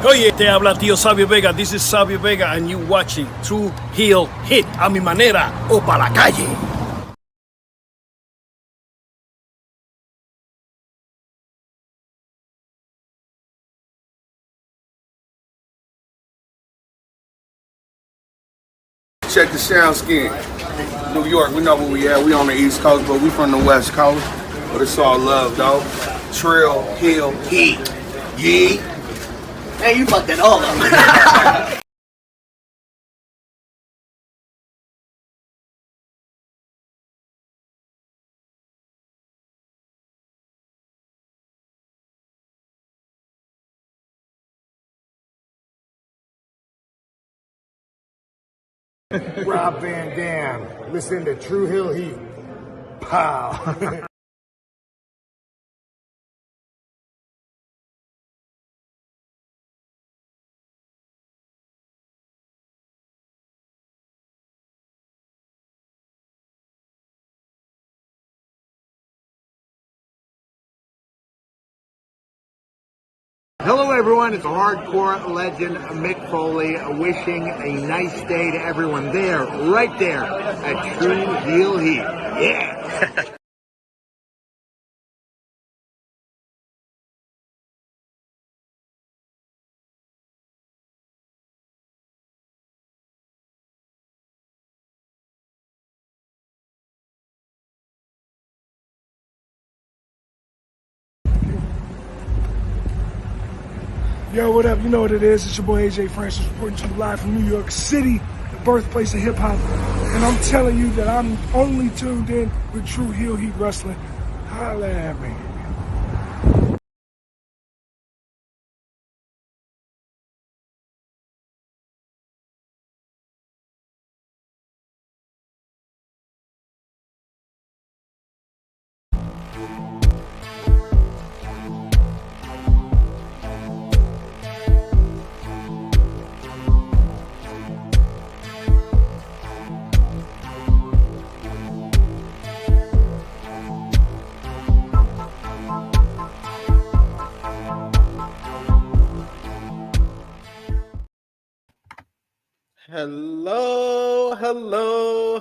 Oye, te habla tío Sabio Vega. This is Sabio Vega and you watching True Heel Hit. A mi manera o pa' la calle. Check the sound skin. New York, we know where we at. We on the East Coast, but we from the West Coast. But it's all love, dog. Trill, Hill, Heat. Yee. Man, you fucked that all up. Rob Van Dam, listen to True Hill Heat. Pow. Hello everyone, it's hardcore legend Mick Foley wishing a nice day to everyone there, right there at True Heel Heat. Yeah! Yo, what up? You know what it is. It's your boy AJ Francis reporting to you live from New York City, the birthplace of hip hop. And I'm telling you that I'm only tuned in with True Heel Heat Wrestling. Holla at me.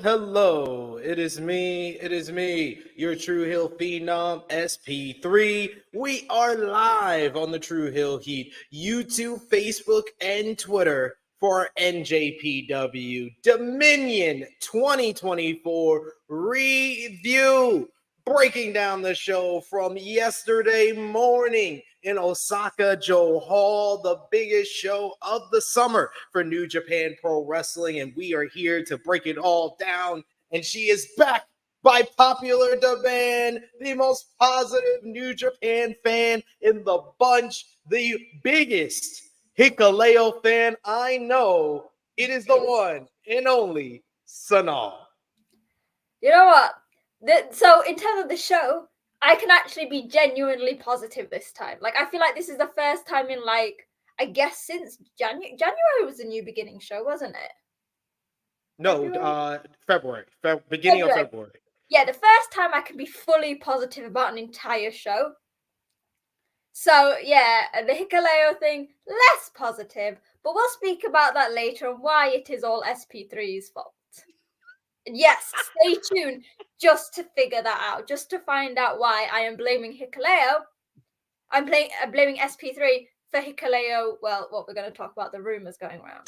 Hello. It is me, your True Hill Phenom SP3. We are live on the True Hill Heat YouTube, Facebook, and Twitter for NJPW Dominion 2024 review. Breaking down the show from yesterday morning in Osaka Joe Hall, the biggest show of the summer for New Japan Pro Wrestling, and we are here to break it all down. And she is back by popular demand, the most positive New Japan fan in the bunch, the biggest Hikuleo fan I know. It is the one and only Sonal. You know what? So in terms of the show, I can actually be genuinely positive this time. Like, I feel like this is the first time in, like, I guess since January was the New Beginning show, wasn't it? No, February. Beginning of February. Yeah, the first time I can be fully positive about an entire show. So, yeah, the Hikuleo thing, less positive, but we'll speak about that later and why it is all SP3's fault. Yes, stay tuned just to figure that out, just to find out why I am blaming Hikuleo. I'm blaming SP3 for Hikuleo. Well, what we're going to talk about, the rumors going around.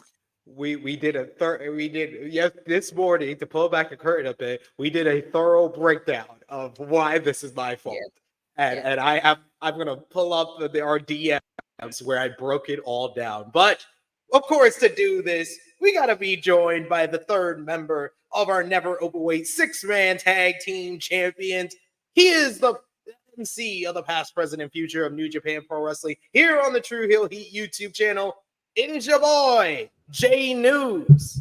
This morning, to pull back the curtain a bit, we did a thorough breakdown of why this is my fault. Yeah. And I'm gonna pull up our DMs where I broke it all down. But of course, to do this, we gotta be joined by the third member of our never overweight 6-man tag team champions. He is the MC of the past, present, and future of New Japan Pro Wrestling here on the True Hill Heat YouTube channel. It is your boy, J News.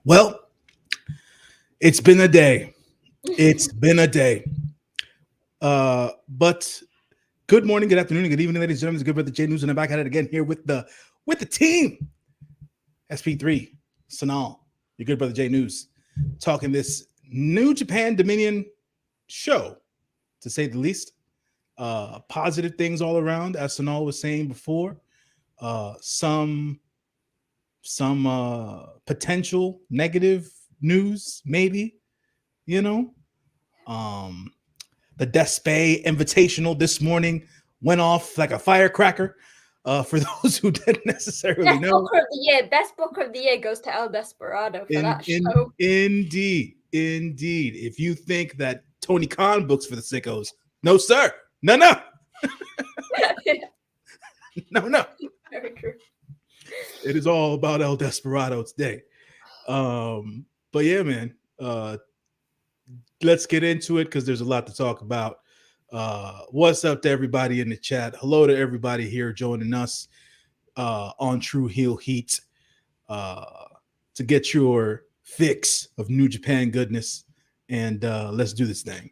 Well, it's been a day. It's been a day. But good morning, good afternoon, and good evening, ladies and gentlemen. It's good brother J News, and I'm back at it again here with the team. SP3, Sonal, your good brother J News, talking this New Japan Dominion show, to say the least. Positive things all around, as Sonal was saying before. Some potential negative news, maybe, you know. The Despe Invitational this morning went off like a firecracker. For those who didn't necessarily Best know, Booker of the Year. Best Booker of the Year goes to El Desperado for that show. Indeed. If you think that Tony Khan books for the sickos, no, sir. No. No. Very true. It is all about El Desperado today. But yeah, man. Let's get into it because there's a lot to talk about. What's up to everybody in the chat? Hello to everybody here joining us on True Heel Heat to get your fix of New Japan goodness. And let's do this thing.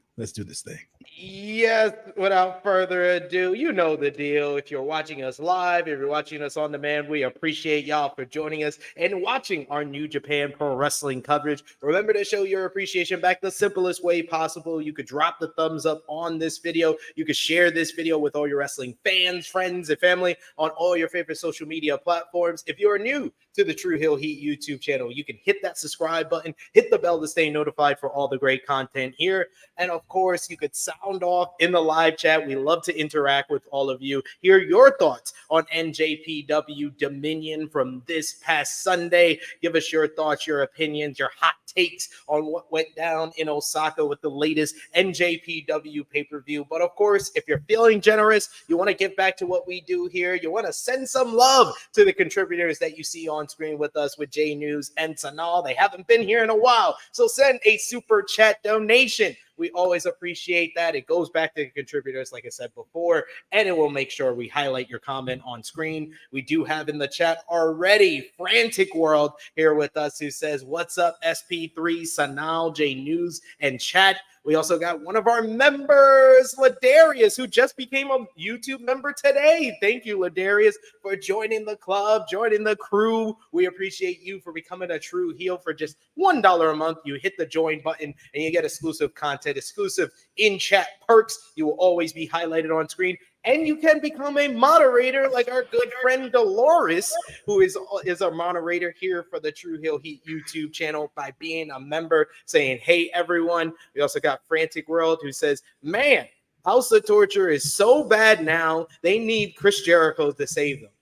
Yes, without further ado, you know the deal. If you're watching us live, if you're watching us on demand, we appreciate y'all for joining us and watching our New Japan Pro Wrestling coverage. Remember to show your appreciation back the simplest way possible. You could drop the thumbs up on this video. You could share this video with all your wrestling fans, friends, and family on all your favorite social media platforms. If you're new to the True Heel Heat YouTube channel, you can hit that subscribe button, hit the bell to stay notified for all the great content here. And of course, you could sound off in the live chat. We love to interact with all of you. Hear your thoughts on NJPW Dominion from this past Sunday. Give us your thoughts, your opinions, your hot takes on what went down in Osaka with the latest NJPW pay-per-view. But of course, if you're feeling generous, you want to give back to what we do here, you want to send some love to the contributors that you see on screen with us with J News and Sonal. They haven't been here in a while, so send a super chat donation. We always appreciate that. It goes back to the contributors, like I said before, and it will make sure we highlight your comment on screen. We do have in the chat already Frantic World here with us who says, "What's up, SP3, Sonal, J News, and chat." We also got one of our members, Ladarius, who just became a YouTube member today. Thank you, Ladarius, for joining the club, joining the crew. We appreciate you for becoming a true heel for just $1 a month. You hit the join button and you get exclusive content, exclusive in-chat perks. You will always be highlighted on screen. And you can become a moderator like our good friend Dolores, who is a moderator here for the True Heel Heat YouTube channel by being a member, saying, "Hey, everyone." We also got Frantic World, who says, "Man, House of Torture is so bad now. They need Chris Jericho to save them."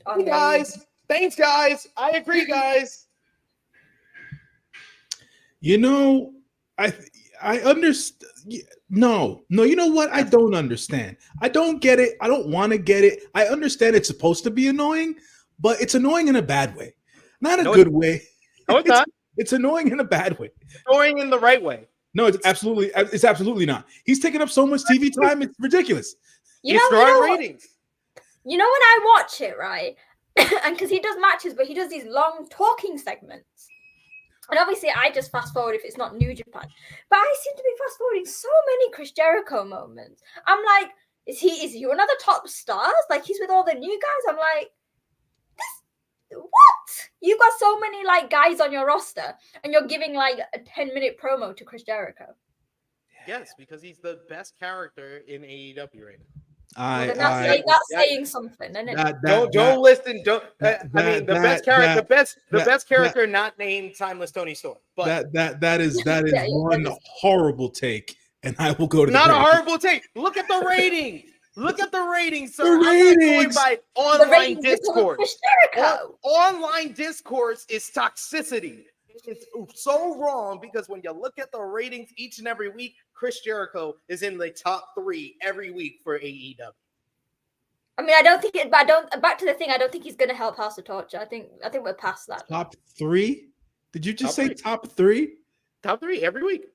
Hey, guys. Thanks, guys. I agree, guys. You know, I understand. No, you know what? I don't understand. I don't get it. I don't want to get it. I understand it's supposed to be annoying, but it's annoying in a bad way, not a good way. No, it's not. It's annoying in a bad way. Annoying in the right way. No, it's absolutely not. He's taking up so much TV time. It's ridiculous. He's drawing ratings. You know when I watch it, right? And because he does matches, but he does these long talking segments. And obviously, I just fast forward if it's not New Japan. But I seem to be fast forwarding so many Chris Jericho moments. I'm like, is he one of the top stars? Like, he's with all the new guys. I'm like, what? You've got so many like guys on your roster, and you're giving like a 10-minute promo to Chris Jericho. Yes, because he's the best character in AEW right now. That's saying something, isn't it? Don't listen. The best character not named Timeless Tony Storm. But that is one horrible take, and I will go to not a horrible take. Look at the ratings. Look at the ratings, sir. I'm going by online discourse. Online discourse is toxicity. It's so wrong because when you look at the ratings each and every week, Chris Jericho is in the top 3 every week for AEW. I mean, I don't think it. But back to the thing. I don't think he's going to help House of Torture. I think we're past that. Top 3? Did you just say top 3? Top 3 every week.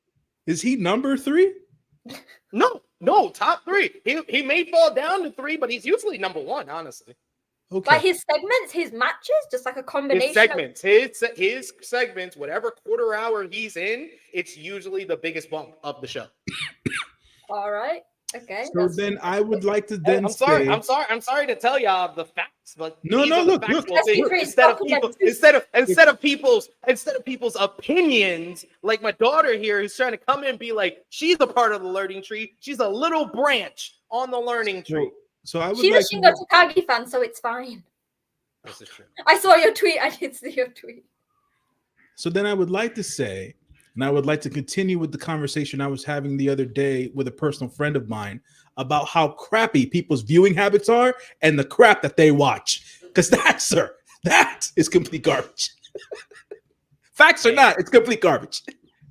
Is he number 3? No, top 3. He may fall down to 3, but he's usually number 1. Honestly. Okay. Like his segments, his matches, just like a combination. His segments, whatever quarter hour he's in, it's usually the biggest bump of the show. All right. Okay. So then I would like to I'm sorry to tell y'all the facts, but look. Instead of people's opinions, like my daughter here who's trying to come in and be like, she's a part of the learning tree. She's a little branch on the learning tree. So I would She's like a Shingo Takagi fan, so it's fine. This is true. I saw your tweet. I did see your tweet. So then I would like to say, and I would like to continue with the conversation I was having the other day with a personal friend of mine about how crappy people's viewing habits are and the crap that they watch. Because that is complete garbage. Facts or not, it's complete garbage.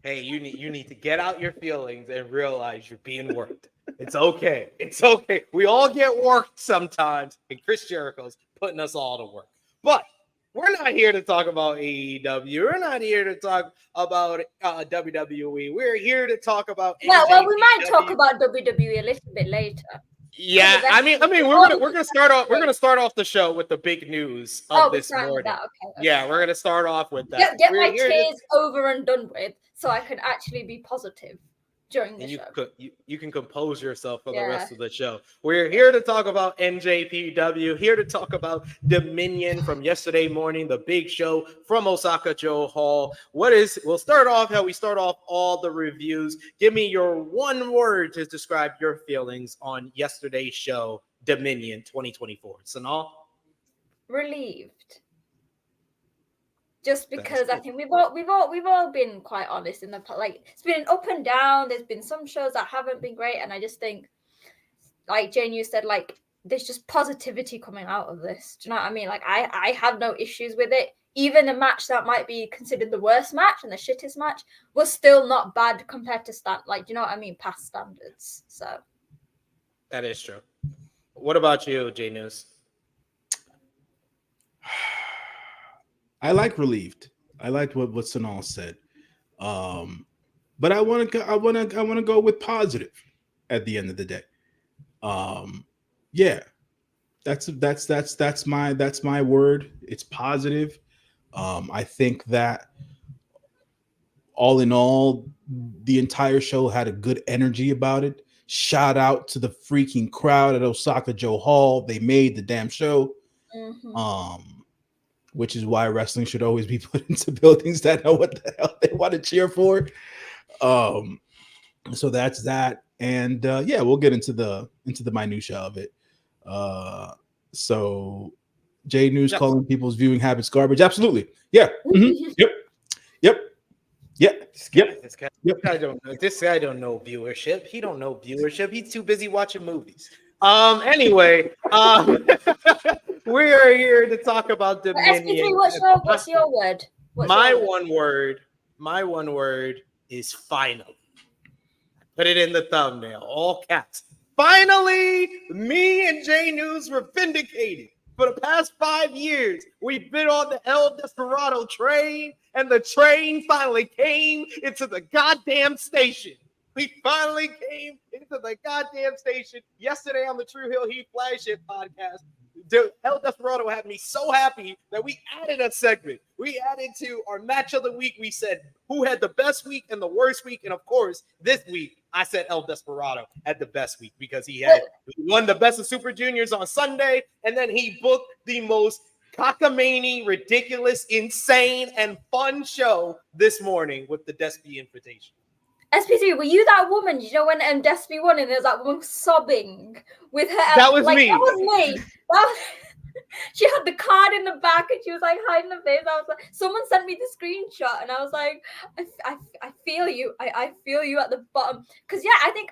Hey, you need to get out your feelings and realize you're being worked. It's okay. It's okay. We all get worked sometimes, and Chris Jericho's putting us all to work. But we're not here to talk about AEW. We're not here to talk about WWE. We're here to talk about Well, we might talk about WWE a little bit later. Yeah, I mean, we're gonna start off. We're gonna start off the show with the big news of this morning. Okay. Yeah, we're gonna start off with that. Get my tears over and done with, so I can actually be positive during the show. You can compose yourself for the rest of the show. We're here to talk about NJPW. Here to talk about Dominion from yesterday morning, the big show from Osaka Joe Hall. We'll start off how we start off all the reviews. Give me your one word to describe your feelings on yesterday's show, Dominion 2024. Sonal? Relieved. Just because I think we've all been quite honest in the like it's been up and down. There's been some shows that haven't been great, and I just think, like Jane, you said, like there's just positivity coming out of this. Do you know what I mean? Like I have no issues with it. Even a match that might be considered the worst match and the shittest match was still not bad compared to like, do you know what I mean? Past standards. So that is true. What about you, J News? I like relieved. I liked what Sonal said, but I want to go with positive at the end of the day. Yeah, that's my word. It's positive. I think that all in all, the entire show had a good energy about it. Shout out to the freaking crowd at Osaka Joe Hall. They made the damn show. Mm-hmm. Which is why wrestling should always be put into buildings that know what the hell they want to cheer for. So that's that. And yeah, we'll get into the minutia of it. So Jay News calling people's viewing habits garbage. Absolutely. Yeah. Mm-hmm. Yep. This guy don't know viewership. He don't know viewership. He's too busy watching movies. Anyway, we are here to talk about Dominion. What's your word? My one word is finally. Put it in the thumbnail, all caps. Finally, me and J News were vindicated. For the past 5 years, we've been on the El Desperado train, and the train finally came into the goddamn station. We finally came into the goddamn station yesterday on the True Hill Heat flagship podcast. El Desperado had me so happy that we added a segment. We added to our match of the week. We said who had the best week and the worst week. And of course, this week, I said El Desperado had the best week because he won the Best of Super Juniors on Sunday. And then he booked the most cockamamie, ridiculous, insane, and fun show this morning with the Despy invitation. SP3, were you that woman? You know when Despy won and there's that woman sobbing with her. That was me. That was me. She had the card in the back and she was like hiding her face. I was like, someone sent me the screenshot and I was like, I feel you. I feel you at the bottom. Because yeah, I think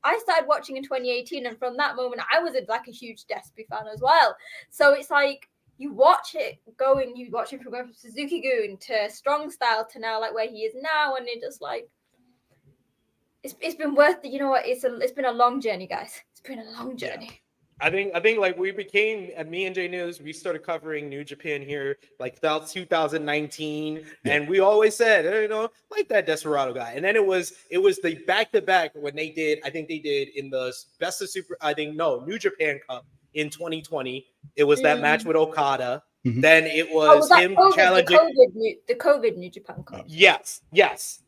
I started watching in 2018 and from that moment I was like a huge Despy fan as well. So it's like you watch it going, you watch him from Suzuki-gun to Strong Style to now like where he is now, and it just like it's been worth it. You know what? It's been a long journey, guys. It's been a long journey. Yeah. I think like we became at me and J News, we started covering New Japan here like about 2019, and we always said, like that Desperado guy. And then it was the back-to-back when they did, I think they did in the Best of Super, New Japan Cup in 2020. It was that match with Okada. Mm-hmm. Then it was him challenging the COVID New Japan Cup. Yes.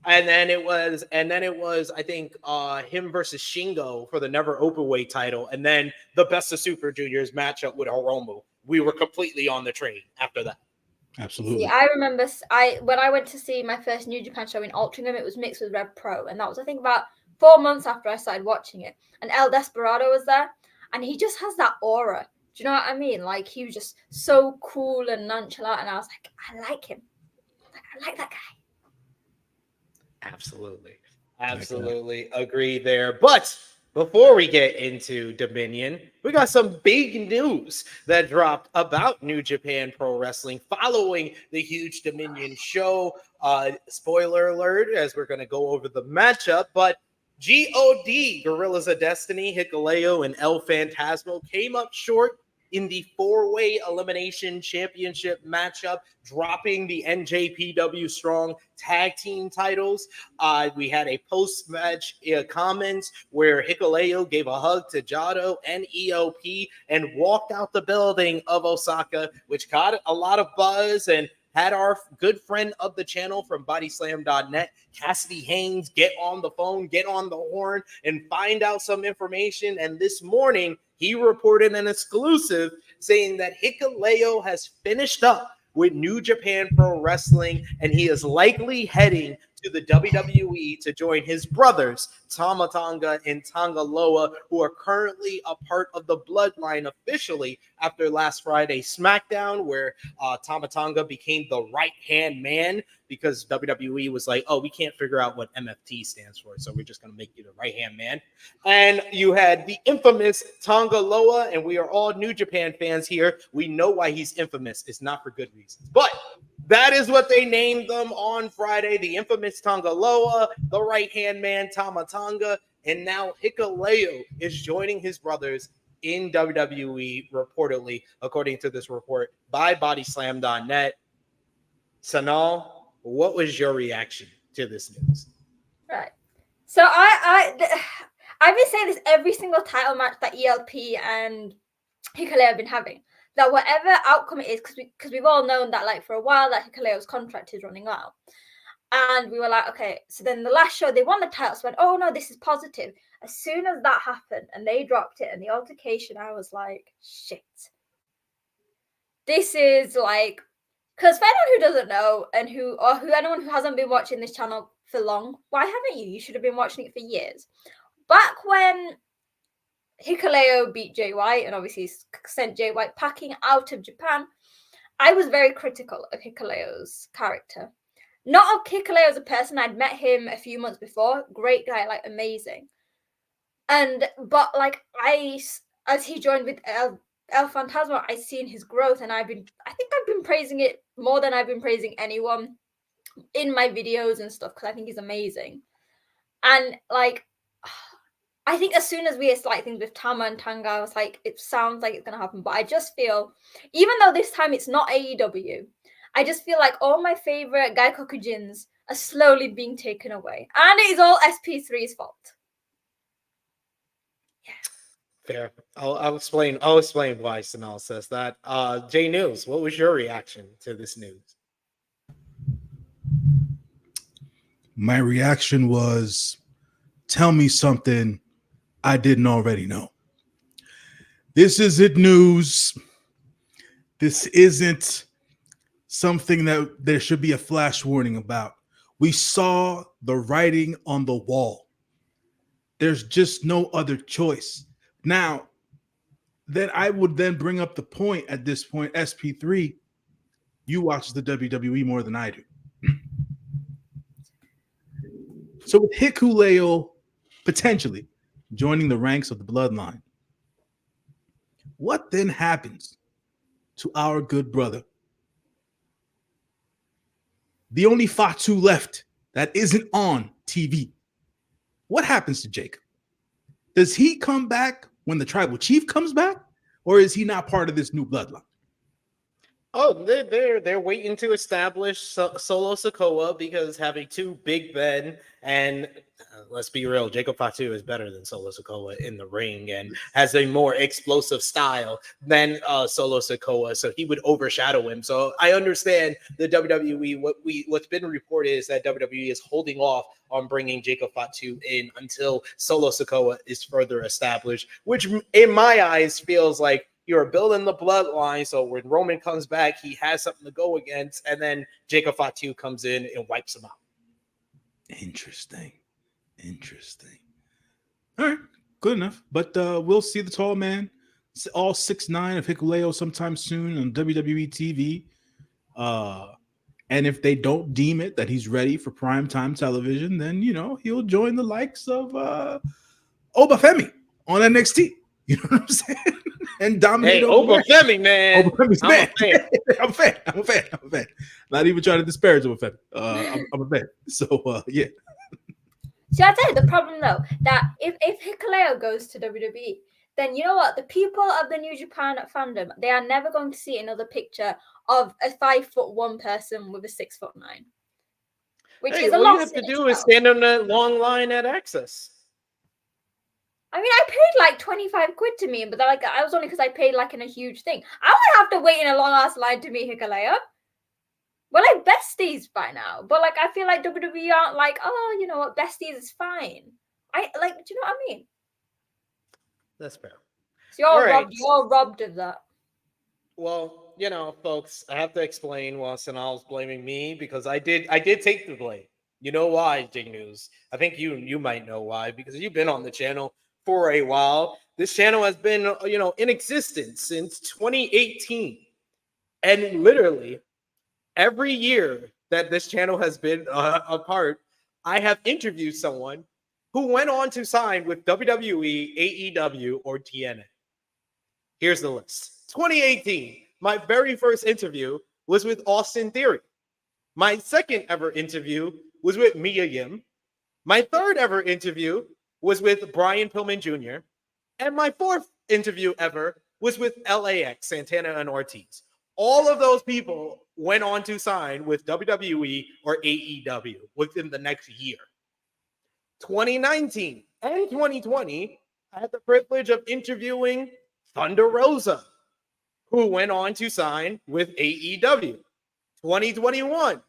And then it was I think him versus Shingo for the never openweight title, and then the Best of Super Juniors matchup with Hiromu. We were completely on the train after that. Absolutely. See, I remember when I went to see my first New Japan show in Altrincham, it was mixed with Rev Pro, and that was I think about 4 months after I started watching it, and El Desperado was there, and he just has that aura. Do you know what I mean? Like, he was just so cool and nonchalant, and I was like, I like him. I like that guy. Absolutely agree there. But before we get into Dominion, we got some big news that dropped about New Japan Pro Wrestling following the huge Dominion show. Spoiler alert, as we're going to go over the matchup, but GOD, Gorillas of Destiny, Hikuleo, and El Phantasmo came up short in the four-way elimination championship matchup, dropping the NJPW Strong tag team titles. We had a post-match comments where Hikuleo gave a hug to Jado and EOP and walked out the building of Osaka, which got a lot of buzz and had our good friend of the channel from bodyslam.net, Cassidy Haynes, get on the phone, get on the horn, and find out some information. And this morning, he reported an exclusive saying that Hikuleo has finished up with New Japan Pro Wrestling, and he is likely heading to the WWE to join his brothers, Tama Tonga and Tonga Loa, who are currently a part of the Bloodline officially after last Friday's SmackDown, where Tama Tonga became the right-hand man because WWE was like, oh, we can't figure out what MFT stands for, so we're just going to make you the right-hand man. And you had the infamous Tonga Loa, and we are all New Japan fans here. We know why he's infamous. It's not for good reasons. But that is what they named them on Friday, the infamous Tonga Loa, the right-hand man, Tama Tonga, and now Hikuleo is joining his brothers in WWE, reportedly, according to this report by bodyslam.net. Sonal, what was your reaction to this news? Right. So I've been saying this every single title match that ELP and Hikuleo have been having, that whatever outcome it is, because we've all known that, like, for a while that Hikuleo's contract is running out. And we were like, okay, so then the last show, they won the title, so went, oh no, this is positive. As soon as that happened and they dropped it and the altercation, I was like, shit. This is like, because for anyone who doesn't know and anyone who hasn't been watching this channel for long, why haven't you? You should have been watching it for years. Back when Hikuleo beat Jay White and obviously sent Jay White packing out of Japan, I was very critical of Hikuleo's character. Not of Hikuleo as a person. I'd met him a few months before. Great guy, like, amazing. But like, as he joined with El Phantasmo, I've seen his growth, and I think I've been praising it more than I've been praising anyone in my videos and stuff, because I think he's amazing. And like, I think as soon as we had slight things with Tama and Tanga, I was like, it sounds like it's going to happen. But I just feel, even though this time it's not AEW, I just feel like all my favorite Gaikokujins are slowly being taken away. And it is all SP3's fault. Yeah. Fair. I'll explain why Sonal says that. Jay News, what was your reaction to this news? My reaction was, tell me something I didn't already know. This isn't news. This isn't something that there should be a flash warning about. We saw the writing on the wall. There's just no other choice. Now, then I would then bring up the point at this point, SP3, you watch the WWE more than I do. So with Hikuleo potentially joining the ranks of the Bloodline, what then happens to our good brother? The only Fatu left that isn't on TV. What happens to Jacob? Does he come back when the tribal chief comes back, or is he not part of this new bloodline? Oh, they're waiting to establish Solo Sikoa, because having two Big Ben and let's be real, Jacob Fatu is better than Solo Sikoa in the ring and has a more explosive style than Solo Sikoa, so he would overshadow him. So I understand the WWE. What's been reported is that WWE is holding off on bringing Jacob Fatu in until Solo Sikoa is further established, which in my eyes feels like you're building the bloodline, so when Roman comes back, he has something to go against, and then Jacob Fatu comes in and wipes him out. Interesting. All right, good enough. But we'll see the tall man, all 6'9" of Hikuleo sometime soon on WWE TV. And if they don't deem it that he's ready for primetime television, then he'll join the likes of Obafemi on NXT. You know what I'm saying? And dominate. Hey, Obafemi, man. Obafemi's I'm man. a fan. I'm a fan. Not even trying to disparage Obafemi. I'm a fan. So yeah. See, I'd say the problem though, that if Hikuleo goes to WWE, then you know what? The people of the New Japan fandom, they are never going to see another picture of a 5'1" person with a 6'9", which is a all lot. you have to do is stand on that long line at Access. I mean, I paid like 25 quid to meet him, but like I was only because I paid like in a huge thing. I would have to wait in a long ass line to meet Hikuleo. We're like besties by now, but like I feel like WWE aren't like, oh, you know what, besties is fine. Do you know what I mean? That's fair. So you're robbed of that. Well, folks, I have to explain why Sonal's blaming me because I did take the blame. You know why, Jig News? I think you might know why, because you've been on the channel for a while. This channel has been, in existence since 2018. And literally every year that this channel has been apart, I have interviewed someone who went on to sign with WWE, AEW, or TNA. Here's the list. 2018, my very first interview was with Austin Theory. My second ever interview was with Mia Yim. My third ever interview was with Brian Pillman Jr. And my fourth interview ever was with LAX, Santana and Ortiz. All of those people went on to sign with WWE or AEW within the next year. 2019 and 2020, I had the privilege of interviewing Thunder Rosa, who went on to sign with AEW. 2021,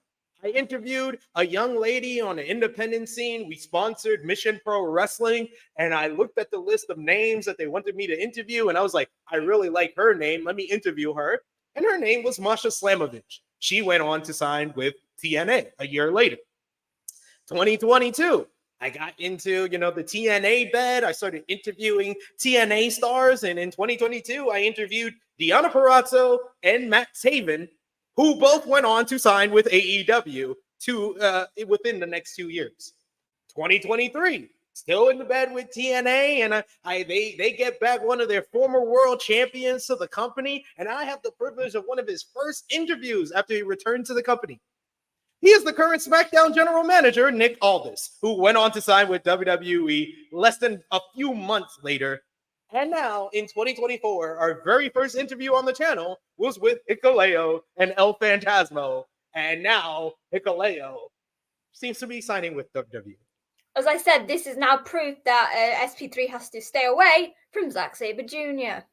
I interviewed a young lady on an independent scene. We sponsored Mission Pro Wrestling, and I looked at the list of names that they wanted me to interview, and I was like, I really like her name. Let me interview her. And her name was Masha Slamovich. She went on to sign with TNA a year later. 2022, I got into, the TNA bed. I started interviewing TNA stars, and in 2022, I interviewed Deonna Purrazzo and Matt Taven, who both went on to sign with AEW within the next 2 years. 2023, still in the bed with TNA, and they get back one of their former world champions to the company, and I have the privilege of one of his first interviews after he returned to the company. He is the current SmackDown general manager, Nick Aldis, who went on to sign with WWE less than a few months later. And now, in 2024, our very first interview on the channel was with Hikuleo and El Phantasmo. And now, Hikuleo seems to be signing with WWE. As I said, this is now proof that SP3 has to stay away from Zack Sabre Jr.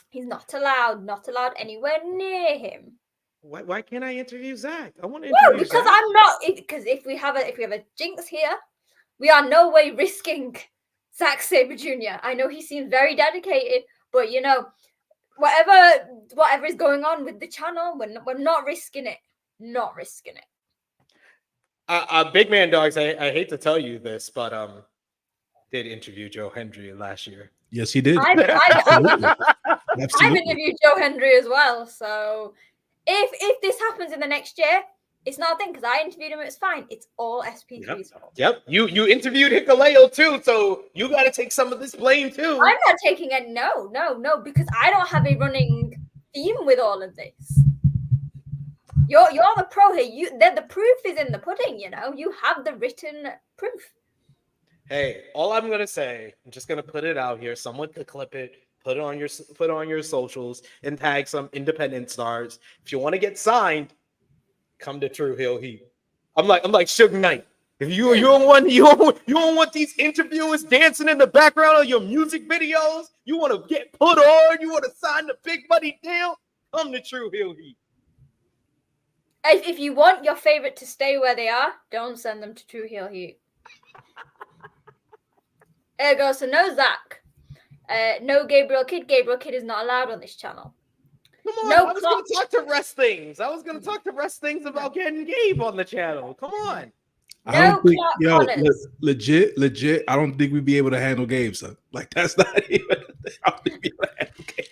He's not allowed anywhere near him. Why can't I interview Zack? I want to interview because Zack. I'm not. Because if we have a jinx here, we are no way risking Zack Sabre Jr. I know he seems very dedicated, but whatever is going on with the channel, we're not risking it. Not risking it. Big Man Dogs, I hate to tell you this, but did interview Joe Hendry last year. Yes, he did. I've Absolutely. interviewed Joe Hendry as well. So if this happens in the next year, it's not a thing because I interviewed him. It's fine. It's all SP3's fault. Yep. You interviewed Hikuleo too, so you got to take some of this blame too. I'm not taking it. No, because I don't have a running theme with all of this. You're the pro here. The proof is in the pudding. You have the written proof. Hey, all I'm gonna say, I'm just gonna put it out here. Someone could clip it, put it on your socials, and tag some independent stars. If you want to get signed, come to True Hill Heat. I'm like Suge Knight. If you don't want these interviewers dancing in the background of your music videos, you want to get put on, you want to sign the big money deal, come to True Hill Heat. If you want your favorite to stay where they are, don't send them to True Hill Heat. There you go. So no Zach. No Gabriel Kidd. Gabriel Kidd is not allowed on this channel. Come on, I was going to talk to Rest Things. I was going to talk to Rest Things about getting Gabe on the channel. Come on. I No don't think, Clark Connors. legit. I don't think we'd be able to handle Gabe, son. Like that's not even. I don't think we'd be able to handle Gabe.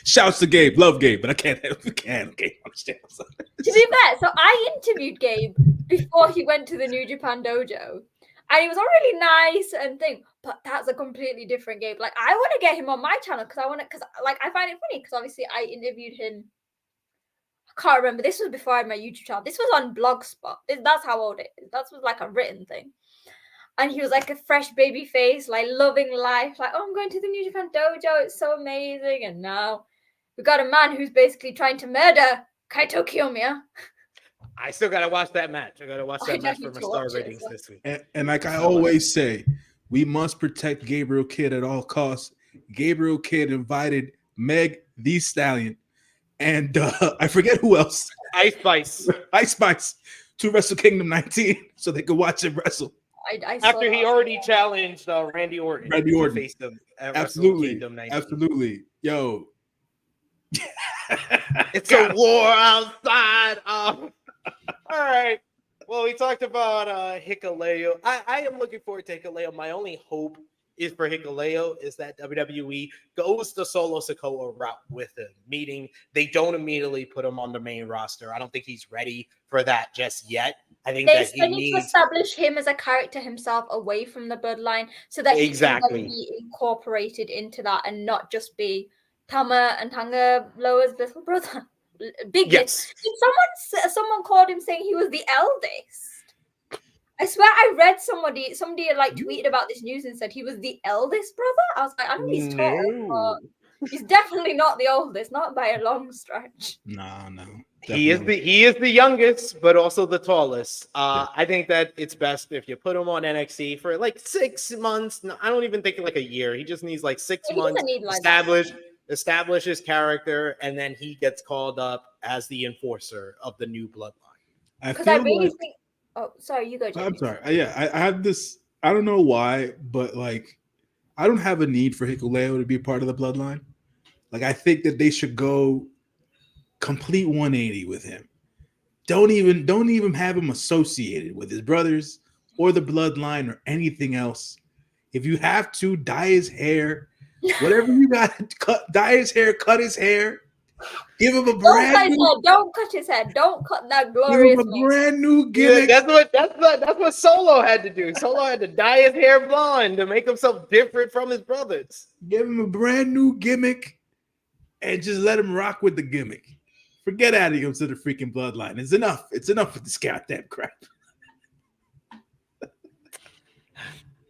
Shouts to Gabe, love Gabe, but I can't handle Gabe. Understand? Son. To be fair, so I interviewed Gabe before he went to the New Japan dojo, and he was all really nice and thing. But that's a completely different Gabe. Like I want to get him on my channel because I find it funny because obviously I interviewed him. I can't remember. This was before I had my YouTube channel. This was on Blogspot. That's how old it is. That was like a written thing. And he was like a fresh baby face, like loving life, like, oh, I'm going to the New Japan dojo. It's so amazing. And now we got a man who's basically trying to murder Kaito Kiyomiya. I still gotta watch that match. I gotta watch that match for my star ratings this week. And like I always say, we must protect Gabriel Kidd at all costs. Gabriel Kidd invited Meg the Stallion and I forget who else. Ice Spice to Wrestle Kingdom 19 so they could watch him wrestle. After he already challenged Randy Orton. To face them at Absolutely. Kingdom 19. Absolutely. Yo. It's a war outside. All right. Well, we talked about Hikuleo. I am looking forward to Hikuleo. My only hope is for Hikuleo is that WWE goes the Solo Sikoa route with him, meaning they don't immediately put him on the main roster. I don't think he's ready for that just yet. I think that he need to establish him as a character himself away from the bloodline so that he can be incorporated into that and not just be Tama and Tanga Loa's little brother. Biggest. Yes. Someone called him saying he was the eldest. I swear I read somebody like tweeted about this news and said he was the eldest brother. I was like, I know he's tall, but he's definitely not the oldest, not by a long stretch. No. He is the youngest, but also the tallest. I think that it's best if you put him on NXT for like 6 months. No, I don't even think like a year. He just needs like 6 months establish his character, and then he gets called up as the enforcer of the new bloodline. Because I really think. Oh, sorry, you go, James. I'm sorry. Yeah, I have this. I don't know why, but like, I don't have a need for Hikuleo to be part of the bloodline. Like, I think that they should go complete 180 with him. Don't even have him associated with his brothers or the bloodline or anything else. If you have to, dye his hair, whatever you got to dye his hair, cut his hair. Give him a don't cut his head. Don't cut that glorious. Give him a brand new gimmick. Yeah, that's what Solo had to do. Solo had to dye his hair blonde to make himself different from his brothers. Give him a brand new gimmick, and just let him rock with the gimmick. Forget adding him to the freaking bloodline. It's enough. It's enough with this goddamn crap.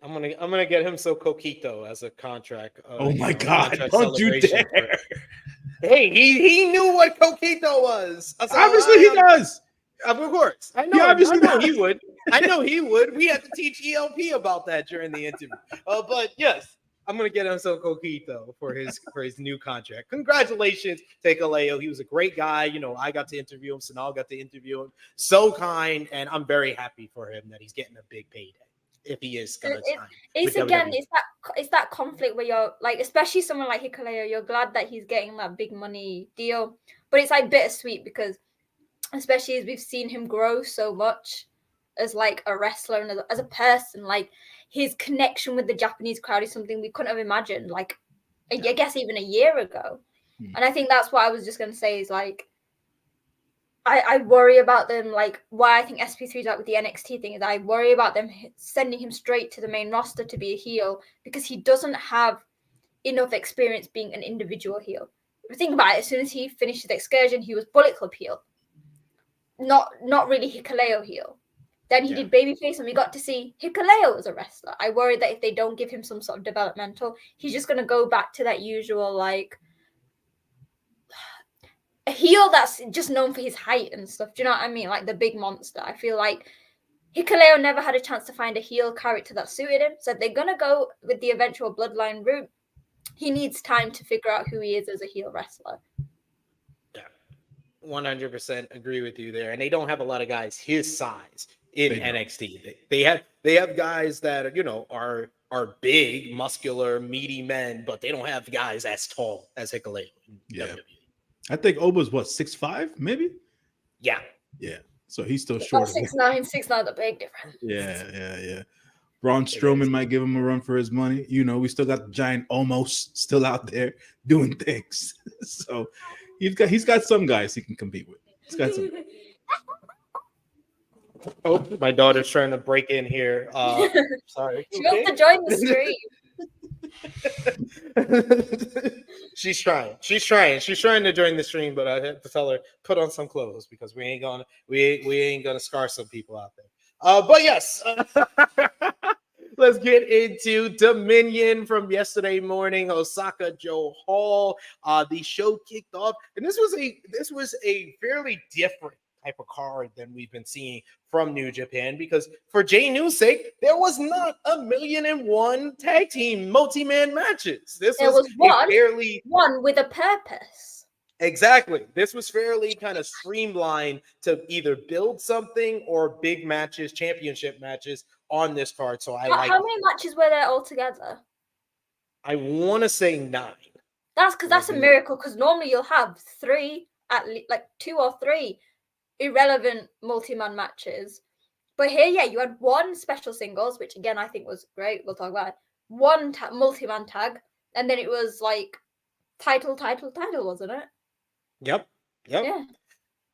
I'm gonna get him so coquito as a contract. Oh my God! Don't you dare! Hey, he knew what coquito was. Obviously, he does. Of course, I know. I know he would. I know he would. We had to teach ELP about that during the interview. But yes, I'm gonna get him some coquito for his new contract. Congratulations, Hikuleo. He was a great guy. You know, I got to interview him. Sonal got to interview him. So kind, and I'm very happy for him that he's getting a big payday. If he is gonna sign. It's that conflict where you're like, especially someone like Hikuleo, you're glad that he's getting that big money deal, but it's like bittersweet because, especially as we've seen him grow so much as like a wrestler and as a person, like his connection with the Japanese crowd is something we couldn't have imagined, like I guess even a year ago. And I think that's what I was just gonna say is like, I worry about them, like why I think SP3 is like with the NXT thing is I worry about them sending him straight to the main roster to be a heel because he doesn't have enough experience being an individual heel. If you think about it, as soon as he finished his excursion, he was Bullet Club heel, not really Hikuleo heel. Then he did babyface, and we got to see Hikuleo as a wrestler. I worry that if they don't give him some sort of developmental, he's just going to go back to that usual like a heel that's just known for his height and stuff. Do you know what I mean? Like the big monster. I feel like Hikuleo never had a chance to find a heel character that suited him. So if they're going to go with the eventual bloodline route, he needs time to figure out who he is as a heel wrestler. Yeah, 100% agree with you there. And they don't have a lot of guys his size in NXT. They have guys that, you know, are big, muscular, meaty men, but they don't have guys as tall as Hikuleo. Yeah. WWE. I think Oba's 6'5", maybe? Yeah. So he's still Oh, short of 6'9", 6'9", a big difference. Yeah. Braun Strowman might give him a run for his money. You know, we still got the giant almost still out there doing things. So he's got some guys he can compete with. He's got some. Oh, my daughter's trying to break in here. Sorry. She wants to join the stream. She's trying to join the stream, but I have to tell her put on some clothes because we ain't gonna scar some people out there. But yes, let's get into Dominion from yesterday morning, Osaka Joe Hall. The show kicked off, and this was a fairly different type of card than we've been seeing from New Japan, because for Jay New's sake, there was not 1,000,001 tag team multi-man matches. There was one with a purpose. Exactly. This was fairly kind of streamlined to either build something or big matches, championship matches on this card. So how many matches were there altogether? I want to say 9. That's because that's a miracle, because normally you'll have 3, at least, like 2 or 3 irrelevant multi-man matches. But here, you had 1 special singles, which again I think was great. We'll talk about it. 1 multi-man tag, and then it was like title, wasn't it? Yep. Yeah.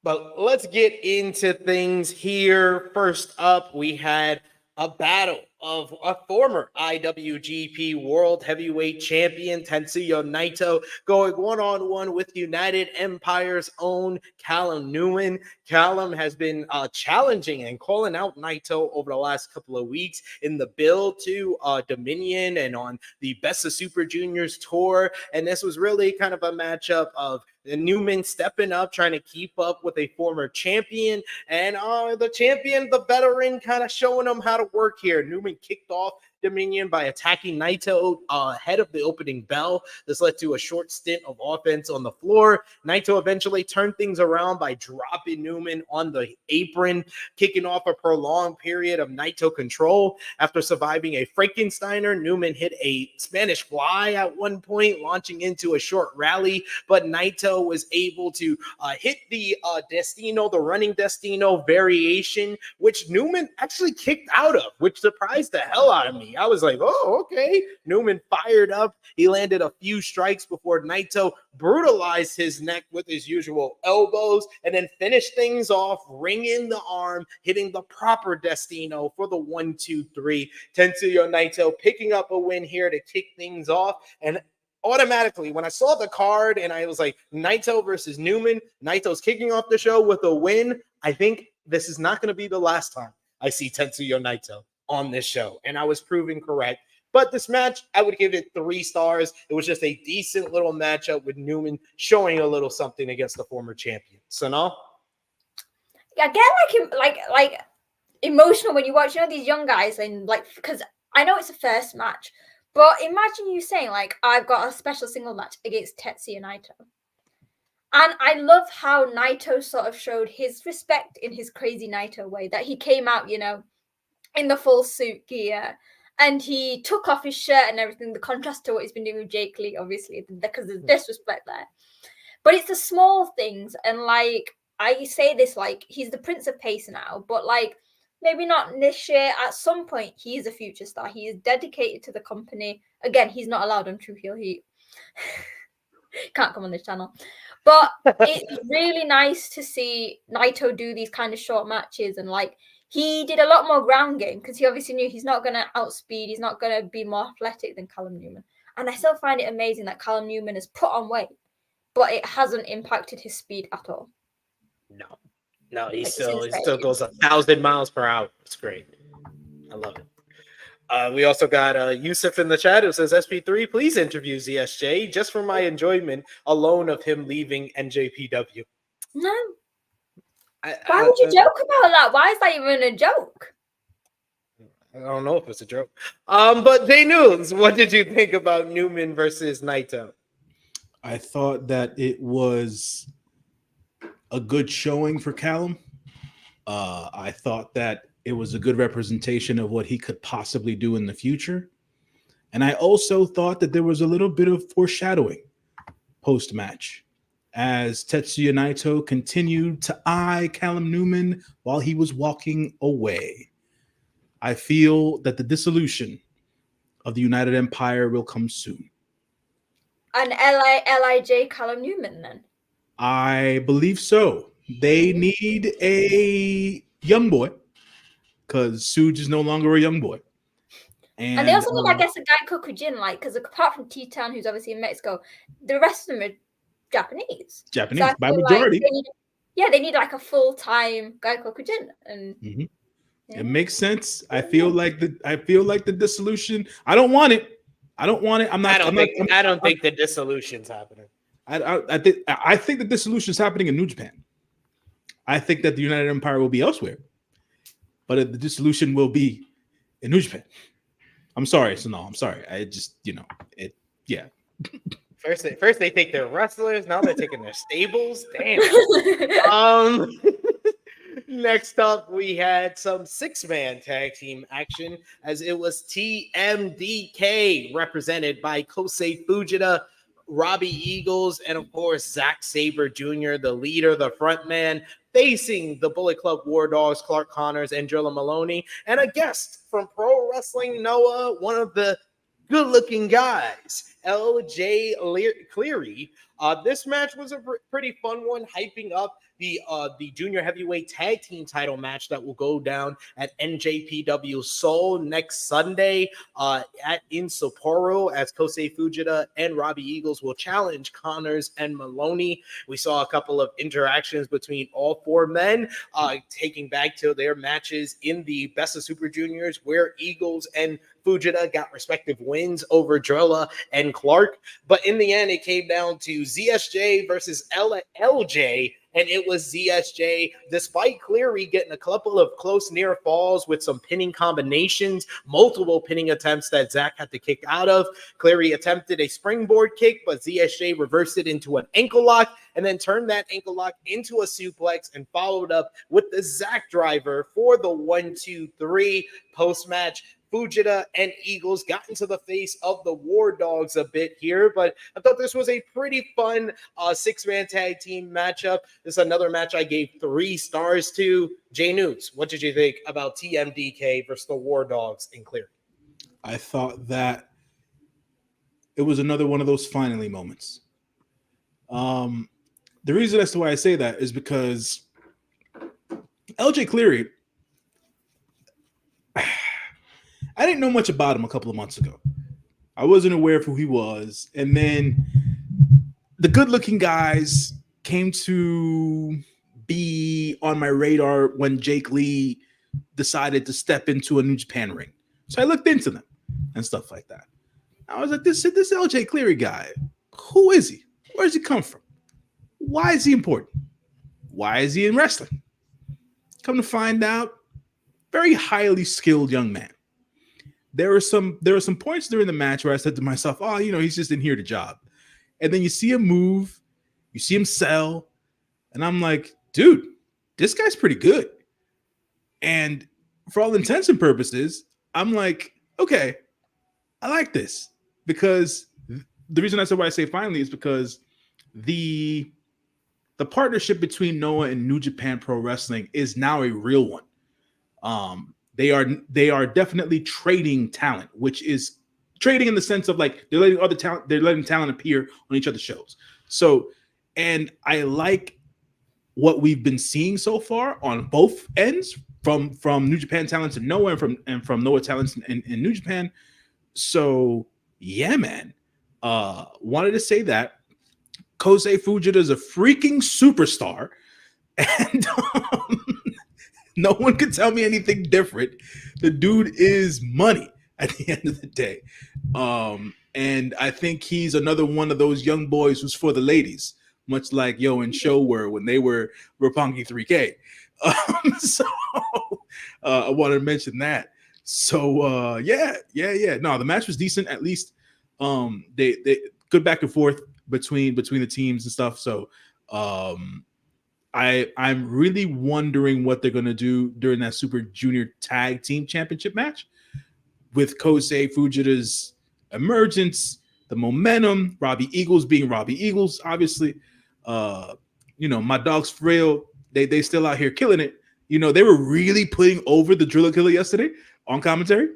But let's get into things here. First up, we had a battle of a former IWGP World Heavyweight Champion Tetsuya Naito going one-on-one with United Empire's own Callum Newman. Callum has been challenging and calling out Naito over the last couple of weeks in the build to Dominion and on the Best of Super Juniors tour. And this was really kind of a matchup of Newman stepping up, trying to keep up with a former champion, and the champion, the veteran, kind of showing him how to work here. Newman kicked off Dominion by attacking Naito ahead of the opening bell. This led to a short stint of offense on the floor. Naito eventually turned things around by dropping Newman on the apron, kicking off a prolonged period of Naito control. After surviving a Frankensteiner, Newman hit a Spanish fly at one point, launching into a short rally, but Naito was able to hit the Destino, the running Destino variation, which Newman actually kicked out of, which surprised the hell out of me. I was like, oh, okay. Newman fired up. He landed a few strikes before Naito brutalized his neck with his usual elbows and then finished things off, ringing the arm, hitting the proper Destino for the 1-2-3. Tetsuya Naito picking up a win here to kick things off. And automatically, when I saw the card and I was like, Naito versus Newman, Naito's kicking off the show with a win. I think this is not going to be the last time I see Tetsuya Naito on this show, and I was proven correct. But this match, I would give it 3 stars. It was just a decent little matchup with Newman showing a little something against the former champion. Sonal? I get like emotional when you watch, these young guys, and because I know it's a first match, but imagine you saying I've got a special single match against Tetsuya Naito. And I love how Naito sort of showed his respect in his crazy Naito way, that he came out, in the full suit gear, and he took off his shirt and everything, the contrast to what he's been doing with Jake Lee, obviously, because there's disrespect there. But it's the small things, and I say this, he's the Prince of Pace now, but maybe not this year. At some point, he is a future star. He is dedicated to the company. Again, he's not allowed on True Heel Heat. Can't come on this channel. But it's really nice to see Naito do these kind of short matches, and he did a lot more ground game because he obviously knew he's not going to outspeed. He's not going to be more athletic than Callum Newman. And I still find it amazing that Callum Newman has put on weight, but it hasn't impacted his speed at all. No, he still goes 1,000 miles per hour. It's great. I love it. We also got Yusuf in the chat who says, SP3, please interview ZSJ just for my enjoyment alone of him leaving NJPW. No. Why would you joke about that? Why is that even a joke? I don't know if it's a joke. But Jay News, what did you think about Newman versus Naito? I thought that it was a good showing for Callum. I thought that it was a good representation of what he could possibly do in the future. And I also thought that there was a little bit of foreshadowing post-match as Tetsuya Naito continued to eye Callum Newman while he was walking away. I feel that the dissolution of the United Empire will come soon. An LIJ Callum Newman then? I believe so. They need a young boy because Suge is no longer a young boy. And they also need, I guess, a guy Kokujin, like, because apart from Titan, who's obviously in Mexico, the rest of them are Japanese. Japanese So by majority. Like they need like a full-time guy Kokujin, and it makes sense. I feel like the dissolution. I don't want it. I don't think the dissolution's happening. I think the dissolution is happening in New Japan. I think that the United Empire will be elsewhere, but the dissolution will be in New Japan. I'm sorry, Sonal. I'm sorry. I just, it. Yeah. First they take their wrestlers. Now they're taking their stables. Damn. Next up, we had some 6-man tag team action as it was TMDK represented by Kosei Fujita, Robbie Eagles, and of course, Zack Sabre Jr., the leader, the front man, facing the Bullet Club War Dogs, Clark Connors, and Drilla Maloney, and a guest from Pro Wrestling Noah, one of the good-looking guys, LJ Cleary. This match was a pretty fun one, hyping up the junior heavyweight tag team title match that will go down at NJPW Seoul next Sunday in Sapporo, as Kosei Fujita and Robbie Eagles will challenge Connors and Maloney. We saw a couple of interactions between all 4 men, taking back to their matches in the Best of Super Juniors, where Eagles and Fujita got respective wins over Drilla and Clark. But in the end, it came down to ZSJ versus LJ, and it was ZSJ, despite Cleary getting a couple of close near falls with some pinning combinations, multiple pinning attempts that Zach had to kick out of. Cleary attempted a springboard kick, but ZSJ reversed it into an ankle lock and then turned that ankle lock into a suplex and followed up with the Zach driver for the 1-2-3 post-match. Fujita and Eagles got into the face of the War Dogs a bit here, but I thought this was a pretty fun 6-man tag team matchup. This is another match I gave 3 stars to. Jay News, what did you think about TMDK versus the War Dogs in Cleary? I thought that it was another one of those finally moments. The reason as to why I say that is because LJ Cleary, I didn't know much about him a couple of months ago. I wasn't aware of who he was. And then the good-looking guys came to be on my radar when Jake Lee decided to step into a New Japan ring. So I looked into them and stuff like that. I was like, this LJ Cleary guy, who is he? Where does he come from? Why is he important? Why is he in wrestling? Come to find out, very highly skilled young man. There were some points during the match where I said to myself, oh, he's just in here to job. And then you see him move, you see him sell, and I'm like, dude, this guy's pretty good. And for all intents and purposes, I'm like, okay, I like this. Because the reason I said why I say finally is because the partnership between Noah and New Japan Pro Wrestling is now a real one. They are definitely trading talent, which is trading in the sense of like they're letting talent appear on each other's shows. So, and I like what we've been seeing so far on both ends, from New Japan talents in Noah and from Noah talents in New Japan. So yeah, man. Wanted to say that Kosei Fujita is a freaking superstar, and no one can tell me anything different. The dude is money at the end of the day. And I think he's another one of those young boys who's for the ladies, much like Yo and Show were when they were Roppongi 3K. So I wanted to mention that. So yeah. No, the match was decent. At least they good back and forth between the teams and stuff. So I'm really wondering what they're gonna do during that Super Junior Tag Team Championship match with Kosei Fujita's emergence, the momentum, Robbie Eagles being Robbie Eagles, obviously. My dogs Frail, they still out here killing it. They were really putting over the Driller Killer yesterday on commentary.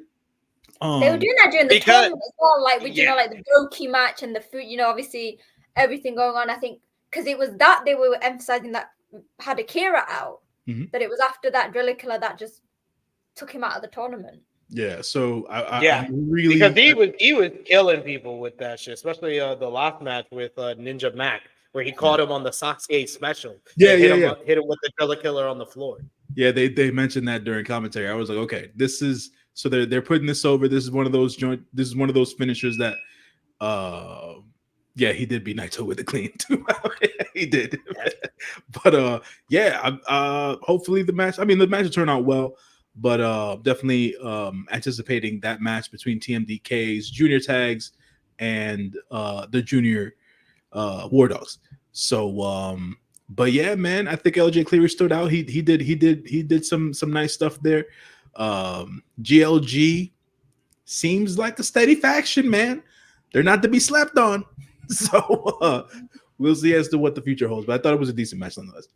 They were doing that during the because- tournament as well, like with yeah. like the Doki match and the food, obviously everything going on. I think because it was that they were emphasizing that had Akira out, that it was after that Driller Killer that just took him out of the tournament. Yeah, so I'm really, because he was killing people with that shit, especially the last match with Ninja Mac, where he caught him on the Sasuke special. Yeah, hit him with the Driller Killer on the floor. Yeah, they mentioned that during commentary. I was like, okay, this is so they're putting this over. This is one of those finishers that he did beat Naito with a clean too. He did. But hopefully the match will turn out well, but definitely anticipating that match between TMDK's junior tags and the junior War Dogs. So but yeah, man, I think LJ Cleary stood out. He did some nice stuff there. GLG seems like a steady faction, man. They're not to be slept on. So we'll see as to what the future holds. But I thought it was a decent match nonetheless.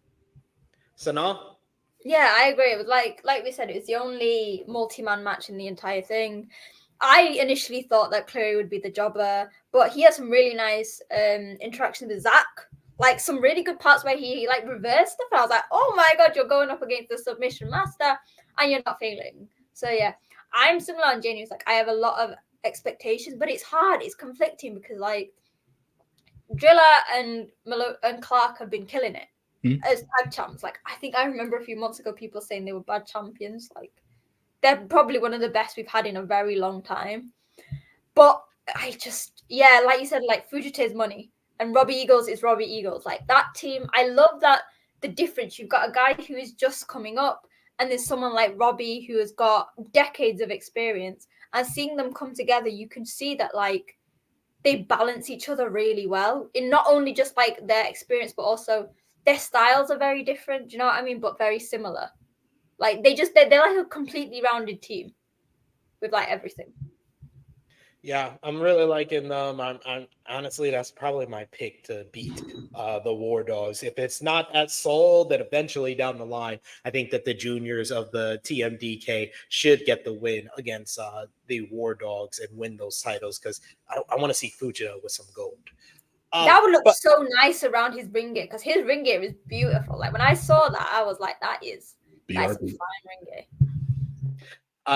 Sonal? Yeah, I agree. It was like we said, it was the only multi-man match in the entire thing. I initially thought that Cleary would be the jobber, but he had some really nice interactions with Zach. Like some really good parts where he like reversed stuff. I was like, oh my god, you're going up against the submission master and you're not failing. So yeah, I'm similar on Janie's. Like I have a lot of expectations, but it's hard. It's conflicting because like Driller and Clark have been killing it as tag champs. Like I think I remember a few months ago people saying they were bad champions. Like they're probably one of the best we've had in a very long time. But I just, like you said, like Fujita's money. And Robbie Eagles is Robbie Eagles. Like that team, I love that the difference. You've got a guy who is just coming up, and there's someone like Robbie who has got decades of experience. And seeing them come together, you can see that like they balance each other really well. In not only just like their experience, but also their styles are very different. Do you know what I mean? But very similar. Like they're like a completely rounded team with like everything. Yeah, I'm really liking them. I'm honestly, that's probably my pick to beat the War Dogs. If it's not at Seoul, then eventually down the line, I think that the juniors of the TMDK should get the win against the War Dogs and win those titles because I want to see Fujita with some gold. That would look so nice around his ring gear because his ring gear is beautiful. Like when I saw that, I was like, that's a fine ring gear.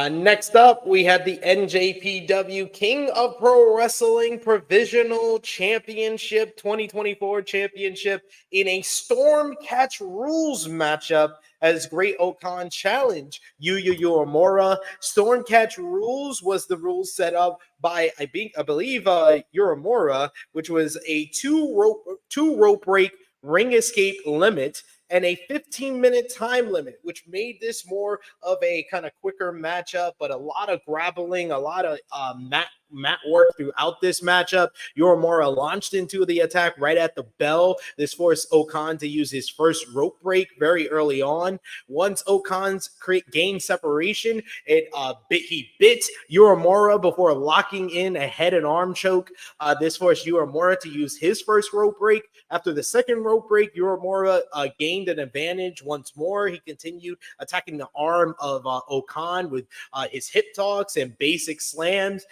Next up, we had the NJPW King of Pro Wrestling Provisional Championship 2024 Championship in a Storm Catch Rules matchup as Great Okan challenged Yuya Uemura. Storm Catch Rules was the rules set up by I believe Uemura, which was a two rope break ring escape limit and a 15-minute time limit, which made this more of a kind of quicker matchup, but a lot of grappling, a lot of mat work throughout this matchup. Uemura launched into the attack right at the bell. This forced Okan to use his first rope break very early on. Once Okan's gained separation, he bit Uemura before locking in a head and arm choke. This forced Uemura to use his first rope break. After the second rope break, Uemura gained an advantage once more. He continued attacking the arm of Okan with his hip talks and basic slams.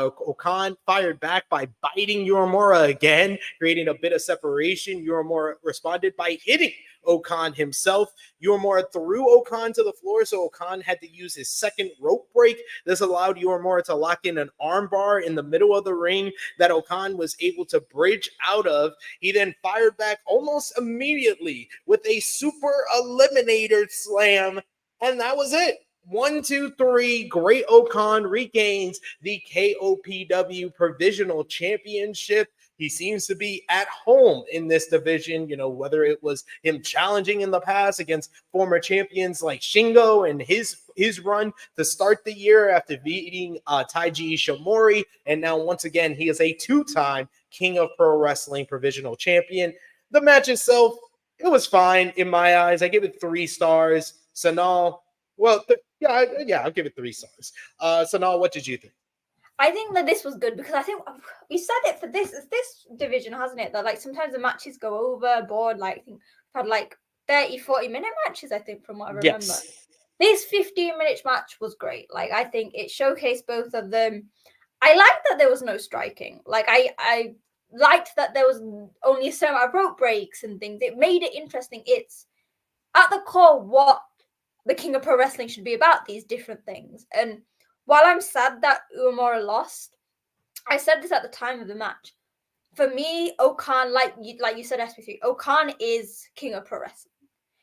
Okan fired back by biting Uemura again, creating a bit of separation. Uemura responded by hitting Okan himself. Uemura threw Okan to the floor, so Okan had to use his second rope break. This allowed Uemura to lock in an armbar in the middle of the ring that Okan was able to bridge out of. He then fired back almost immediately with a super eliminator slam, and that was it. 1, 2, 3. Great Okan regains the KOPW Provisional Championship. He seems to be at home in this division, whether it was him challenging in the past against former champions like Shingo and his run to start the year after beating Taiji Ishimori. And now, once again, he is a two-time King of Pro Wrestling Provisional Champion. The match itself, it was fine in my eyes. I give it 3 stars. Sonal, I'll give it 3 stars. Sonal, what did you think? I think that this was good because I think we said it for this division, hasn't it? That like sometimes the matches go overboard. Like I think we've had like 30-40 minute matches, I think, from what I remember. Yes. This 15-minute match was great. Like I think it showcased both of them. I liked that there was no striking. Like I liked that there was only a certain amount of rope breaks and things. It made it interesting. It's at the core what the King of Pro Wrestling should be about, these different things. And while I'm sad that Uemura lost, I said this at the time of the match. For me, Okan, like you said, SP3, Okan is King of Pro Wrestling.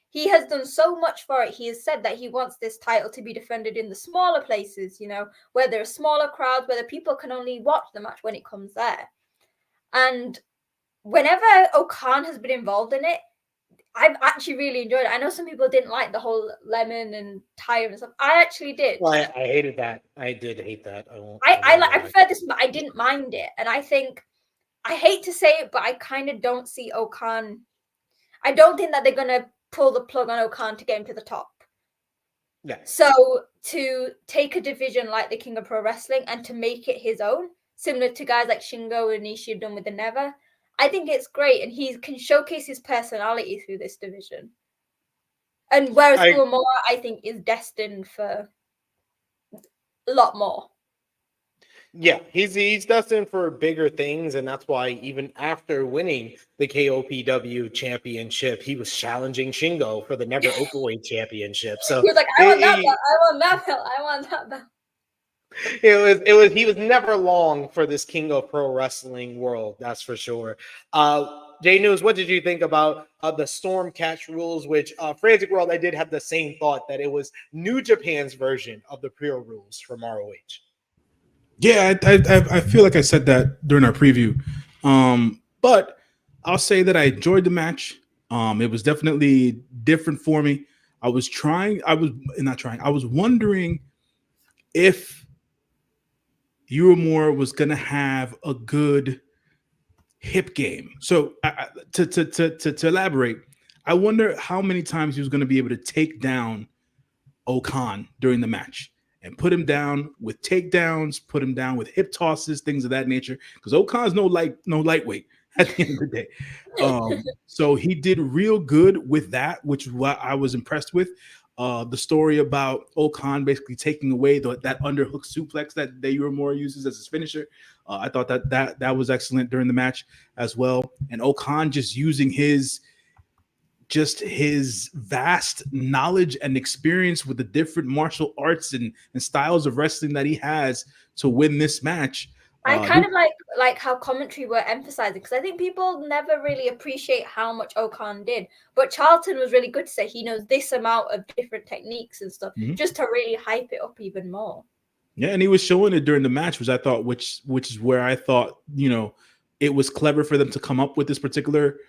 He has done so much for it. He has said that he wants this title to be defended in the smaller places, you know, where there are smaller crowds, where the people can only watch the match when it comes there. And whenever Okan has been involved in it, I've actually really enjoyed it. I know some people didn't like the whole lemon and tire and stuff. I actually did. Well, I hated that. I did hate that. I prefer this, but I didn't mind it. And I think, I hate to say it, but I kind of don't see Okan. I don't think that they're gonna pull the plug on Okan to get him to the top. Yeah. So to take a division like the King of Pro Wrestling and to make it his own, similar to guys like Shingo and Ishii have done with the Never, I think it's great, and he can showcase his personality through this division. And whereas Uemura, I think, is destined for a lot more. Yeah, he's destined for bigger things, and that's why even after winning the KOPW championship, he was challenging Shingo for the Never Openweight championship. So he was like, I want that belt, I want that belt, I want that belt. He was never long for this King of Pro Wrestling world, that's for sure. J News, what did you think about the Storm Catch rules? Which Frantic World, I did have the same thought that it was New Japan's version of the Pro rules from ROH. Yeah, I feel like I said that during our preview, but I'll say that I enjoyed the match. It was definitely different for me. I was wondering if Uemura was going to have a good hip game. So to elaborate, I wonder how many times he was going to be able to take down Okan during the match and put him down with takedowns, put him down with hip tosses, things of that nature. Because Okan's no lightweight at the end of the day. So he did real good with that, which is what I was impressed with. The story about Okan basically taking away that underhook suplex that Uemura uses as his finisher. I thought that was excellent during the match as well. And Okan just using his vast knowledge and experience with the different martial arts and styles of wrestling that he has to win this match. I kind of like how commentary were emphasizing, because I think people never really appreciate how much Okan did. But Charlton was really good to say he knows this amount of different techniques and stuff, just to really hype it up even more. Yeah, and he was showing it during the match, which I thought, which is where I thought, it was clever for them to come up with this particular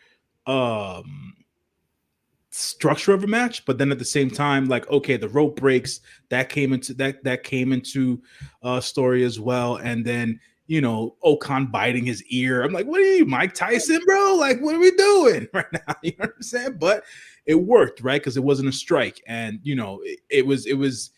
structure of a match. But then at the same time, like, okay, the rope breaks that came into story as well, and then Okan biting his ear. I'm like, what are you, Mike Tyson, bro? Like, what are we doing right now? You know what I'm saying? But it worked, right? Because it wasn't a strike, and it was.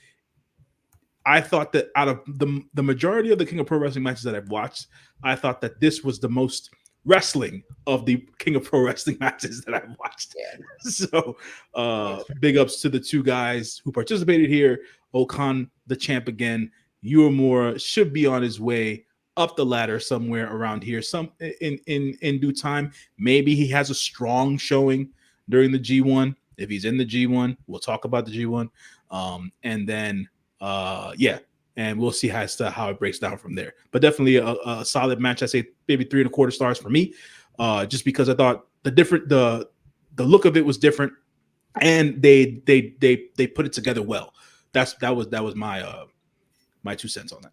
I thought that out of the majority of the King of Pro Wrestling matches that I've watched, I thought that this was the most wrestling of the King of Pro Wrestling matches that I've watched. Yeah. So big ups to the two guys who participated here. Okan, the champ again. Uemura should be on his way up the ladder somewhere around here. Some in due time. Maybe he has a strong showing during the G1. If he's in the G1, we'll talk about the G1. And then and we'll see how it breaks down from there. But definitely a solid match. I say maybe 3.25 stars for me, just because I thought the look of it was different, and they put it together well. That was my 2 cents on that.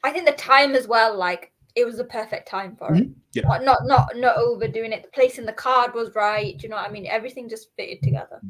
I think the time as well, like, it was the perfect time for it. Yeah. Not overdoing it. The place in the card was right. Do you know what I mean? Everything just fitted together.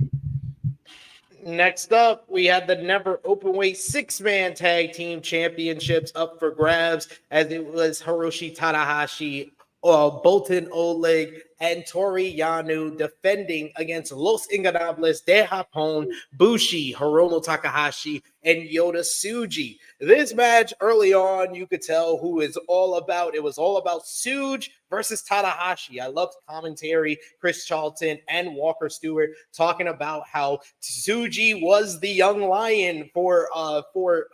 Next up, we had the Never Openweight 6-man tag team championships up for grabs, as it was Hiroshi Tanahashi, Bolton Oleg, and Toru Yano defending against Los Ingobernables de Japón, Bushi, Hiromu Takahashi, and Yota Tsuji. This match early on, you could tell who it's all about. It was all about Tsuji versus Tanahashi. I loved commentary, Chris Charlton and Walker Stewart talking about how Tsuji was the young lion for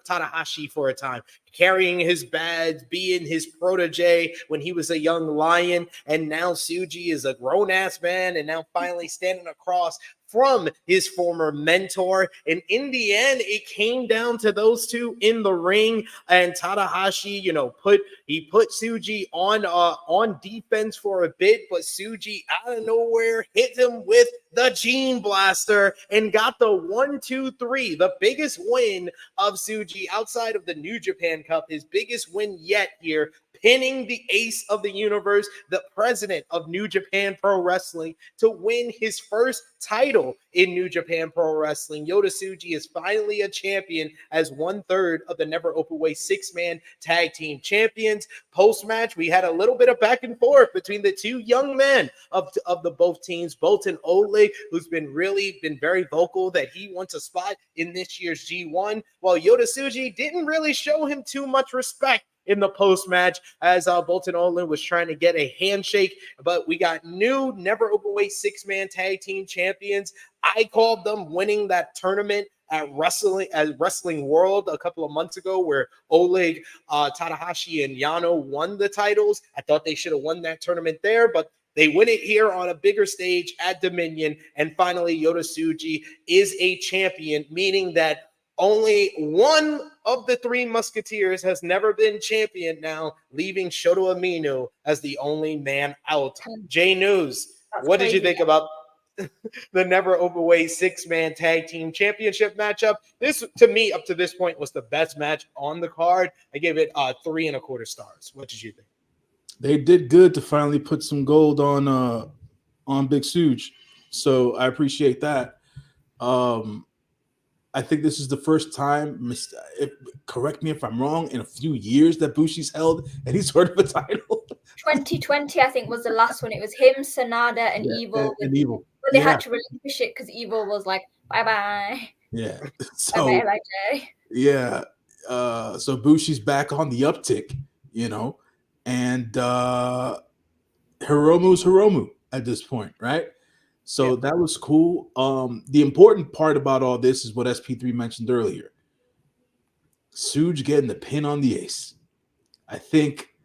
Tanahashi for a time, carrying his badge, being his protege when he was a young lion, and now Tsuji is a grown-ass man and now finally standing across from his former mentor. And in the end, it came down to those two in the ring, and Tanahashi, put Tsuji on defense for a bit, but Tsuji out of nowhere hit him with the Gene Blaster and got the 1-2-3, the biggest win of Tsuji outside of the New Japan Cup, his biggest win yet here, pinning the ace of the universe, the president of New Japan Pro Wrestling, to win his first title in New Japan Pro Wrestling. Yota Tsuji is finally a champion as 1/3 of the Never Openweight 6-man tag team champions. Post-match, we had a little bit of back and forth between the two young men of the both teams. Boltin Oleg, who's been very vocal that he wants a spot in this year's G1, while Yota Tsuji didn't really show him too much respect in the post-match as Boltin Oleg was trying to get a handshake. But we got new Never Openweight 6-man tag team champions. I called them winning that tournament at Wrestling World a couple of months ago, where Oleg, Tanahashi, and Yano won the titles. I thought they should have won that tournament there, but they win it here on a bigger stage at Dominion. And finally, Yota Tsuji is a champion, meaning that only one of the three Musketeers has never been champion now, leaving Shota Umino as the only man out. Jay News, what did you think about the Never Openweight 6-man tag team championship matchup? This, to me, up to this point, was the best match on the card. I gave it 3.25 stars. What did you think? They did good to finally put some gold on Big Suge, so I appreciate that. I think this is the first time, correct me if I'm wrong, in a few years that Bushi's held any sort of a title. 2020, I think, was the last one. It was him, Sanada, and Evil. And Evil. But they had to relinquish it because Evil was like, bye-bye. Yeah. So, bye-bye, Jay. Yeah. So Bushi's back on the uptick, and Hiromu's Hiromu at this point, right? So that was cool. The important part about all this is what SP3 mentioned earlier. Suge getting the pin on the ace. I think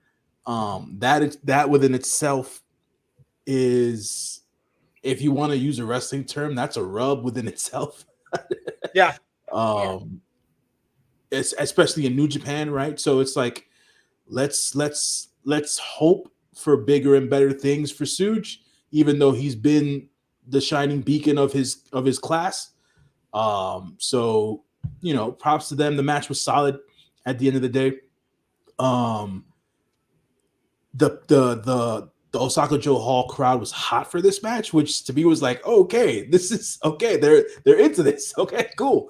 that within itself is, if you want to use a wrestling term, that's a rub within itself. Yeah. It's especially in New Japan, right? So it's like, let's hope for bigger and better things for Suge, even though he's been the shining beacon of his class. So props to them. The match was solid at the end of the day. The Osaka Joe Hall crowd was hot for this match, which to me was like, okay, this is okay. They're into this. Okay, cool.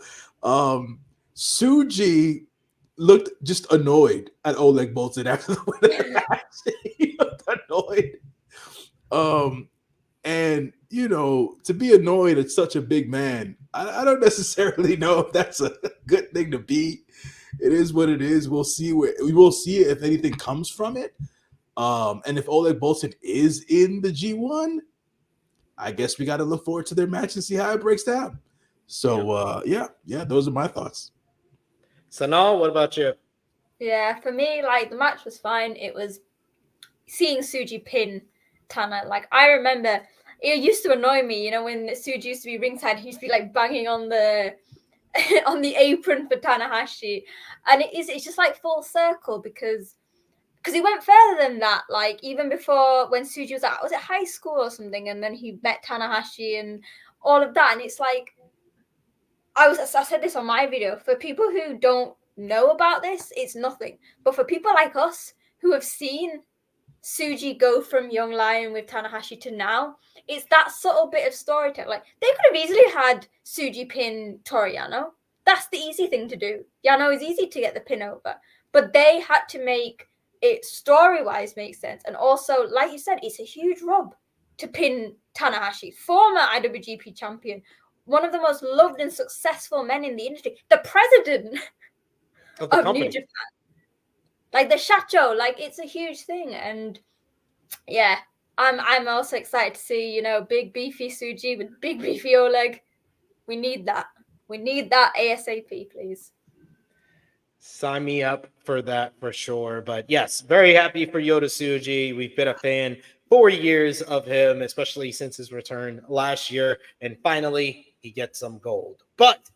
Tsuji looked just annoyed at Oleg Boltin after the win of the match. He looked annoyed. And to be annoyed at such a big man, I don't necessarily know if that's a good thing to be. It is what it is. We'll see if anything comes from it. And if Oleg Boltin is in the G1, I guess we got to look forward to their match and see how it breaks down. So yeah, those are my thoughts. Sonal, what about you? Yeah, for me, the match was fine. It was seeing Tsuji pin Tana. I remember it used to annoy me, when Tsuji used to be ringside, he used to be banging on the on the apron for Tanahashi, and it's just full circle because it went further than that. Even before, when Tsuji was it high school or something, and then he met Tanahashi and all of that, and it's I said this on my video. For people who don't know about this, it's nothing. But for people like us who have seen Tsuji go from Young Lion with Tanahashi to now, it's that subtle bit of storytelling. They could have easily had Tsuji pin Toru Yano. That's the easy thing to do. Yano is easy to get the pin over. But they had to make it story-wise make sense. And also, like you said, it's a huge rub to pin Tanahashi, former IWGP champion, one of the most loved and successful men in the industry, the president of the of company. New Japan, like the Shacho, like it's a huge thing. And yeah, I'm also excited to see, you know, big beefy Suji with big beefy Oleg. We need that. We need that ASAP, please. Sign me up for that for sure. But yes, very happy for Yota Tsuji. We've been a fan 4 years of him, especially since his return last year. And finally, he gets some gold. But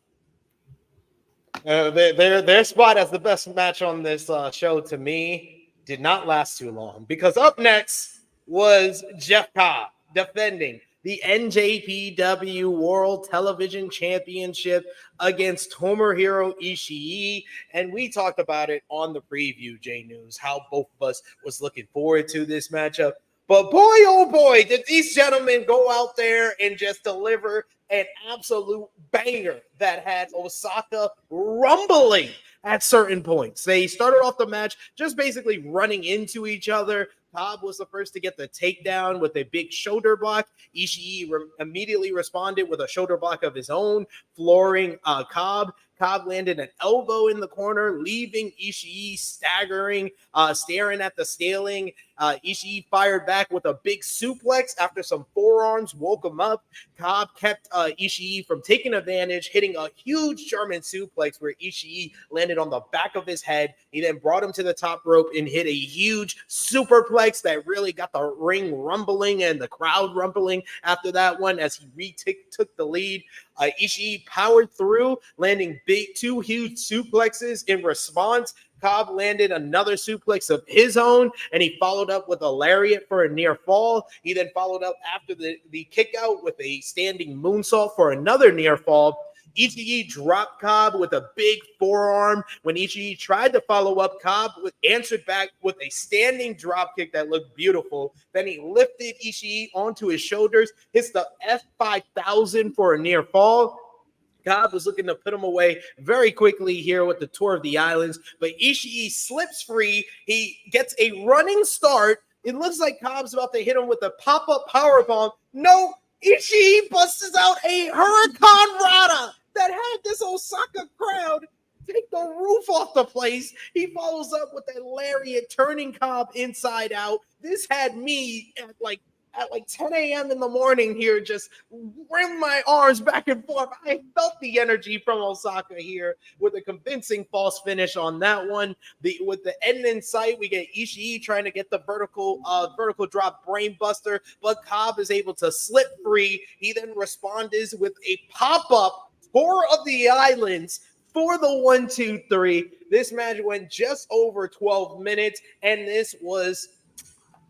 their spot as the best match on this show to me did not last too long, because up next was Jeff Cobb defending the NJPW World Television Championship against Tomohiro Ishii. And we talked about it on the preview, J News, how both of us was looking forward to this matchup. But boy, oh boy, did these gentlemen go out there and just deliver an absolute banger that had Osaka rumbling at certain points. They started off the match just basically running into each other. Cobb was the first to get the takedown with a big shoulder block. Ishii immediately responded with a shoulder block of his own, flooring Cobb. Cobb landed an elbow in the corner, leaving Ishii staggering, staring at the scaling. Ishii fired back with a big suplex after some forearms woke him up. Cobb kept Ishii from taking advantage, hitting a huge German suplex where Ishii landed on the back of his head. He then brought him to the top rope and hit a huge superplex that really got the ring rumbling and the crowd rumbling after that one as he took the lead. Ishii powered through, landing two huge suplexes in response. Cobb landed another suplex of his own, and he followed up with a lariat for a near fall. He then followed up after the kick out with a standing moonsault for another near fall. Ishii dropped Cobb with a big forearm. When Ishii tried to follow up, Cobb answered back with a standing drop kick that looked beautiful. Then he lifted Ishii onto his shoulders, hits the F5000 for a near fall. Cobb was looking to put him away very quickly here with the Tour of the Islands, but Ishii slips free. He gets a running start. It looks like Cobb's about to hit him with a pop-up powerbomb. No, Ishii busts out a Hurricane Rana that had this Osaka crowd take the roof off the place. He follows up with a lariat, turning Cobb inside out. This had me at like 10 a.m. in the morning here, just rim my arms back and forth. I felt the energy from Osaka here with a convincing false finish on that one. With the end in sight, we get Ishii trying to get the vertical drop brain buster, but Cobb is able to slip free. He then responded with a pop-up Tour of the Islands for the 1-2-3. This match went just over 12 minutes, and this was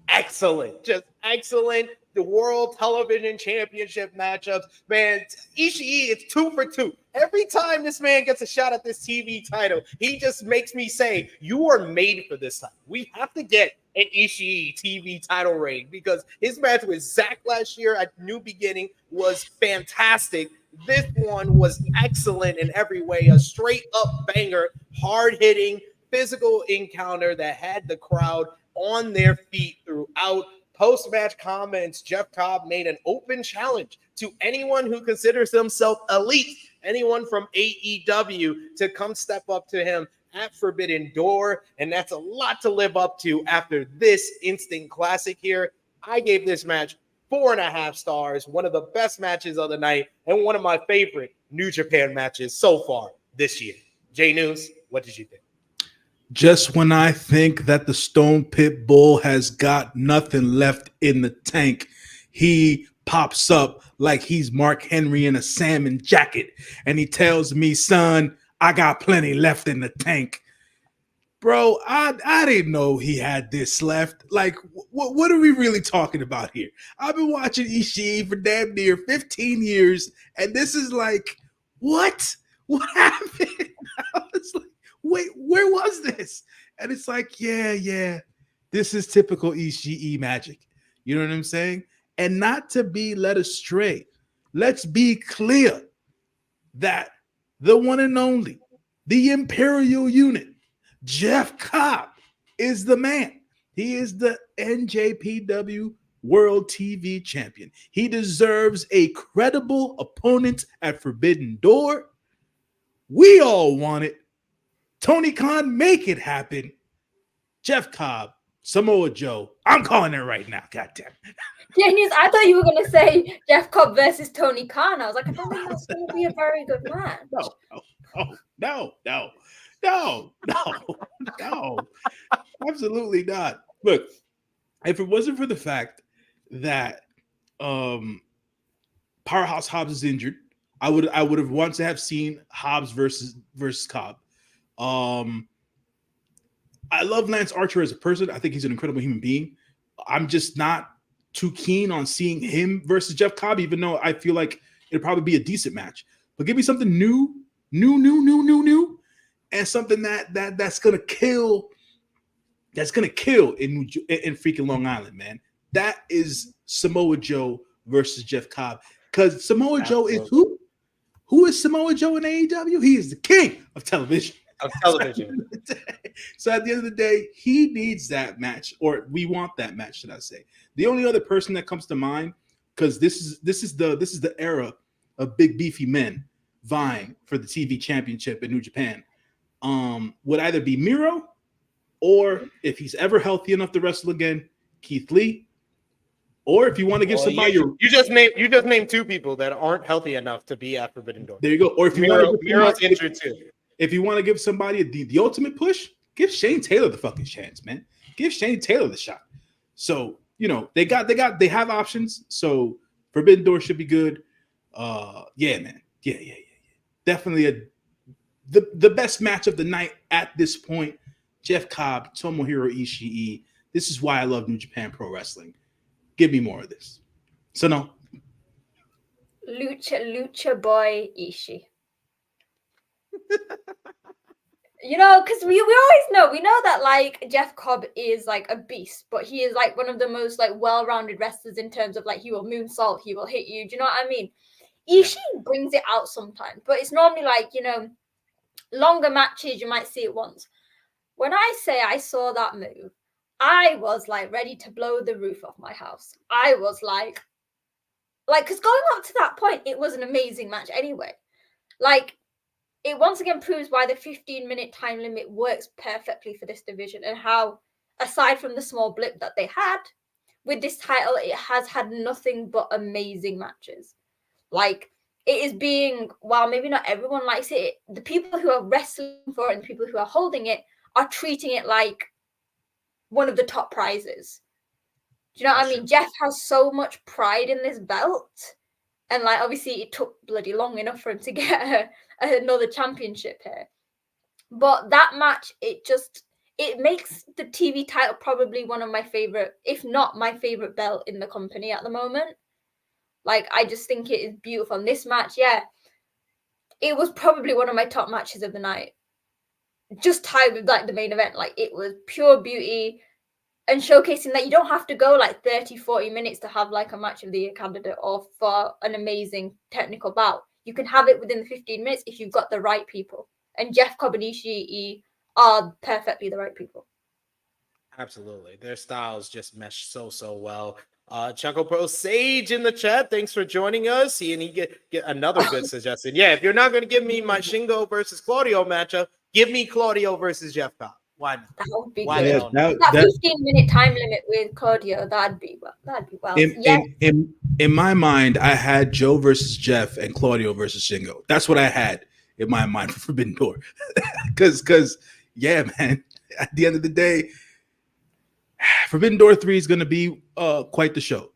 excellent, just excellent. The World Television Championship matchups, man. Ishii, it's 2 for 2. Every time this man gets a shot at this TV title, he just makes me say, you are made for this title. We have to get an Ishii TV title reign, because his match with Zack last year at New Beginning was fantastic. This one was excellent in every way. A straight up banger, hard hitting, physical encounter that had the crowd on their feet throughout. Post-match comments, Jeff Cobb made an open challenge to anyone who considers himself elite, anyone from AEW, to come step up to him at Forbidden Door, and that's a lot to live up to after this instant classic here. I gave this match 4.5 stars, one of the best matches of the night, and one of my favorite New Japan matches so far this year. J News, what did you think? Just when I think that the Stone Pit Bull has got nothing left in the tank, he pops up like he's Mark Henry in a salmon jacket, and he tells me, son, I got plenty left in the tank. Bro, I didn't know he had this left. Like, what are we really talking about here? I've been watching Ishii for damn near 15 years, and this is like, what? What happened? I was like, wait, where was this? And it's like, yeah, this is typical Ishii magic. You know what I'm saying? And not to be led astray, let's be clear that the one and only, the Imperial Unit, Jeff Cobb, is the man. He is the NJPW World TV Champion. He deserves a credible opponent at Forbidden Door. We all want it. Tony Khan, make it happen. Jeff Cobb, Samoa Joe. I'm calling it right now. Goddamn. Genius, I thought you were going to say Jeff Cobb versus Tony Khan. I was like, I don't think that's going to be a very good match. No. Absolutely not. Look, if it wasn't for the fact that Powerhouse Hobbs is injured, I would have wanted to have seen Hobbs versus Cobb. I love Lance Archer as a person. I think he's an incredible human being. I'm just not too keen on seeing him versus Jeff Cobb, even though I feel like it'd probably be a decent match. But give me something new, and something that's gonna kill. That's gonna kill in freaking Long Island, man. That is Samoa Joe versus Jeff Cobb. Because Samoa Joe is who? Who is Samoa Joe in AEW? He is the king of television. So at the end of the day, he needs that match, or we want that match, should I say? The only other person that comes to mind, because this is the era of big beefy men vying for the TV championship in New Japan, would either be Miro, or if he's ever healthy enough to wrestle again, Keith Lee. Or if you want to give somebody you just named two people that aren't healthy enough to be at Forbidden Door. There you go. Or if you Miro's injured too. If you want to give somebody the ultimate push, give Shane Taylor the fucking chance, man. Give Shane Taylor the shot. So, they have options. So Forbidden Door should be good. Yeah, man. Yeah. Definitely the best match of the night at this point. Jeff Cobb, Tomohiro Ishii. This is why I love New Japan Pro Wrestling. Give me more of this. So no. Lucha boy Ishii. Because we always know, that like Jeff Cobb is like a beast, but he is like one of the most like well-rounded wrestlers in terms of like he will moonsault, he will hit you. Do you know what I mean? Ishii brings it out sometimes, but it's normally like, longer matches, you might see it once. When I say I saw that move, I was like ready to blow the roof off my house. I was like, because going up to that point, it was an amazing match anyway. Like, it once again proves why the 15-minute time limit works perfectly for this division, and how, aside from the small blip that they had, with this title, it has had nothing but amazing matches. Like, it is being, while maybe not everyone likes it, the people who are wrestling for it and the people who are holding it are treating it like one of the top prizes. Do you know what I mean? Jeff has so much pride in this belt. And like, obviously it took bloody long enough for him to get another championship here. But that match, it makes the TV title probably one of my favorite, if not my favorite belt in the company at the moment. Like, I just think it is beautiful. And this match, it was probably one of my top matches of the night. Just tied with like the main event. Like, it was pure beauty. And showcasing that you don't have to go like 30, 40 minutes to have like a match of the year candidate or for an amazing technical bout. You can have it within the 15 minutes if you've got the right people. And Jeff Cobb and Ishii are perfectly the right people. Absolutely. Their styles just mesh so well. Chuckle Pro Sage in the chat. Thanks for joining us. And he get another good suggestion. Yeah, if you're not going to give me my Shingo versus Claudio matchup, give me Claudio versus Jeff Cobb. Why not? That would be Why good. That 15-minute time limit with Claudio, that'd be well. In my mind, I had Joe versus Jeff and Claudio versus Shingo. That's what I had in my mind for Forbidden Door. Because yeah, man, at the end of the day, Forbidden Door 3 is going to be quite the show.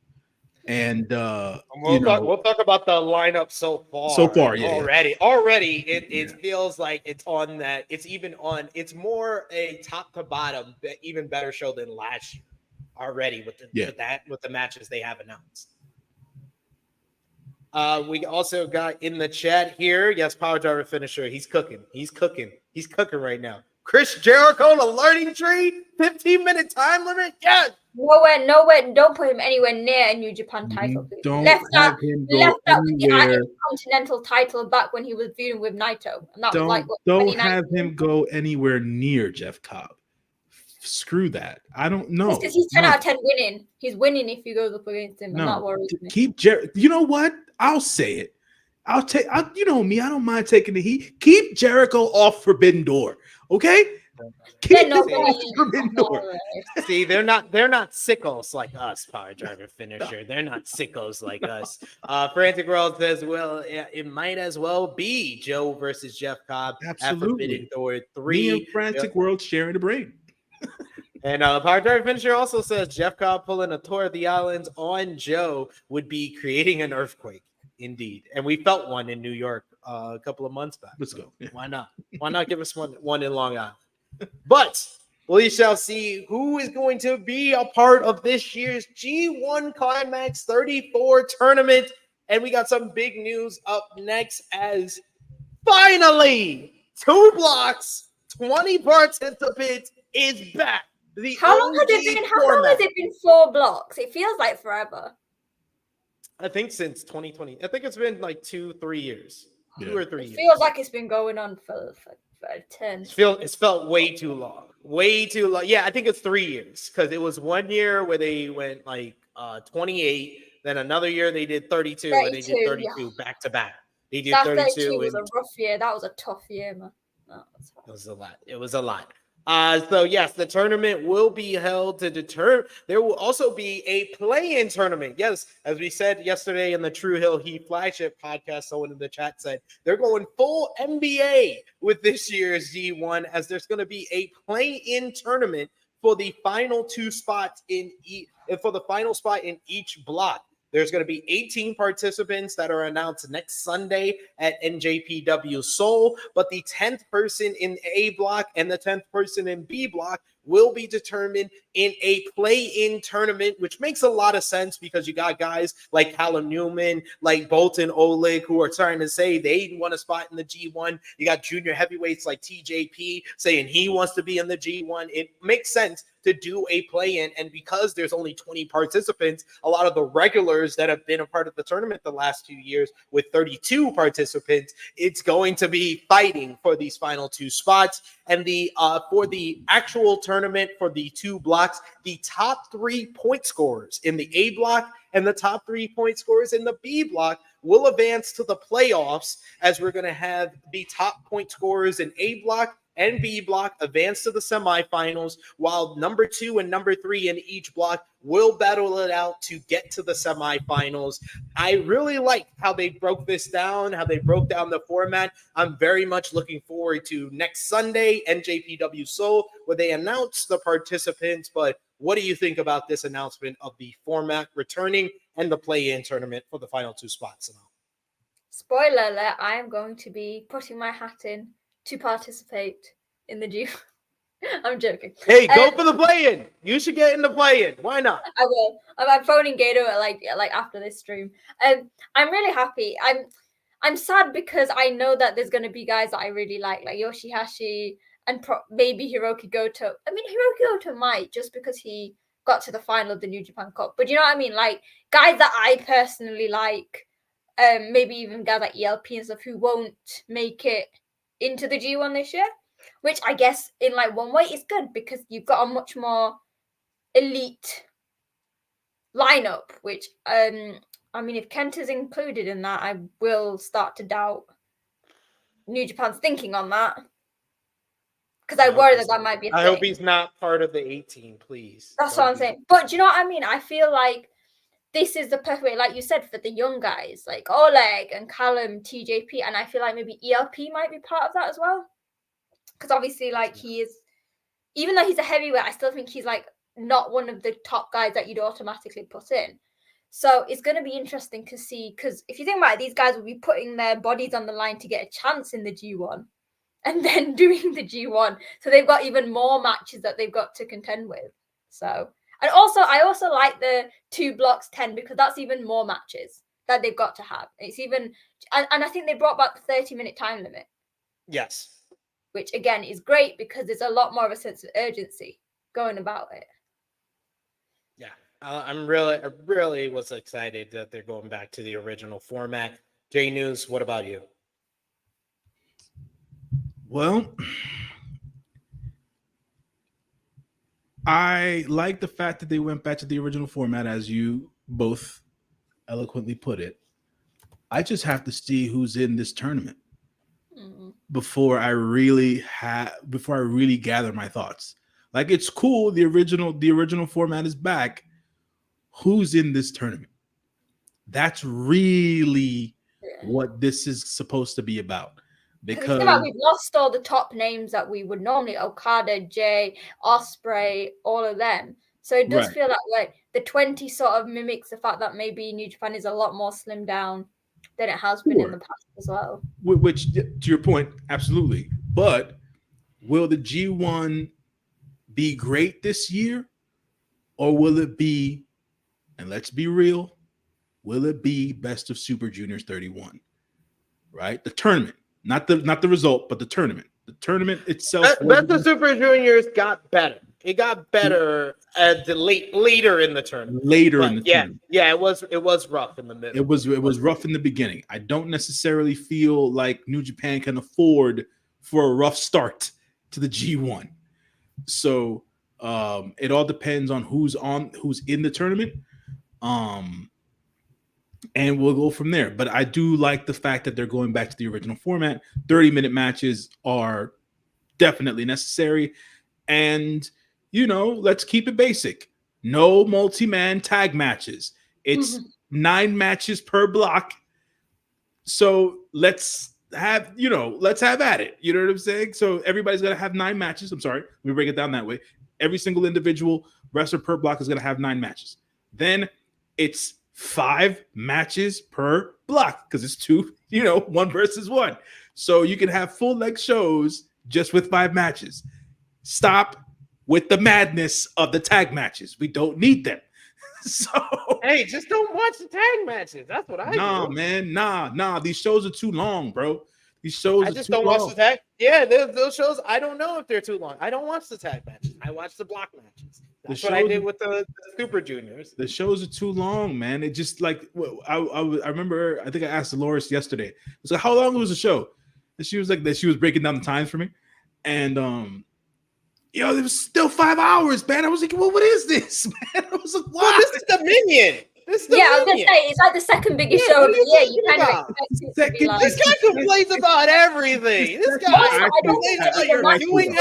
And we'll talk about the lineup so far. Yeah. Already, it feels like it's on that. It's more a top to bottom, even better show than last year already with the matches they have announced. We also got in the chat here. Yes, Power Driver finisher. He's cooking right now. Chris Jericho, the learning tree, 15-minute time limit. Yes. Nowhere. Don't put him anywhere near a New Japan title. Please. Don't left have out him go the anywhere. Continental title back when he was feuding with Naito. And that was like don't have him go anywhere near Jeff Cobb. screw that. I don't know. Because he's 10 out of 10 winning. He's winning if he goes up against him. And that worries me. Keep You know what? I'll say it. You know me. I don't mind taking the heat. Keep Jericho off Forbidden Door. Okay. Keep him off Forbidden Door. See, they're not sickos like us, Power Driver Finisher. They're not sickos like us. Frantic World says, well, it might as well be Joe versus Jeff Cobb at Forbidden Door 3. Me and Frantic World sharing the brain. And Power Driver Finisher also says Jeff Cobb pulling a tour of the islands on Joe would be creating an earthquake. Indeed. And we felt one in New York a couple of months back. Let's go. Yeah. Why not? Why not give us one in Long Island? But we shall see who is going to be a part of this year's G1 Climax 34 tournament. And we got some big news up next as finally 2 blocks, 20 participants is back. How long has it been 4 blocks? It feels like forever. I think since 2020. I think it's been like 2-3 years. 2 or 3 years. It feels like it's been going on for 10. It's felt way too long. Way too long. Yeah, I think it's 3 years because it was 1 year where they went like 28. Then another year they did 32 and they did 32 back to back. They did 32. Was a rough year. That was a tough year, man. It was a lot. It was a lot. So yes, the tournament will be held to determine. There will also be a play-in tournament. Yes, as we said yesterday in the True Hill Heat flagship podcast, someone in the chat said they're going full NBA with this year's G1, as there's going to be a play-in tournament for the final 2 spots for the final spot in each block. There's going to be 18 participants that are announced next Sunday at NJPW Seoul, but the 10th person in A block and the 10th person in B block will be determined in a play-in tournament, which makes a lot of sense because you got guys like Callum Newman, like Bolton Oleg, who are trying to say they want a spot in the G1. You got junior heavyweights like TJP saying he wants to be in the G1. It makes sense to do a play-in, and because there's only 20 participants, a lot of the regulars that have been a part of the tournament the last 2 years with 32 participants, it's going to be fighting for these final 2 spots. And for the actual tournament for the 2 blocks, the top 3 point scorers in the A block and the top 3 point scorers in the B block will advance to the playoffs, as we're going to have the top point scorers in A block and B block advance to the semifinals, while number 2 and number 3 in each block will battle it out to get to the semifinals. I really like how they broke this down, how they broke down the format. I'm very much looking forward to next Sunday, NJPW Seoul, where they announce the participants. But what do you think about this announcement of the format returning and the play-in tournament for the final 2 spots? Spoiler alert, I am going to be putting my hat in to participate in the G. I'm joking. Hey, go for the play-in. You should get in the play-in. Why not? I will. I'm phoning Gato like after this stream. I'm really happy. I'm sad because I know that there's going to be guys that I really like Yoshihashi and maybe Hiroki Goto. I mean, Hiroki Goto might, just because he got to the final of the New Japan Cup. But you know what I mean? Like guys that I personally like, maybe even guys like ELP and stuff who won't make it into the G1 this year, which I guess in like one way is good because you've got a much more elite lineup, which I mean, if Kent is included in that, I will start to doubt New Japan's thinking on that, because I worry that might be a thing. I hope he's not part of the 18, please. That's what I'm saying. But do you know what I mean? I feel like this is the perfect way, like you said, for the young guys like Oleg and Callum, TJP, and I feel like maybe ELP might be part of that as well. Because obviously, like he is, even though he's a heavyweight, I still think he's like not one of the top guys that you'd automatically put in. So it's going to be interesting to see, because if you think about it, these guys will be putting their bodies on the line to get a chance in the G1 and then doing the G1. So they've got even more matches that they've got to contend with. So, and also, I also like the 2 blocks 10 because that's even more matches that they've got to have. It's even, and I think they brought back the 30-minute time limit. Yes. Which again is great because there's a lot more of a sense of urgency going about it. Yeah, I really was excited that they're going back to the original format. J News, what about you? Well, I like the fact that they went back to the original format, as you both eloquently put it. I just have to see who's in this tournament before I really gather my thoughts. Like, it's cool, the original format is back. Who's in this tournament? That's really what this is supposed to be about. Because we've lost all the top names that we would normally, Okada, Jay, Ospreay, all of them. So it does feel like the 20 sort of mimics the fact that maybe New Japan is a lot more slimmed down than it has been in the past as well. Which, to your point, absolutely. But will the G1 be great this year? Or will it be, and let's be real, will it be Best of Super Juniors 31? Right? The tournament. Not the result, but the tournament. The tournament itself. Best of Super Juniors got better. It got better at the later in the tournament. Tournament. Yeah, it was rough in the middle. It was rough in the beginning. I don't necessarily feel like New Japan can afford for a rough start to the G1. So it all depends on who's in the tournament. And we'll go from there. But I do like the fact that they're going back to the original format. 30-minute matches are definitely necessary. And, let's keep it basic. No multi-man tag matches. It's 9 matches per block. So let's have at it. You know what I'm saying? So everybody's going to have 9 matches. I'm sorry. Let me break it down that way. Every single individual wrestler per block is going to have 9 matches. Then it's 5 matches per block because it's 2, 1 versus 1. So you can have full leg shows just with 5 matches. Stop with the madness of the tag matches. We don't need them. So hey, just don't watch the tag matches. That's what I do. Man. Nah. These shows are too long, bro. These shows I just don't watch the tag. Yeah, those shows, I don't know if they're too long. I don't watch the tag matches. I watch the block matches. That's what I did with the Super Juniors. The shows are too long, man. It just like I remember. I think I asked Dolores yesterday. I was like, "How long was the show?" And she was like, "That she was breaking down the times for me." And it was still 5 hours, man. I was like, "Well, what is this, man?" I was like, "What? Well, this is Dominion." I was gonna say it's like the second biggest show of the year. You kind of expect it to be like, this guy complains about everything. This guy doing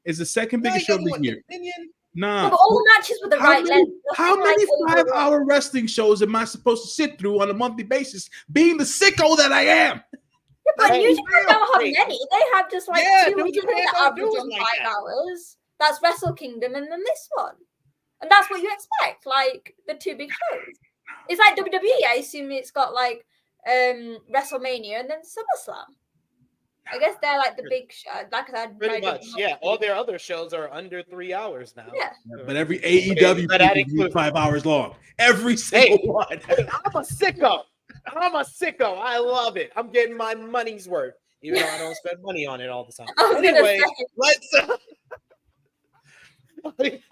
is the second biggest show of the year. Nah, but all the matches with the right length. How many 5-hour wrestling shows am I supposed to sit through on a monthly basis? Being the sicko that I am. Yeah, but New Japan don't have many. They have just like 2 that average on 5 hours. That's Wrestle Kingdom and then this one. And that's what you expect, like the 2 big shows. It's like WWE. I assume it's got like WrestleMania and then SummerSlam. I guess they're like the big show. Like I said, pretty much. Yeah, all their other shows are under 3 hours now. Yeah. But every AEW is 5 hours long. Every single one. I'm a sicko. I love it. I'm getting my money's worth, even though I don't spend money on it all the time. Anyway, let's.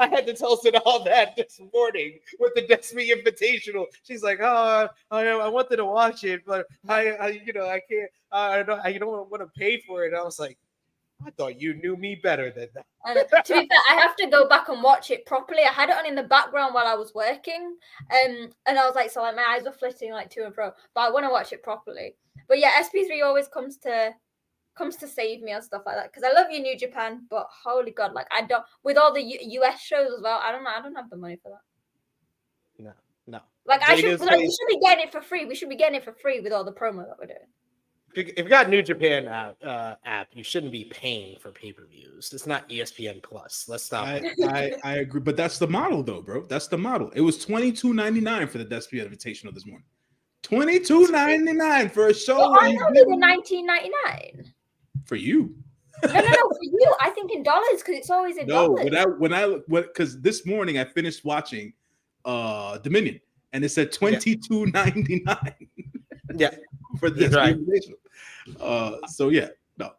I had to tell Sonal that this morning with the Destiny Invitational. She's like, "Oh, I wanted to watch it, but I can't. I don't want to pay for it." And I was like, "I thought you knew me better than that." To be fair, I have to go back and watch it properly. I had it on in the background while I was working, and I was like, my eyes were flitting like to and fro. But I want to watch it properly. But yeah, SP3 always comes to save me and stuff like that because I love you, New Japan, but holy God, like I don't with all the US shows as well. I don't have the money for that. No. Like we should be getting it for free. We should be getting it for free with all the promo that we're doing. If you got New Japan app, you shouldn't be paying for pay-per-views. It's not ESPN Plus. Let's stop. I agree, but that's the model, though, bro. That's the model. It was $22.99 for the Desperado Invitational this morning. $22.99 for a show. Well, I know they were $19.99 for you. No, for you. I think in dollars because it's always in dollars. No, because this morning I finished watching Dominion and it said $22.99. Yeah, for this invitational. So yeah, no.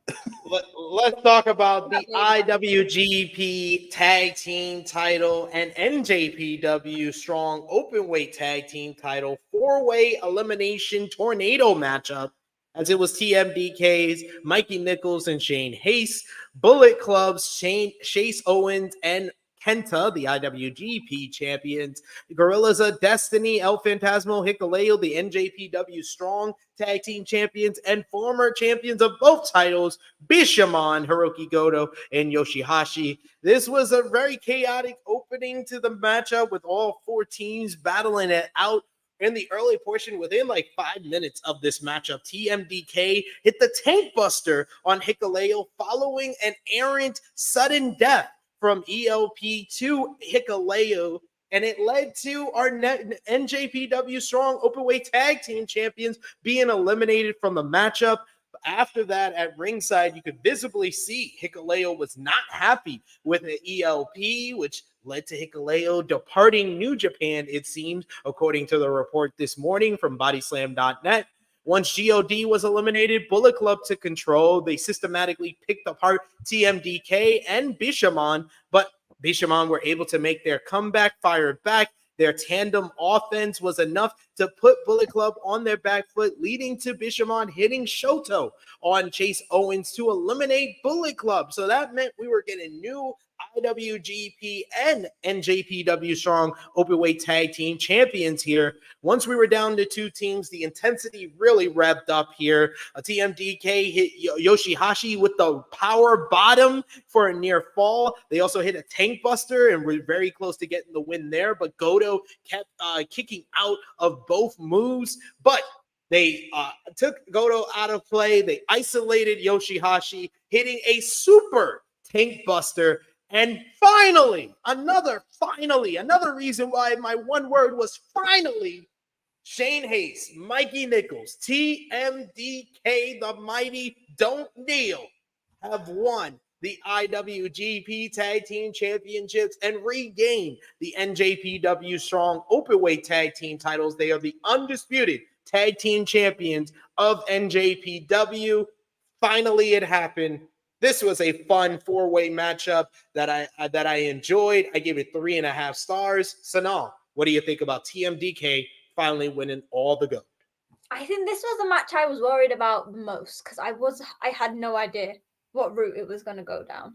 Let's talk about the IWGP Tag Team title and NJPW Strong Openweight Tag Team title 4-way elimination tornado matchup, as it was TMDK's Mikey Nichols and Shane Hayes, Bullet Club's Chase Owens and Kenta, the IWGP champions, Gorillas of Destiny, El Phantasmo, Hikuleo, the NJPW Strong Tag Team champions, and former champions of both titles, Bishamon, Hiroki Goto, and Yoshihashi. This was a very chaotic opening to the matchup with all four teams battling it out. In the early portion, within like 5 minutes of this matchup, TMDK hit the tank buster on Hikuleo following an errant sudden death from ELP to Hikuleo, and it led to our NJPW Strong Openweight Tag Team champions being eliminated from the matchup. After that, at ringside, you could visibly see Hikuleo was not happy with the ELP, which led to Hikuleo departing New Japan, it seems, according to the report this morning from Bodyslam.net. Once God was eliminated, Bullet Club took control. They systematically picked apart TMDK and Bishamon, but Bishamon were able to make their comeback, fired back. Their tandem offense was enough to put Bullet Club on their back foot, leading to Bishamon hitting Shoto on Chase Owens to eliminate Bullet Club. So that meant we were getting new IWGP and NJPW Strong Openweight Tag Team champions here. Once we were down to two teams, the intensity really revved up here. A TMDK hit Yoshihashi with the power bottom for a near fall. They also hit a tank buster and were very close to getting the win there, but Goto kept kicking out of both moves. But they took Goto out of play. They isolated Yoshihashi, hitting a super tank buster. And finally, another reason why my one word was finally, Shane Hayes, Mikey Nichols, TMDK, the mighty Don't Kneel, have won the IWGP Tag Team Championships and regained the NJPW Strong Openweight Tag Team titles. They are the undisputed Tag Team Champions of NJPW. Finally, it happened. This was a fun four-way matchup that I enjoyed. I gave it 3.5 stars. Sonal, what do you think about TMDK finally winning all the gold? I think this was the match I was worried about the most because I had no idea what route it was going to go down.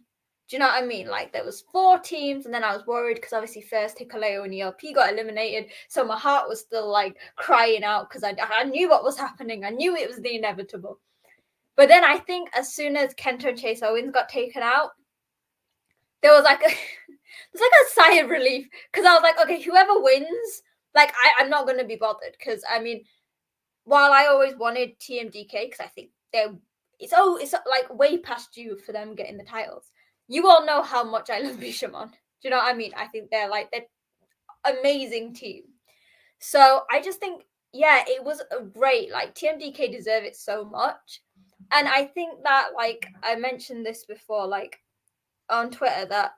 Do you know what I mean? Like there was 4 teams, and then I was worried because obviously first Hikuleo and ELP got eliminated, so my heart was still like crying out because I knew what was happening. I knew it was the inevitable. But then I think as soon as Kenta and Chase Owens got taken out, there was like a sigh of relief because I was like, okay, whoever wins, like I'm not going to be bothered because I mean, while I always wanted TMDK because I think it's like way past due for them getting the titles. You all know how much I love Bishamon. Do you know what I mean? I think they're amazing team. So I just think, yeah, it was a great, like TMDK deserve it so much. And I think that, like, I mentioned this before, like, on Twitter, that,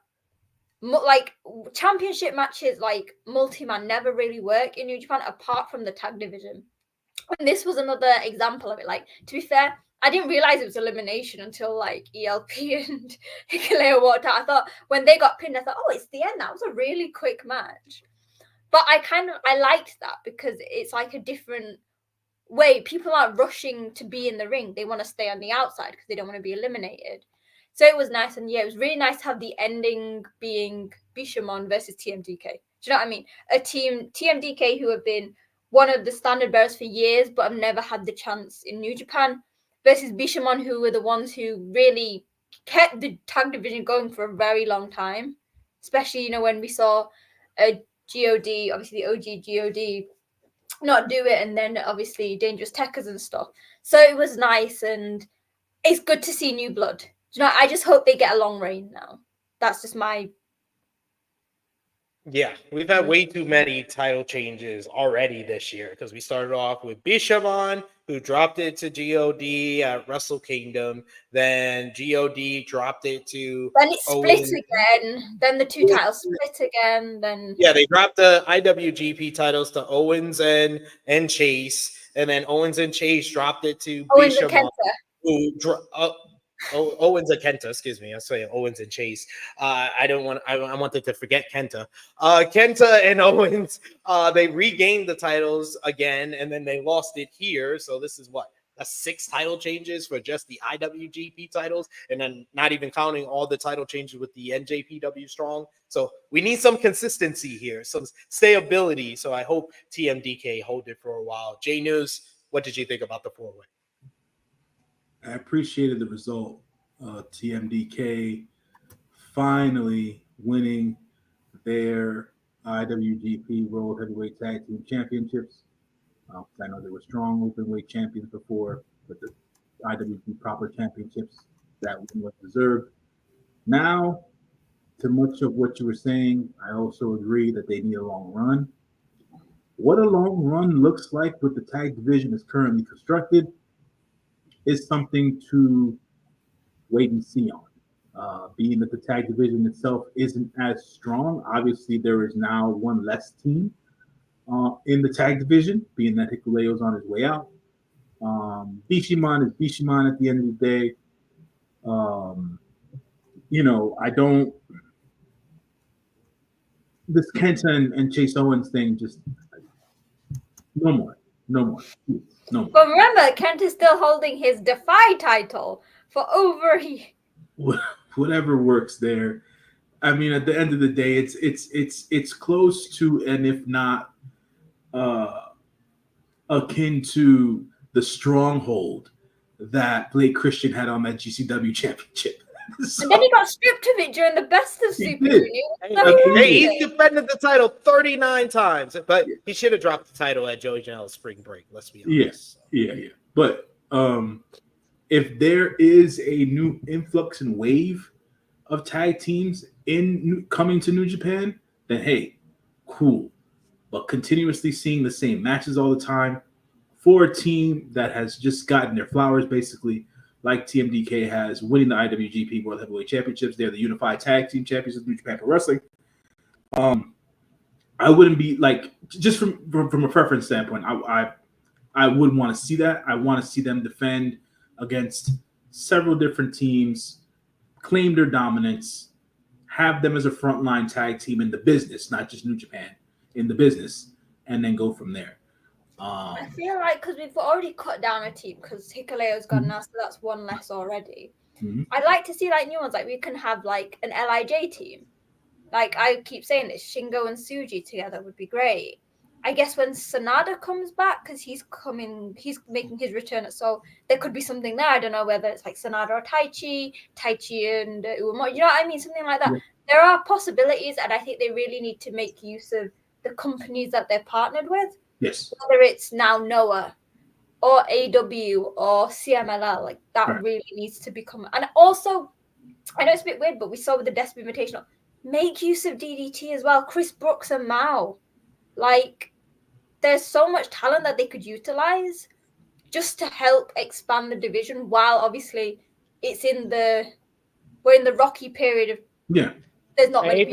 like, championship matches, like, multi-man never really work in New Japan, apart from the tag division. And this was another example of it. Like, to be fair, I didn't realize it was elimination until, like, ELP and Hikuleo walked out. I thought, when they got pinned, I thought, oh, it's the end. That was a really quick match. But I liked that because it's, like, a different way. People aren't rushing to be in the ring. They want to stay on the outside because they don't want to be eliminated. So it was nice. And yeah, it was really nice to have the ending being Bishamon versus TMDK. Do you know what I mean? A team, TMDK, who have been one of the standard bearers for years, but have never had the chance in New Japan, versus Bishamon, who were the ones who really kept the tag division going for a very long time. Especially, you know, when we saw a God, obviously the OG God, not do it, and then obviously Dangerous Techers and stuff. So it was nice, and it's good to see new blood. You know, I just hope they get a long reign now. That's just my... Yeah, we've had way too many title changes already this year because we started off with Bishamon, who dropped it to God at Wrestle Kingdom. Then God dropped it to... Then it split again. Then the two titles split again. Then... Yeah, they dropped the IWGP titles to Owens and Chase. And then Owens and Chase dropped it to Owens Bishamon. and Kenta. Owens and Kenta, excuse me. I say Owens and Chase. I wanted to forget Kenta. Kenta and Owens, they regained the titles again, and then they lost it here. So this is what, That's 6 title changes for just the IWGP titles, and then not even counting all the title changes with the NJPW Strong. So we need some consistency here, some stability. So I hope TMDK hold it for a while. J News, what did you think about the 4-way? I appreciated the result. TMDK finally winning their IWGP World Heavyweight Tag Team Championships. I know they were strong openweight champions before, but the IWGP proper championships, that win was deserved. Now, to much of what you were saying, I also agree that they need a long run. What a long run looks like with the tag division is currently constructed is something to wait and see on. Being that the tag division itself isn't as strong, obviously there is now one less team in the tag division, being that Hikuleo's on his way out. Bishiman is Bishiman at the end of the day. I don't. This Kenta and Chase Owens thing, just no more. But remember, Kent is still holding his Defy title for over. Whatever works there. I mean, at the end of the day, it's close to, and if not akin to the stronghold that Blake Christian had on that GCW championship. And then he got stripped of it during the Best of Super Junior. Hey, he's defended the title 39 times, but he should have dropped the title at Joey Janela's spring break. Let's be honest. Yeah. But if there is a new influx and wave of tag teams coming to New Japan, then hey, cool. But continuously seeing the same matches all the time for a team that has just gotten their flowers, basically, like TMDK has, winning the IWGP World Heavyweight Championships. They're the unified tag team champions of New Japan Pro Wrestling. I wouldn't be like, just from a preference standpoint, I wouldn't want to see that. I want to see them defend against several different teams, claim their dominance, have them as a frontline tag team in the business, not just New Japan, in the business, and then go from there. I feel like because we've already cut down a team because Hikuleo's gone now, so that's one less already. Mm-hmm. I'd like to see like new ones. Like we can have like an LIJ team. Like I keep saying this, Shingo and Tsuji together would be great. I guess when Sanada comes back, because he's making his return at Seoul, there could be something there. I don't know whether it's like Sanada or Taiji and Uemoto. You know what I mean? Something like that. Yeah. There are possibilities, and I think they really need to make use of the companies that they're partnered with. Yes. Whether it's now Noah or AW or CMLL, like that really needs to become. And also, I know it's a bit weird, but we saw with the Desperado Invitational, make use of DDT as well. Chris Brooks and Mao. Like, there's so much talent that they could utilize just to help expand the division while obviously we're in the rocky period of there's not I hate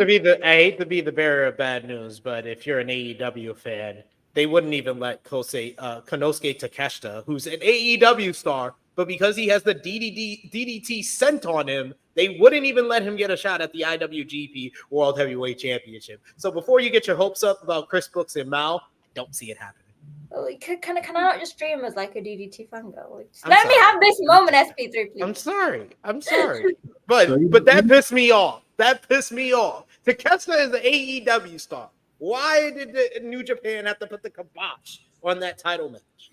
to be the bearer of bad news, but if you're an AEW fan, they wouldn't even let Konosuke Takeshita, who's an AEW star, but because he has the DDT scent on him, they wouldn't even let him get a shot at the IWGP World Heavyweight Championship. So before you get your hopes up about Chris Brooks and Mao, I don't see it happening. Can I not just dream as like a DDT fangirl? Let me have this moment, SP3, please. I'm sorry. But that pissed me off. Takeshita is an AEW star. Why did New Japan have to put the kibosh on that title match?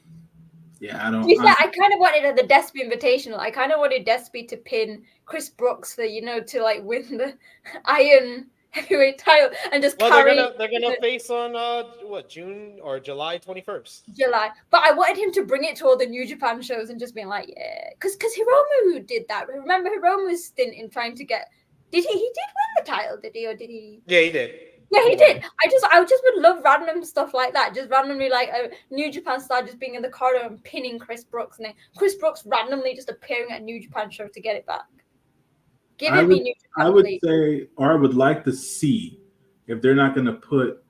Yeah, I don't. I kind of wanted the Desperado Invitational. I kind of wanted Desperado to pin Chris Brooks for to like win the Iron Heavyweight title and just carry. They're gonna face on June or July 21st. July, but I wanted him to bring it to all the New Japan shows and just being like, yeah, because Hiromu did that. Remember Hiromu's stint in trying to get. He did win the title? Did he or did he? Yeah, he did. Yeah, he did. I just would love random stuff like that. Just randomly like a New Japan star just being in the corridor and pinning Chris Brooks, and then Chris Brooks randomly just appearing at a New Japan show to get it back. I would say, or I would like to see, if they're not going to put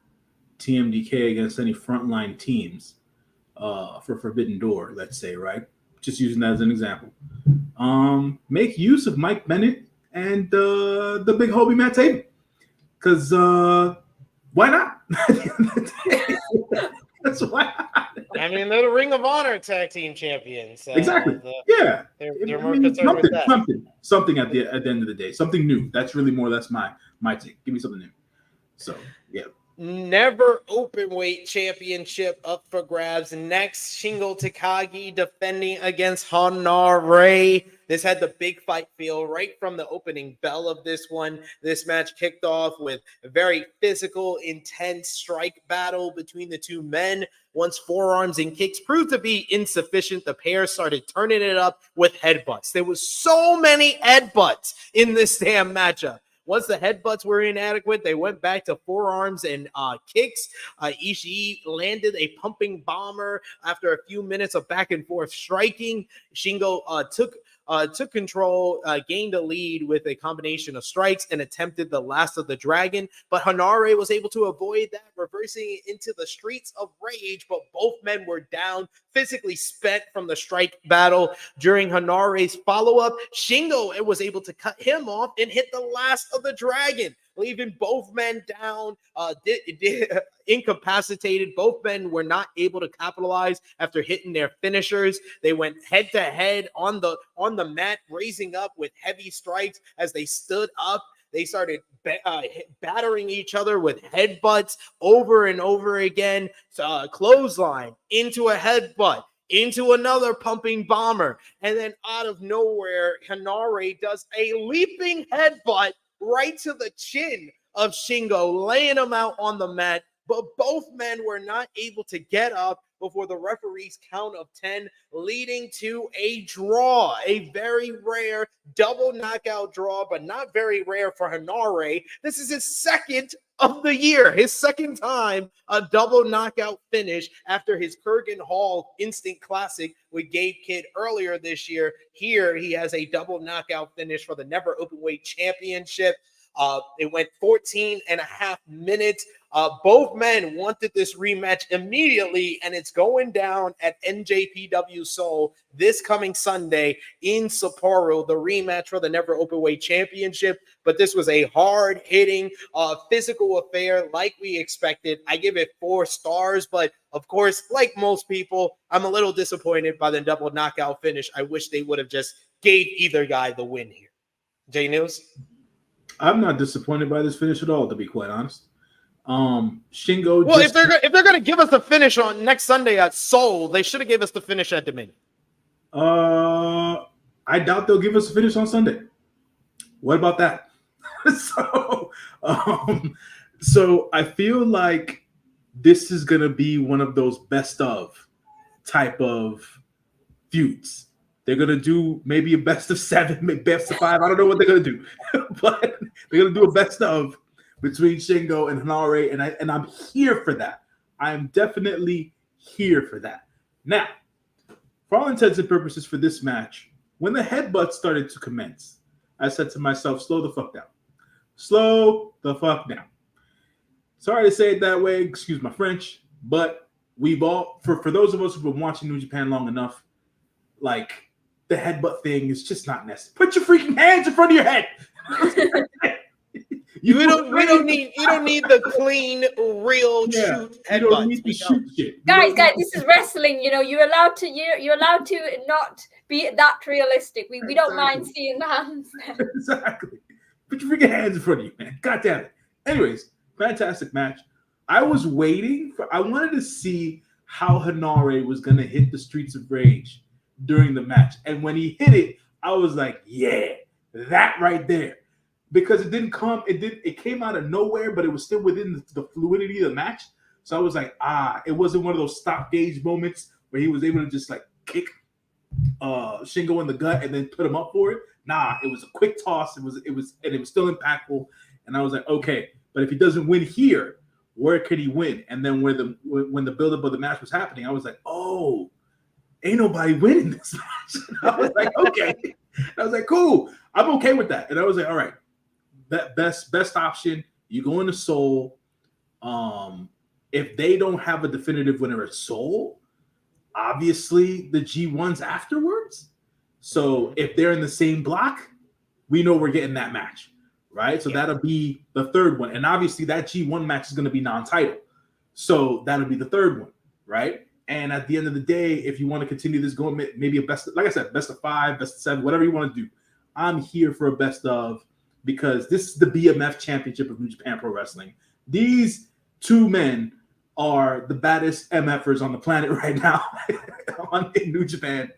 TMDK against any frontline teams for Forbidden Door, let's say, right? Just using that as an example. Make use of Mike Bennett and the big Hobie Matt Taven. Because why not? That's why not. I mean, they're the Ring of Honor tag team champions. So Exactly. They're more concerned with that. Something at the end of the day, something new. That's my take. Give me something new. So yeah. Never openweight championship up for grabs. Next, Shingo Takagi defending against Hanare. This had the big fight feel right from the opening bell of this one. This match kicked off with a very physical, intense strike battle between the two men. Once forearms and kicks proved to be insufficient, the pair started turning it up with headbutts. There was so many headbutts in this damn matchup. Once the headbutts were inadequate, they went back to forearms and kicks. Ishii landed a pumping bomber after a few minutes of back and forth striking. Shingo took control, gained a lead with a combination of strikes and attempted the last of the dragon, but Hanare was able to avoid that, reversing it into the streets of rage, but both men were down, physically spent from the strike battle. During Hanare's follow-up, Shingo was able to cut him off and hit the last of the dragon, leaving both men down, incapacitated. Both men were not able to capitalize after hitting their finishers. They went head to head on the mat, raising up with heavy strikes. As they stood up, they started battering each other with headbutts over and over again. Clothesline into a headbutt, into another pumping bomber, and then out of nowhere, Hanare does a leaping headbutt right to the chin of Shingo, laying him out on the mat. But both men were not able to get up before the referee's count of 10, leading to a draw, a very rare double knockout draw, but not very rare for Hanare. This is his second of the year, his second time a double knockout finish after his Kurgan Hall Instant Classic with Gabe Kidd earlier this year. Here, he has a double knockout finish for the Never Openweight Championship. It went 14 and a half minutes. Both men wanted this rematch immediately, and it's going down at NJPW Seoul this coming Sunday in Sapporo, the rematch for the Never Openweight Championship. But this was a hard-hitting, physical affair like we expected. I give it 4 stars, but of course, like most people, I'm a little disappointed by the double knockout finish. I wish they would have just gave either guy the win here. Jay News? I'm not disappointed by this finish at all, to be quite honest. Shingo. Well, if they're gonna give us the finish on next Sunday at Seoul, they should have gave us the finish at Dominion. I doubt they'll give us a finish on Sunday. What about that? So I feel like this is gonna be one of those best of type of feuds. They're going to do maybe a best of 7, maybe best of 5. I don't know what they're going to do. But they're going to do a best of between Shingo and Hanare, and I'm here for that. I'm definitely here for that. Now, for all intents and purposes for this match, when the headbutt started to commence, I said to myself, slow the fuck down. Slow the fuck down. Sorry to say it that way, excuse my French, but we've all, for those of us who've been watching New Japan long enough, like, the headbutt thing is just not necessary. Put your freaking hands in front of your head. You don't need the clean, real shoot headbutt. You don't need the shoot shit. Guys, this is wrestling. You know, you're allowed to not be that realistic. We don't mind seeing the hands. Exactly. Put your freaking hands in front of you, man. God damn it. Anyways, fantastic match. I wanted to see how Hanare was gonna hit the Streets of Rage during the match, and when he hit it, I was like, yeah, that right there, because it came out of nowhere, but it was still within the fluidity of the match. So I was like, it wasn't one of those stop gauge moments where he was able to just like kick Shingo in the gut and then put him up for it. Nah, it was a quick toss. It was still impactful, and I was like, okay, but if he doesn't win here, where could he win? And then when the buildup of the match was happening, I was like, oh, ain't nobody winning this match. I was like, okay. I was like, cool. I'm okay with that. And I was like, all right, best option. You go into Seoul. If they don't have a definitive winner at Seoul, obviously the G1's afterwards. So if they're in the same block, we know we're getting that match, right? So that'll be the third one. And obviously that G1 match is going to be non-title. So that'll be the third one, right? And at the end of the day, if you want to continue this going, maybe a best, like I said, best of 5, best of 7, whatever you want to do, I'm here for a best of, because this is the BMF Championship of New Japan Pro Wrestling. These two men are the baddest MFers on the planet right now in New Japan.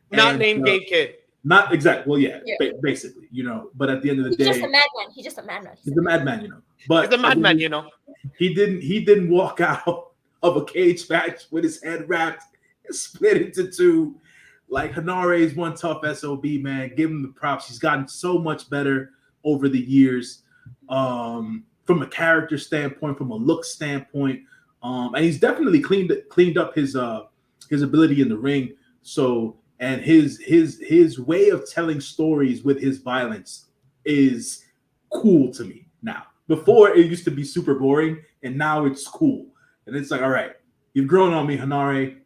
Not named Gabe Kidd. Not exactly. Well, yeah. Basically, But at the end of the day, just a madman. He's just a madman. He's a madman, But he's a madman, He didn't walk out of a cage match with his head wrapped and split into 2. Like, Hanare is one tough SOB, man. Give him the props. He's gotten so much better over the years, from a character standpoint, from a look standpoint, and he's definitely cleaned up his ability in the ring. So, and his way of telling stories with his violence is cool to me now. Before, it used to be super boring, and now it's cool. And it's like, all right, you've grown on me, Hanare.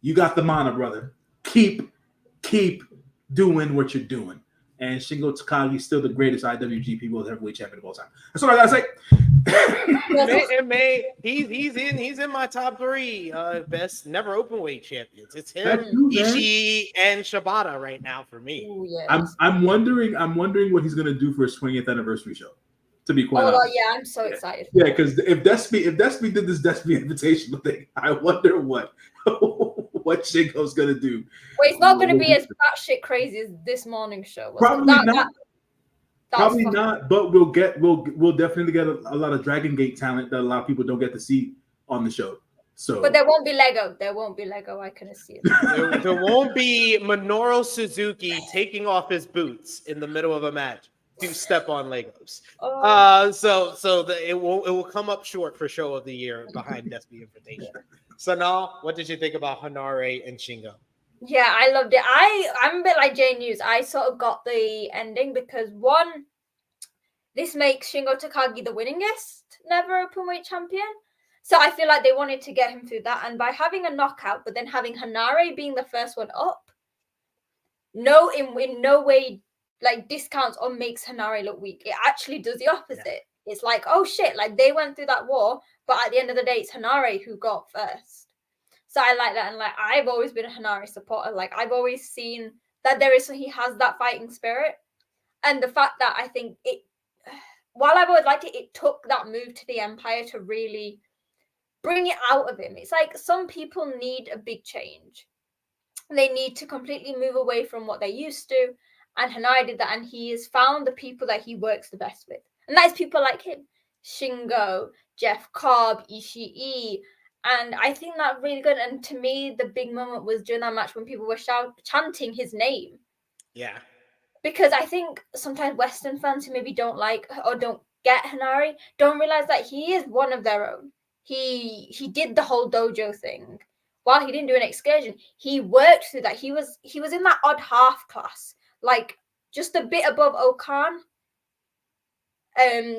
You got the mana, brother. Keep doing what you're doing. And Shingo Takagi still the greatest IWGP World Heavyweight Champion of all time. That's what I gotta say. He's in my top 3 best never open weight champions. It's him, Ishii, and Shibata right now for me. Ooh, yes. I'm wondering what he's gonna do for his 20th anniversary show. To be quite honest. Yeah, I'm so excited. Yeah, because if Despy did this Despy Invitational thing, I wonder what Shingo's gonna do. Wait, it's not gonna be as batshit crazy as this morning's show. Probably not. Probably not. But we'll definitely get a lot of Dragon Gate talent that a lot of people don't get to see on the show. So, but there won't be Lego. There won't be Lego. I can assume. there won't be Minoru Suzuki taking off his boots in the middle of a match to step on Legos. It will come up short for show of the year behind Despy Invitation. Sonal, what did you think about Hanare and Shingo? Yeah, I loved it. I'm a bit like Jay News. I sort of got the ending because one, this makes Shingo Takagi the winningest never openweight champion. So I feel like they wanted to get him through that, and by having a knockout, but then having Hanare being the first one up, in no way like discounts or makes Hanare look weak. It actually does the opposite. Yeah. It's like, oh shit, like they went through that war, but at the end of the day, it's Hanare who got first. So I like that, and like I've always been a Hanare supporter. Like I've always seen that he has that fighting spirit, and the fact that I think it, while I've always liked it, it took that move to the Empire to really bring it out of him. It's like some people need a big change. They need to completely move away from what they used to. And Hanare did that, and he has found the people that he works the best with. And that is people like him. Shingo, Jeff Cobb, Ishii. And I think that's really good. And to me, the big moment was during that match when people were chanting his name. Yeah. Because I think sometimes Western fans who maybe don't like or don't get Hanare don't realize that he is one of their own. He did the whole dojo thing. While he didn't do an excursion, he worked through that. He was in that odd half class. Like just a bit above Okan,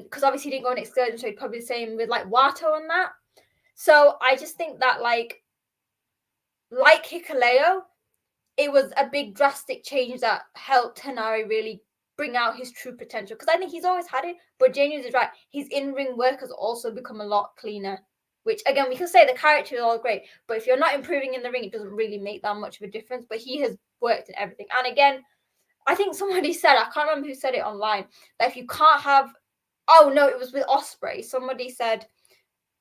because obviously he didn't go on excursion, so he'd probably the same with like Wato and that. So I just think that like Hikuleo, it was a big drastic change that helped Hanare really bring out his true potential. Because I think he's always had it, but Janius is right. His in-ring work has also become a lot cleaner. Which again, we can say the character is all great, but if you're not improving in the ring, it doesn't really make that much of a difference. But he has worked in everything, and again. I think somebody said, I can't remember who said it online, that if you can't have, oh no, it was with Ospreay. Somebody said,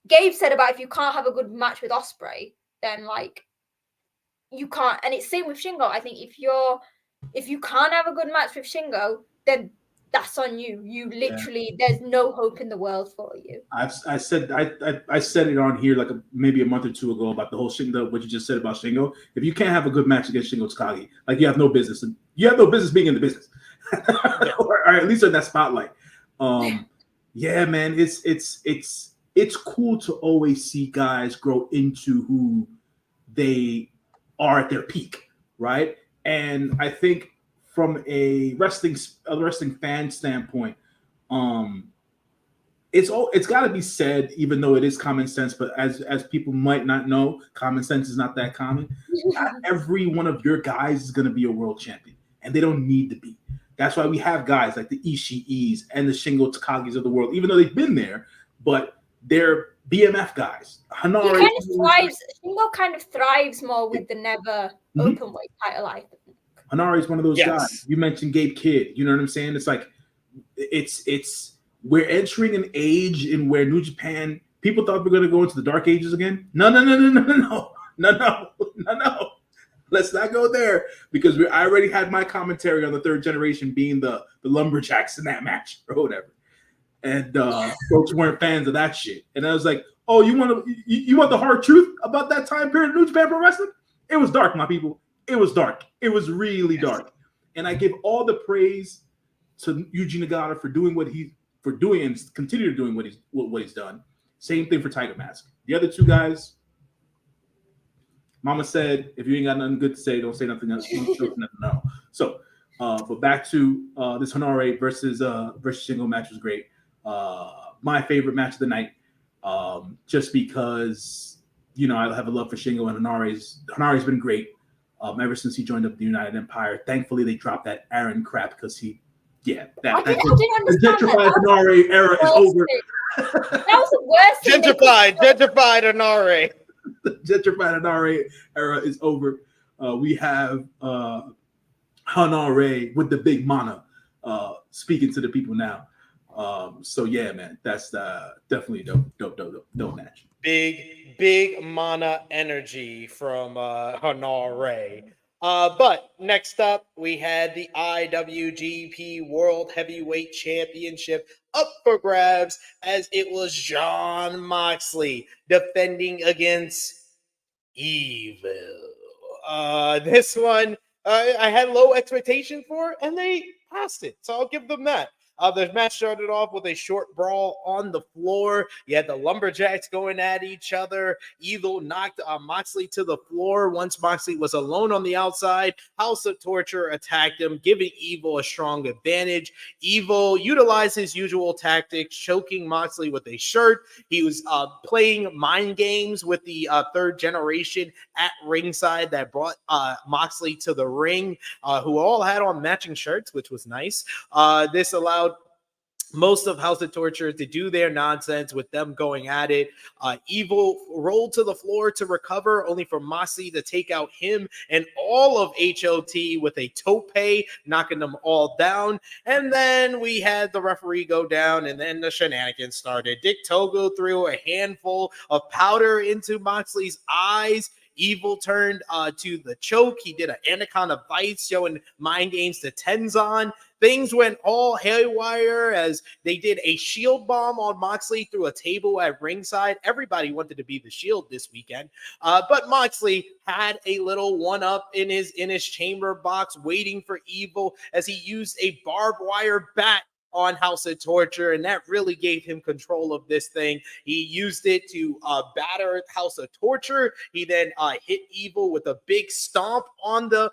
Gabe said about if you can't have a good match with Ospreay, then like you can't. And it's same with Shingo. I think if you can't have a good match with Shingo, then that's on you. You literally, there's no hope in the world for you. I said it on here like maybe a month or two ago about the whole Shingo, what you just said about Shingo. If you can't have a good match against Shingo Takagi, like you have no business. You have no business being in the business, or at least in that spotlight. Yeah, man, it's cool to always see guys grow into who they are at their peak, right? And I think from a wrestling fan standpoint, it's got to be said, even though it is common sense. But as people might not know, common sense is not that common. Not every one of your guys is going to be a world champion, and they don't need to be. That's why we have guys like the Ishiis and the Shingo Takagis of the world, even though they've been there, but they're BMF guys. He Hanare. kind of thrives. Shingo kind of thrives more with the never open weight title, I think. Hanare is one of those guys. You mentioned Gabe Kidd. You know what I'm saying? It's like it's we're entering an age in where New Japan people thought we're going to go into the dark ages again. No. Let's not go there because I already had my commentary on the third generation being the lumberjacks in that match or whatever, and folks weren't fans of that shit. And I was like, oh, you want the hard truth about that time period of New Japan Pro Wrestling? It was dark, my people. It was dark. It was really dark. And I give all the praise to Yuji Nagata for doing and continue doing what he's done. Same thing for Tiger Mask. The other two guys, Mama said, if you ain't got nothing good to say, don't say nothing else. No. So, but back to this Hanare versus Shingo match was great. My favorite match of the night, just because I have a love for Shingo, and Hanare's been great ever since he joined up the United Empire. Thankfully, they dropped that Aaron crap because the gentrified Hanare era is over. That was the worst thing. Gentrified Hanare. The gentrified Hanare era is over. We have Hanare with the big mana speaking to the people now. So yeah, man, that's definitely dope match. Big mana energy from Hanare. But next up, we had the IWGP World Heavyweight Championship up for grabs as it was Jon Moxley defending against Evil. This one, I had low expectation for, and they passed it, so I'll give them that. The match started off with a short brawl on the floor. You had the Lumberjacks going at each other. Evil knocked Moxley to the floor. Once Moxley was alone on the outside, House of Torture attacked him, giving Evil a strong advantage. Evil utilized his usual tactics, choking Moxley with a shirt. He was playing mind games with the third generation at ringside that brought Moxley to the ring, who all had on matching shirts, which was nice. This allowed most of House of Torture to do their nonsense with them going at it. Evil rolled to the floor to recover, only for Moxley to take out him and all of HOT with a tope, knocking them all down. And then we had the referee go down, and then the shenanigans started. Dick Togo threw a handful of powder into Moxley's eyes. Evil turned to the choke. He did an Anaconda Vice, showing mind games to Tenzan. Things went all haywire as they did a shield bomb on Moxley through a table at ringside. Everybody wanted to be the Shield this weekend. But Moxley had a little one-up in his chamber box waiting for Evil as he used a barbed wire bat on House of Torture, and that really gave him control of this thing. He used it to batter House of Torture. He then hit Evil with a big stomp on the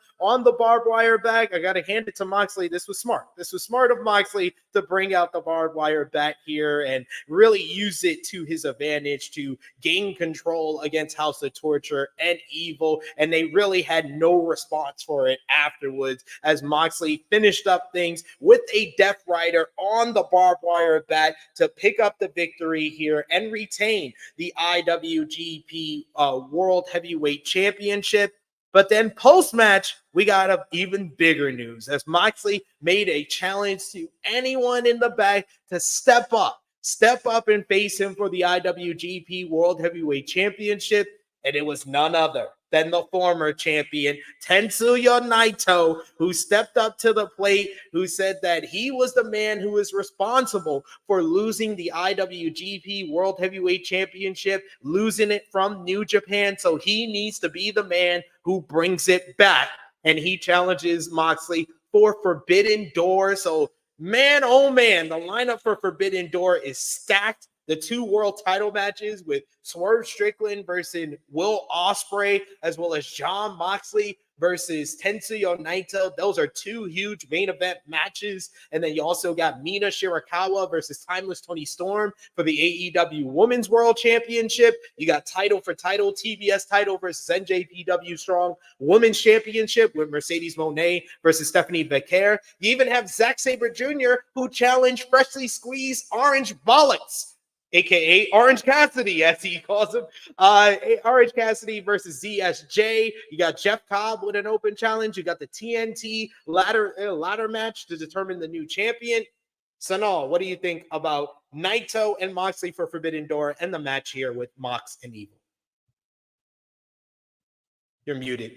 barbed wire bag. I gotta hand it to Moxley. This was smart. This was smart of Moxley to bring out the barbed wire bat here and really use it to his advantage to gain control against House of Torture and Evil, and they really had no response for it afterwards as Moxley finished up things with a Death Rider on the barbed wire bat to pick up the victory here and retain the IWGP World Heavyweight Championship. But then post-match, we got even bigger news as Moxley made a challenge to anyone in the back to step up and face him for the IWGP World Heavyweight Championship. And it was none other than the former champion, Tetsuya Naito, who stepped up to the plate, who said that he was the man who was responsible for losing the IWGP World Heavyweight Championship, losing it from New Japan. So he needs to be the man who brings it back. And he challenges Moxley for Forbidden Door. So man, oh man, the lineup for Forbidden Door is stacked. The two world title matches with Swerve Strickland versus Will Ospreay, as well as Jon Moxley versus Tetsuya Naito. Those are two huge main event matches. And then you also got Mina Shirakawa versus Timeless Toni Storm for the AEW Women's World Championship. You got title for title, TBS title versus NJPW Strong Women's Championship with Mercedes Moné versus Stephanie Becker. You even have Zack Sabre Jr., who challenged Freshly Squeezed Orange Bollocks aka Orange Cassidy, as he calls him. Orange Cassidy versus ZSJ. You got Jeff Cobb with an open challenge. You got the TNT ladder match to determine the new champion. Sonal, what do you think about Naito and Moxley for Forbidden Door and the match here with Mox and Evil? You're muted.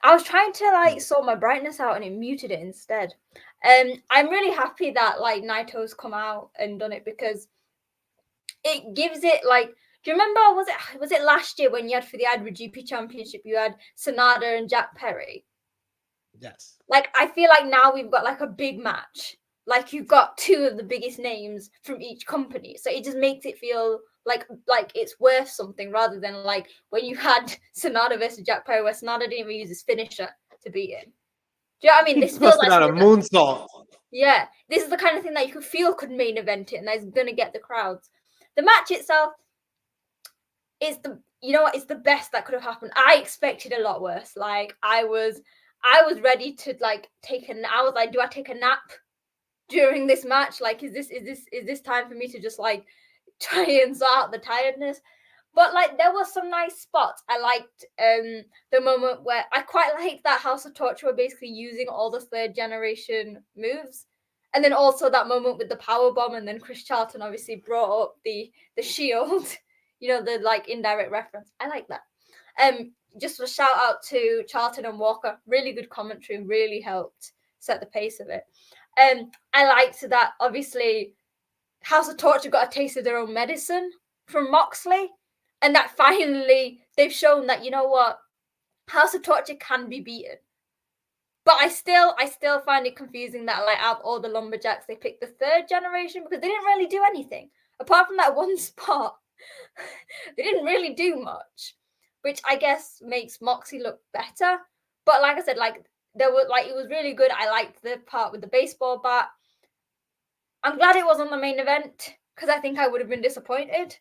I was trying to like sort my brightness out and it muted it instead. I'm really happy that like Naito's come out and done it because it gives it like. Do you remember? Was it last year when you had for the IWGP Championship you had Sonada and Jack Perry? Yes. Like I feel like now we've got like a big match. Like you've got two of the biggest names from each company, so it just makes it feel like it's worth something rather than like when you had Sonata versus Jack Perry, where Sonata didn't even use his finisher to beat him. Do you know what I mean? This feels like a moonsault. Yeah, this is the kind of thing that you could feel could main event it, and that's gonna get the crowds. The match itself is it's the best that could have happened. I expected a lot worse. Like I was ready to like I was like, do I take a nap during this match? Like, is this time for me to just like try and sort out the tiredness? But like there were some nice spots. I liked the moment where I quite liked that House of Torture were basically using all the third generation moves. And then also that moment with the power bomb, and then Chris Charlton obviously brought up the shield, the like indirect reference. I like that. Just a shout out to Charlton and Walker. Really good commentary, really helped set the pace of it. I liked that obviously House of Torture got a taste of their own medicine from Moxley, and that finally they've shown that, you know what, House of Torture can be beaten. But I still find it confusing that like out of all the Lumberjacks they picked the third generation because they didn't really do anything apart from that one spot. They didn't really do much, which I guess makes Moxie look better. But like I said, like there was like it was really good. I liked the part with the baseball bat. I'm glad it was on the main event because I think I would have been disappointed.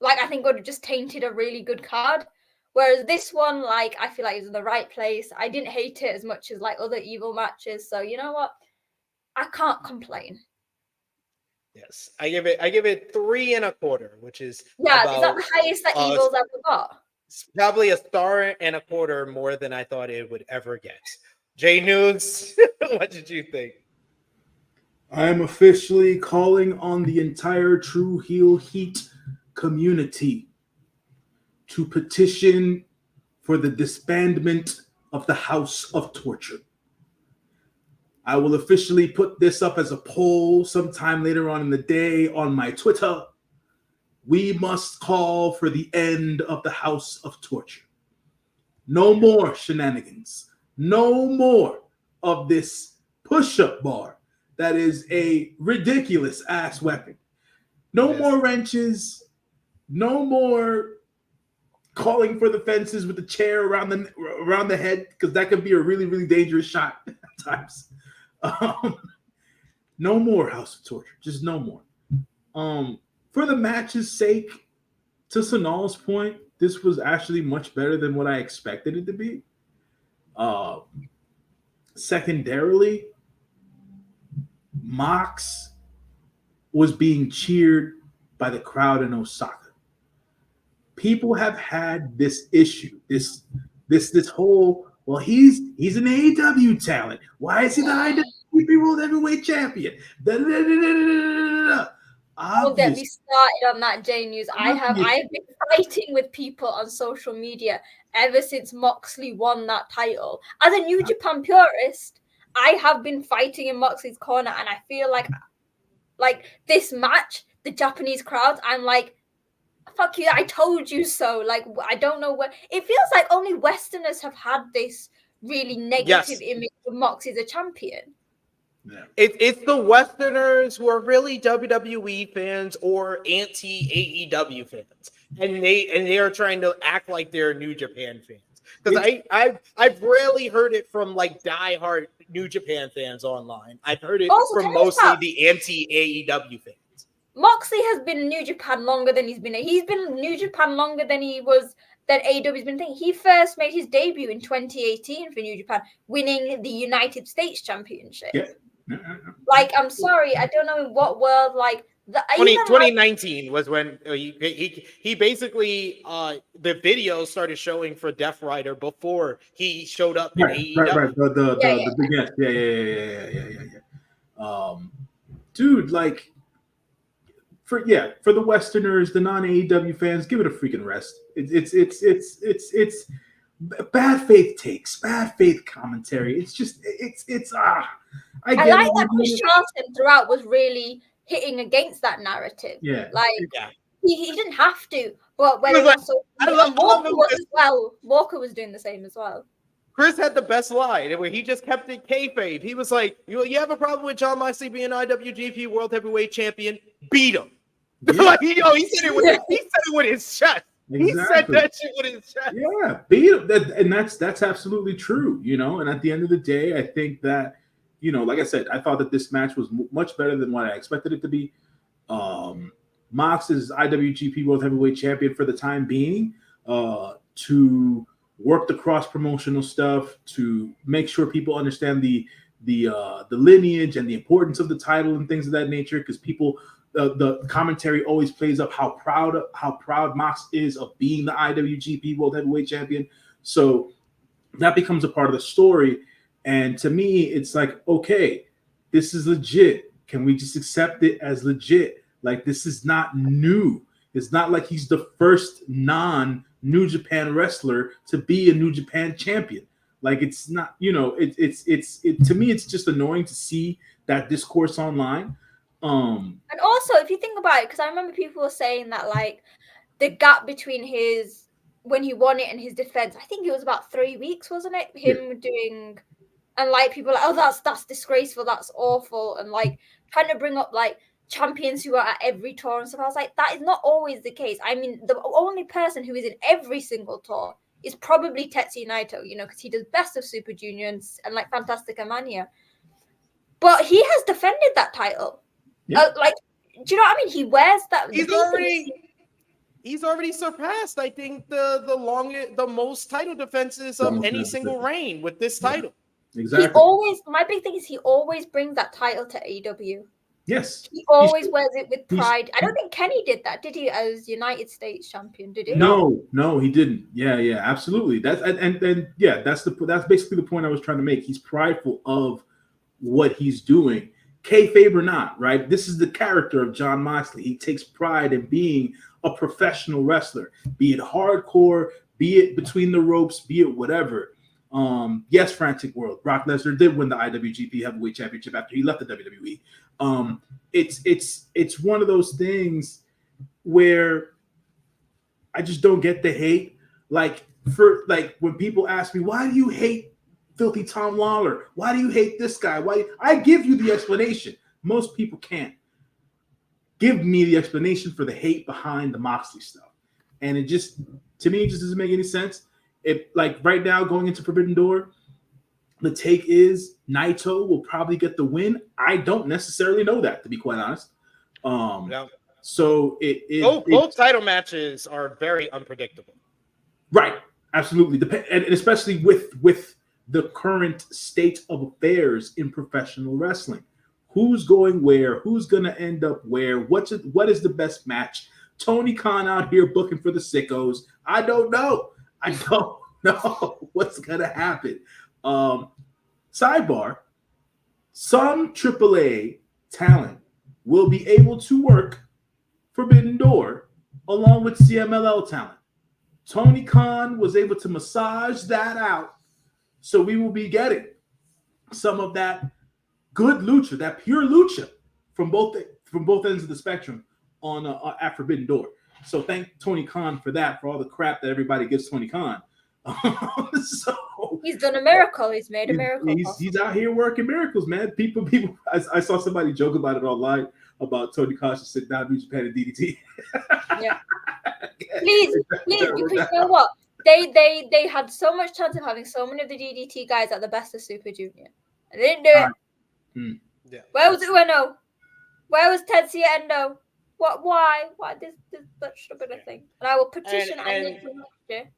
Like I think it would have just tainted a really good card. Whereas this one, like I feel like it was in the right place. I didn't hate it as much as like other Evil matches. So you know what? I can't complain. Yes, I give it 3 1/4, which is is that the highest that Evil's ever got? It's probably 1.25 stars more than I thought it would ever get. J News, what did you think? I am officially calling on the entire True Heel Heat community to petition for the disbandment of the House of Torture. I will officially put this up as a poll sometime later on in the day on my Twitter. We must call for the end of the House of Torture. No more shenanigans. No more of this push-up bar that is a ridiculous ass weapon. No more wrenches. No more calling for the fences with the chair around the head, because that can be a really, really dangerous shot at times. No more House of Torture. Just no more. For the match's sake, to Sonal's point, this was actually much better than what I expected it to be. Secondarily, Mox was being cheered by the crowd in Osaka. People have had this issue, this whole, well, he's an AEW talent. Why is he the IWGP World Heavyweight Champion? Don't get me started on that, J News. I have been fighting with people on social media ever since Moxley won that title. As a New Japan purist, I have been fighting in Moxley's corner, and I feel like this match, the Japanese crowds, I'm like, fuck you, I told you so. Like, I don't know where it feels like only Westerners have had this really negative image of Moxley as a champion. Yeah. It's the Westerners who are really WWE fans or anti-AEW fans, and they are trying to act like they're New Japan fans. Because I've rarely heard it from like diehard New Japan fans online. I've heard it from mostly the anti-AEW fans. Moxley has been in New Japan longer than he's been in New Japan longer than AEW's been thinking. He first made his debut in 2018 for New Japan, winning the United States Championship. Yeah. Like, I'm sorry, I don't know in what world, like, 2019 was when he basically the video started showing for Def Rider before he showed up in AEW. Right. The big yes. Yeah. Dude, like for the Westerners, the non AEW fans, give it a freaking rest. It's bad faith takes, bad faith commentary. It's just I like get it. that Chris Charlton throughout was really hitting against that narrative. Yeah. Like, he didn't have to, but when He it was was so, I love Walker him. was as well. Walker was doing the same as well. Chris had the best line where he just kept it kayfabe. He was like, "You have a problem with John Moxley being IWGP World Heavyweight Champion? Beat him." Yeah. Like, he said it with his chest. Exactly. He said that shit with his chest. Yeah, beat him. And that's absolutely true. And at the end of the day, I think that, like I said, I thought that this match was much better than what I expected it to be. Mox is IWGP World Heavyweight Champion for the time being, to work the cross promotional stuff, to make sure people understand the lineage and the importance of the title and things of that nature, because people. The commentary always plays up how proud Mox is of being the IWGP World Heavyweight Champion. So that becomes a part of the story. And to me, it's like, okay, this is legit. Can we just accept it as legit? Like, this is not new. It's not like he's the first non-New Japan wrestler to be a New Japan champion. Like, it's not, to me, it's just annoying to see that discourse online. And also, if you think about it, because I remember people were saying that, like, the gap between when he won it and his defense, I think it was about 3 weeks, wasn't it? Doing, and like people like, oh, that's disgraceful, that's awful, and like trying to bring up like champions who are at every tour and stuff. I was like, that is not always the case. I mean, the only person who is in every single tour is probably Tetsuya Naito, because he does Best of Super Junior and like Fantastica Mania. But he has defended that title. Yeah. Like, do you know what I mean? He wears that. He's already surpassed, I think, the most title defenses of any single reign with this title. Exactly. My big thing is he always brings that title to AEW. Yes. He always wears it with pride. I don't think Kenny did that, did he? As United States champion, did he? No, he didn't. Yeah, absolutely. That's that's basically the point I was trying to make. He's prideful of what he's doing. Kayfabe or not, right? This is the character of John Moxley. He takes pride in being a professional wrestler, be it hardcore, be it between the ropes, be it whatever. Yes, Frantic World. Brock Lesnar did win the IWGP Heavyweight Championship after he left the WWE. It's one of those things where I just don't get the hate. Like when people ask me, why do you hate Filthy Tom Lawler? Why do you hate this guy? Why? I give you the explanation. Most people can't give me the explanation for the hate behind the Moxley stuff. And it just, to me, it just doesn't make any sense. Like right now going into Forbidden Door, the take is Naito will probably get the win. I don't necessarily know that, to be quite honest. So both title matches are very unpredictable. Right. Absolutely. And especially with the current state of affairs in professional wrestling. Who's going where? Who's going to end up where? What is the best match? Tony Khan out here booking for the sickos. I don't know. I don't know what's going to happen. Sidebar, some AAA talent will be able to work Forbidden Door along with CMLL talent. Tony Khan was able to massage that out. So we will be getting some of that good lucha, that pure lucha from both ends of the spectrum on at Forbidden Door. So thank Tony Khan for that, for all the crap that everybody gives Tony Khan. So he's done a miracle. He's made a miracle. He's out here working miracles, man. People. I saw somebody joke about it online about Tony Khan should sit down, New Japan, and DDT. Yeah. Please, because you know what? They had so much chance of having so many of the DDT guys at the Best of Super Junior. They didn't do it. Yeah. Where was Ueno? Where was Tetsuya Endo? What? Why? Why this that should have been a thing? And I will petition Anya for next year.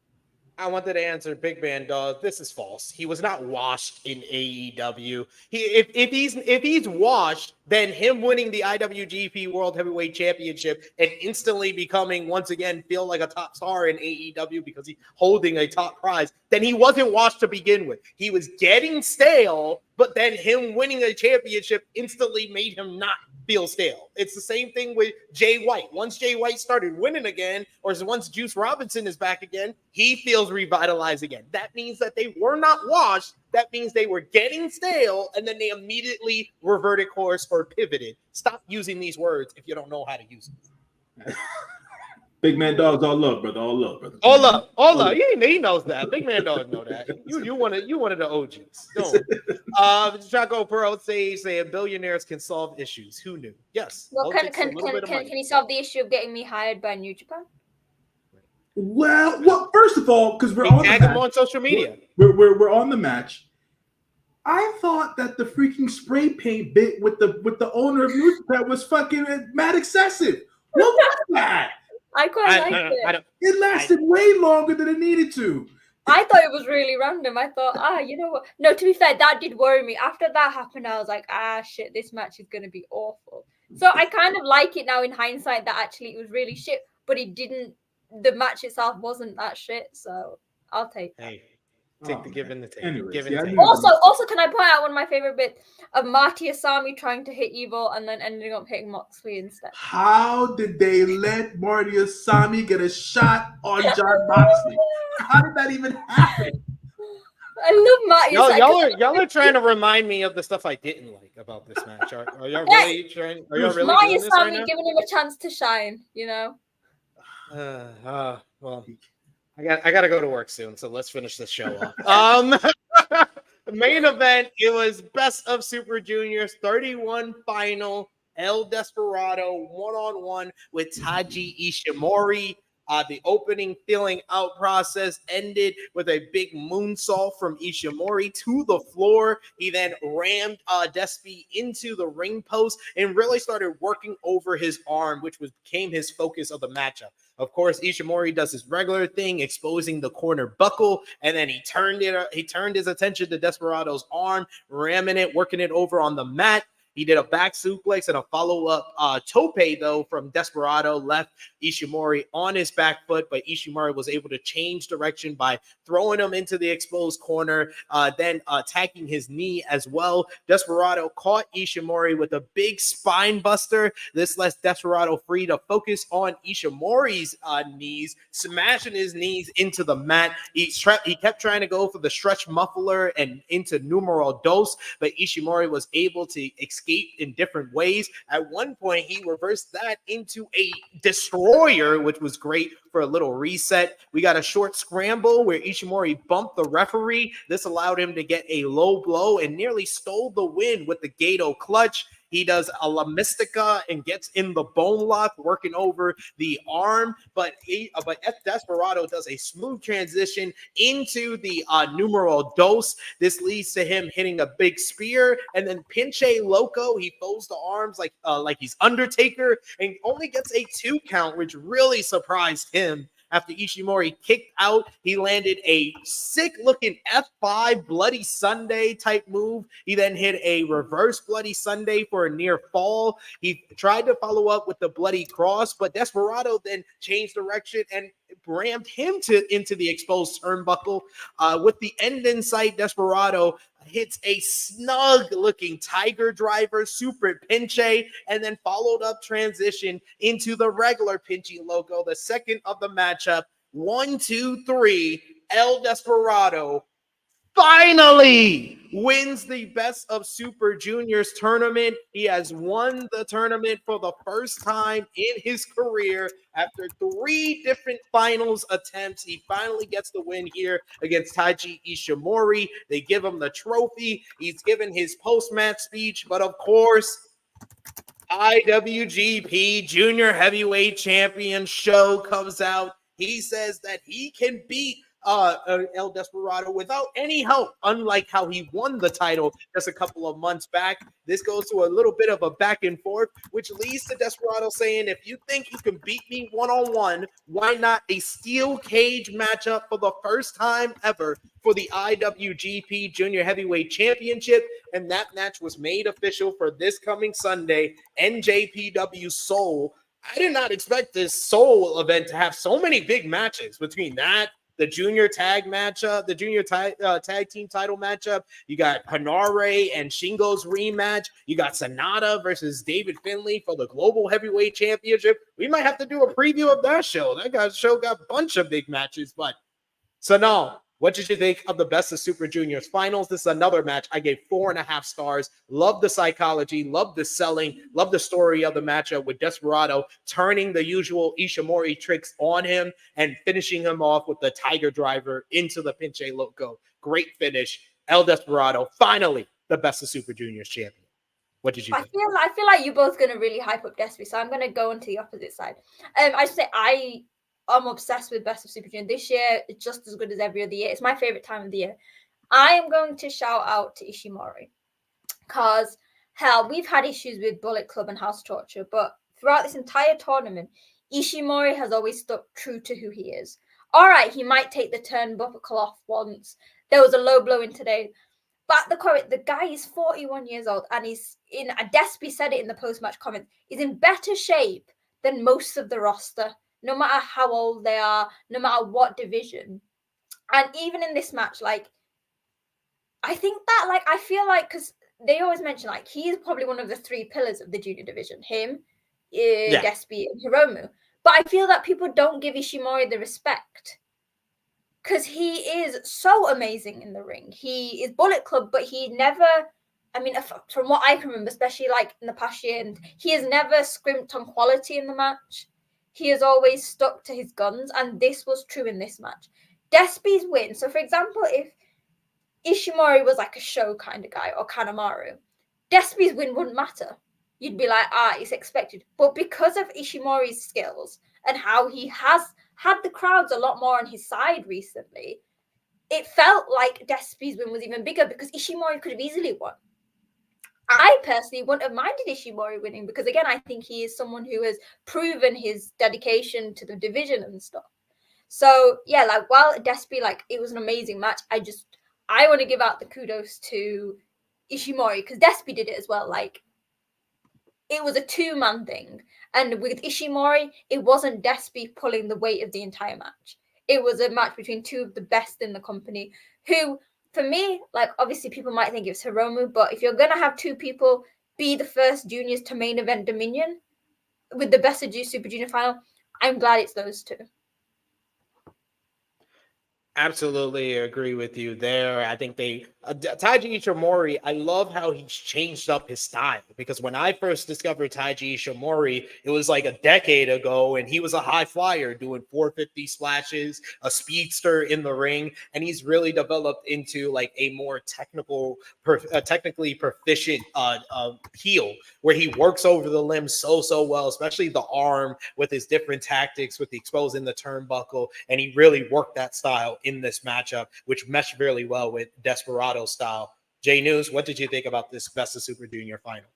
I wanted to answer Big Man Dog. This is false. He was not washed in AEW. If he's washed, then him winning the IWGP World Heavyweight Championship and instantly becoming once again feel like a top star in AEW because he's holding a top prize, then he wasn't washed to begin with. He was getting stale, but then him winning a championship instantly made him not feel stale. It's the same thing with Jay White. Once Jay White started winning again, or once Juice Robinson is back again, he feels revitalized again. That means that they were not washed. That means they were getting stale, and then they immediately reverted course or pivoted. Stop using these words if you don't know how to use them. Big Man Dog's all love, brother. All love, brother. All love. He knows that. Big Man Dog know that. You one of the OGs. Don't. Chaco Pearl saying billionaires can solve issues. Who knew? Yes. Well, can he solve the issue of getting me hired by New Japan? Well, first of all, because we're on tag him on social media. We're on the match. I thought that the freaking spray paint bit with the owner of New Japan was fucking mad excessive. What was that? I quite liked it. It lasted way longer than it needed to. I thought it was really random. I thought, you know what? No, to be fair, that did worry me. After that happened, I was like, shit, this match is going to be awful. So I kind of like it now in hindsight that actually it was really shit, but it didn't, the match itself wasn't that shit. So I'll take that. Hey, take the give and the take. Anyways, give and take. Also, can I point out one of my favorite bits of Marty Asami trying to hit Evil and then ending up hitting Moxley instead? How did they let Marty Asami get a shot on John Moxley? How did that even happen? I love Marty. Y'all are trying to remind me of the stuff I didn't like about this match. Are y'all really trying? Are y'all really Marty doing this Asami right now? giving him a chance to shine, you know. Well, I got to go to work soon, so let's finish this show off. The main event, it was Best of Super Juniors 31 final. El Desperado 1-on-1 with Taiji Ishimori. The opening filling out process ended with a big moonsault from Ishimori to the floor. He then rammed Despi into the ring post and really started working over his arm, which became his focus of the matchup. Of course, Ishimori does his regular thing, exposing the corner buckle, and then he turned his attention to Desperado's arm, ramming it, working it over on the mat. He did a back suplex and a follow-up tope, though, from Desperado, left Ishimori on his back foot, but Ishimori was able to change direction by throwing him into the exposed corner, then attacking his knee as well. Desperado caught Ishimori with a big spine buster. This lets Desperado free to focus on Ishimori's knees, smashing his knees into the mat. He kept trying to go for the stretch muffler and into numero dos, but Ishimori was able to escape in different ways. At one point, he reversed that into a destroyer, which was great for a little reset. We got a short scramble where Ishimori bumped the referee. This allowed him to get a low blow and nearly stole the win with the Gato clutch. He does a La Mystica and gets in the bone lock, working over the arm. But Desperado does a smooth transition into the numero dos. This leads to him hitting a big spear, and then Pinche Loco. He folds the arms like he's Undertaker, and only gets a 2 count, which really surprised him. After Ishimori kicked out, he landed a sick-looking F5 Bloody Sunday type move. He then hit a reverse Bloody Sunday for a near fall. He tried to follow up with the Bloody Cross, but Desperado then changed direction and rammed him into the exposed turnbuckle. With the end in sight, Desperado hits a snug-looking Tiger Driver, Super Pinche, and then followed up transition into the regular Pinche Loco, the second of the matchup. 1, 2, 3, El Desperado finally wins the Best of Super Juniors tournament. He has won the tournament for the first time in his career. After 3 different finals attempts, he finally gets the win here against Taiji Ishimori. They give him the trophy. He's given his post-match speech, but of course, IWGP Junior Heavyweight Champion show comes out. He says that he can beat El Desperado without any help, unlike how he won the title just a couple of months back. This goes to a little bit of a back and forth, which leads to Desperado saying, if you think you can beat me one-on-one, why not a steel cage matchup for the first time ever for the IWGP Junior Heavyweight Championship? And that match was made official for this coming Sunday, NJPW Seoul. I did not expect this Seoul event to have so many big matches between that, the junior tag matchup, the junior tag team title matchup. You got Hanare and Shingo's rematch. You got Sonata versus David Finlay for the Global Heavyweight Championship. We might have to do a preview of that show. That show got a bunch of big matches. But Sonal, what did you think of the Best of Super Juniors finals? This is another match I gave 4.5 stars. Love the psychology, love the selling, love the story of the matchup with Desperado turning the usual Ishimori tricks on him and finishing him off with the Tiger Driver into the Pinche Loco. Great finish. El Desperado, finally the Best of Super Juniors champion. What did you think? I feel like you're both going to really hype up Despy, so I'm going to go onto the opposite side. I say I'm obsessed with Best of Super Junior. This year, it's just as good as every other year. It's my favorite time of the year. I am going to shout out to Ishimori because, hell, we've had issues with Bullet Club and House Torture, but throughout this entire tournament, Ishimori has always stuck true to who he is. All right, he might take the turnbuckle off once. There was a low blow in today. But the guy is 41 years old and he's in, Despy said it in the post-match comments, he's in better shape than most of the roster, no matter how old they are, no matter what division. And even in this match, like, I think that, like, I feel like, because they always mention, like, he's probably one of the 3 pillars of the junior division, him, Despy, and Hiromu. But I feel that people don't give Ishimori the respect because he is so amazing in the ring. He is Bullet Club, but he never, I mean, from what I can remember, especially like in the past year, and he has never scrimped on quality in the match. He has always stuck to his guns, and this was true in this match. Despy's win. So, for example, if Ishimori was like a show kind of guy or Kanemaru, Despy's win wouldn't matter. You'd be like, it's expected. But because of Ishimori's skills and how he has had the crowds a lot more on his side recently, it felt like Despy's win was even bigger because Ishimori could have easily won. I personally wouldn't have minded Ishimori winning because, again, I think he is someone who has proven his dedication to the division and stuff. So, yeah, like, while Despy, like, it was an amazing match, I want to give out the kudos to Ishimori because Despy did it as well. Like, it was a 2-man thing. And with Ishimori, it wasn't Despy pulling the weight of the entire match. It was a match between 2 of the best in the company who, for me, like, obviously people might think it's Hiromu, but if you're going to have 2 people be the first juniors to main event Dominion with the Best of Super Junior final, I'm glad it's those 2. Absolutely agree with you there. I think Taiji Ishimori, I love how he's changed up his style because when I first discovered Taiji Ishimori, it was like a decade ago and he was a high flyer doing 450 splashes, a speedster in the ring, and he's really developed into like a more technically proficient heel where he works over the limb so well, especially the arm with his different tactics with the exposing the turnbuckle, and he really worked that style in this matchup, which meshed really well with Desperado style. Jay News, what did you think about this Best of Super Junior final?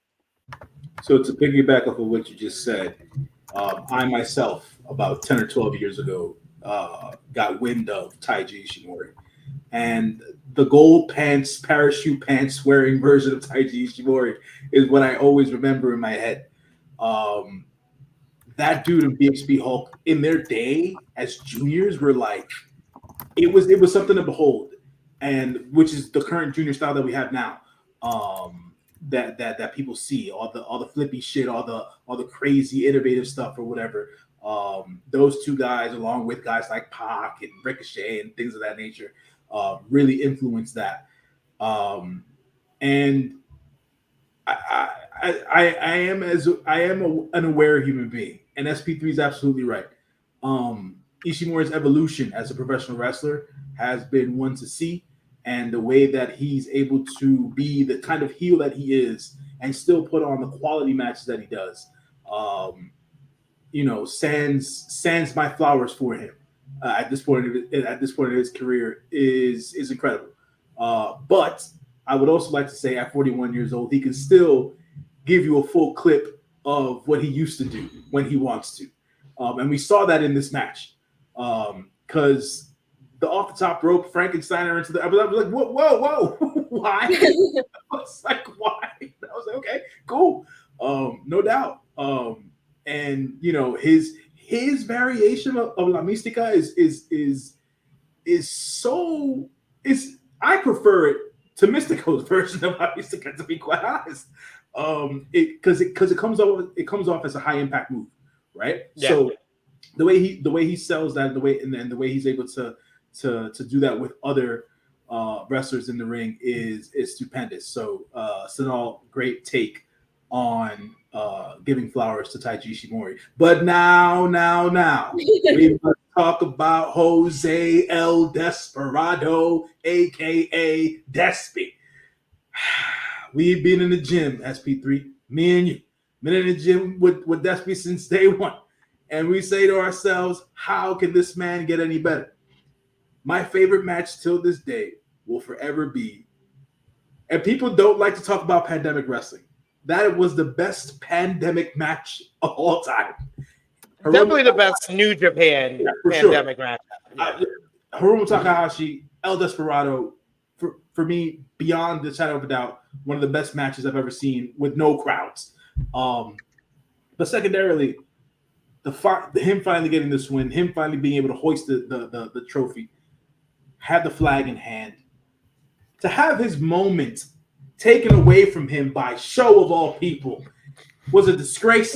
So to piggyback off of what you just said, I myself, about 10 or 12 years ago, got wind of Taiji Ishimori. And the gold pants, parachute pants wearing version of Taiji Ishimori is what I always remember in my head. That dude and BXB Hulk in their day as juniors were like, it was something to behold, and which is the current junior style that we have now. That people see all the flippy shit, all the crazy innovative stuff or whatever. Those 2 guys, along with guys like Pac and Ricochet and things of that nature, really influenced that. And I am an aware human being, and SP3 is absolutely right. Ishimori's evolution as a professional wrestler has been one to see, and the way that he's able to be the kind of heel that he is and still put on the quality matches that he does. Sans my flowers for him. at this point of his career is incredible. But I would also like to say, at 41 years old, he can still give you a full clip of what he used to do when he wants to, and we saw that in this match. Because the off the top rope Frankensteiner into the, I was like, whoa, why? I was like, why? I was like, okay, cool, no doubt. And you know, his variation of La Mystica I prefer it to Mystico's version of La Mystica, to be quite honest. Because it comes off as a high impact move, right? Yeah. So the way he sells that, the way he's able to do that with other wrestlers in the ring is stupendous. So Sonal, great take on giving flowers to Taiji Ishimori. But now we must talk about Jose El Desperado, aka Despy. We've been in the gym, SP3, me and you, been in the gym with Despy since day one. And we say to ourselves, how can this man get any better? My favorite match till this day will forever be, and people don't like to talk about pandemic wrestling, that was the best pandemic match of all time. Definitely the best New Japan pandemic match. Yeah. Hiromu Takahashi, El Desperado, for me, beyond the shadow of a doubt, one of the best matches I've ever seen with no crowds. But secondarily, him finally getting this win, him finally being able to hoist the trophy, have the flag in hand, to have his moment taken away from him by Show of all people was a disgrace.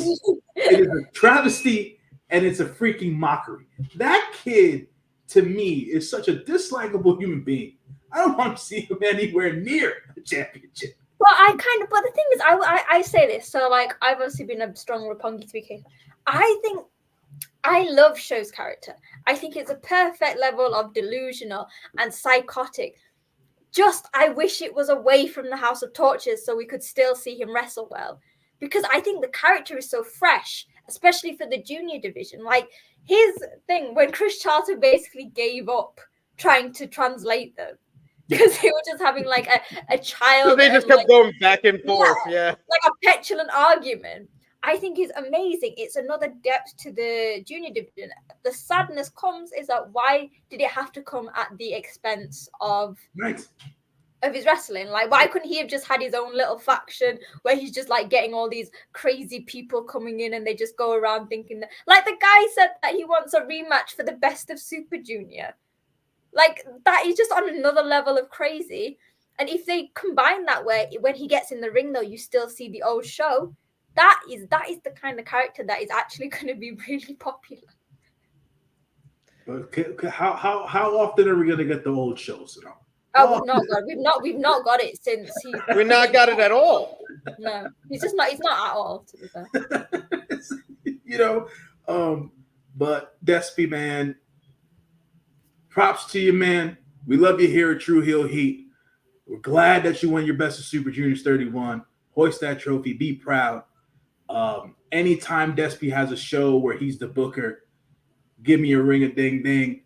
It is a travesty, and it's a freaking mockery. That kid, to me, is such a dislikable human being. I don't want to see him anywhere near the championship. But the thing is, I say this, so like I've obviously been a strong Roppongi 3K. I think I love Show's character. I think it's a perfect level of delusional and psychotic. Just, I wish it was away from the House of Torches so we could still see him wrestle well. Because I think the character is so fresh, especially for the junior division. Like, his thing, when Chris Charlton basically gave up trying to translate them, because they were just having like a child. So they just kept going back and forth, yeah. Like a petulant argument. I think is amazing. It's another depth to the junior division. The sadness comes is that why did it have to come at the expense of his wrestling? Like, why couldn't he have just had his own little faction where he's just like getting all these crazy people coming in and they just go around thinking that, like the guy said that he wants a rematch for the Best of Super Junior. Like, that is just on another level of crazy. And if they combine that way, when he gets in the ring though, you still see the old Show. That is the kind of character that is actually going to be really popular. But how often are we going to get the old Shows? You know? We've not got it since he. We've not got it at all. No, he's not at all. To be fair. You know, but Despy, man, props to you, man. We love you here at True Heel Heat. We're glad that you won your Best of Super Juniors 31. Hoist that trophy. Be proud. Anytime Despy has a show where he's the booker, give me a ring a ding ding.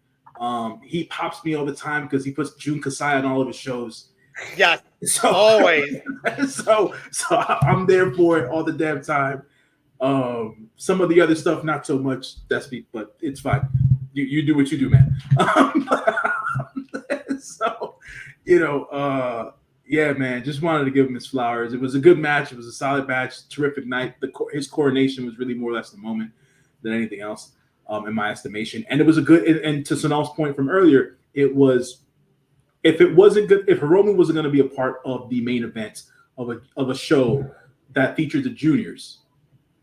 He pops me all the time because he puts Jun Kasai on all of his shows. Yeah, so, always. So I'm there for it all the damn time. Some of the other stuff, not so much, Despy, but it's fine. You do what you do, man. So, you know, yeah, man, just wanted to give him his flowers. It was a good match. It was a solid match. Terrific night. His coronation was really more or less the moment than anything else, in my estimation. And it was a good, and to Sonal's point from earlier, it was, if Hiromu wasn't going to be a part of the main event of a show that featured the juniors,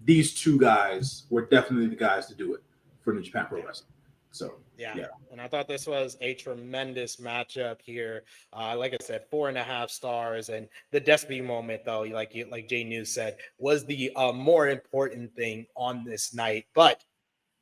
these two guys were definitely the guys to do it for New Japan Pro Wrestling. So yeah. And I thought this was a tremendous matchup here. Like I said, 4.5 stars, and the Despy moment, though, like Jay News said, was the more important thing on this night. But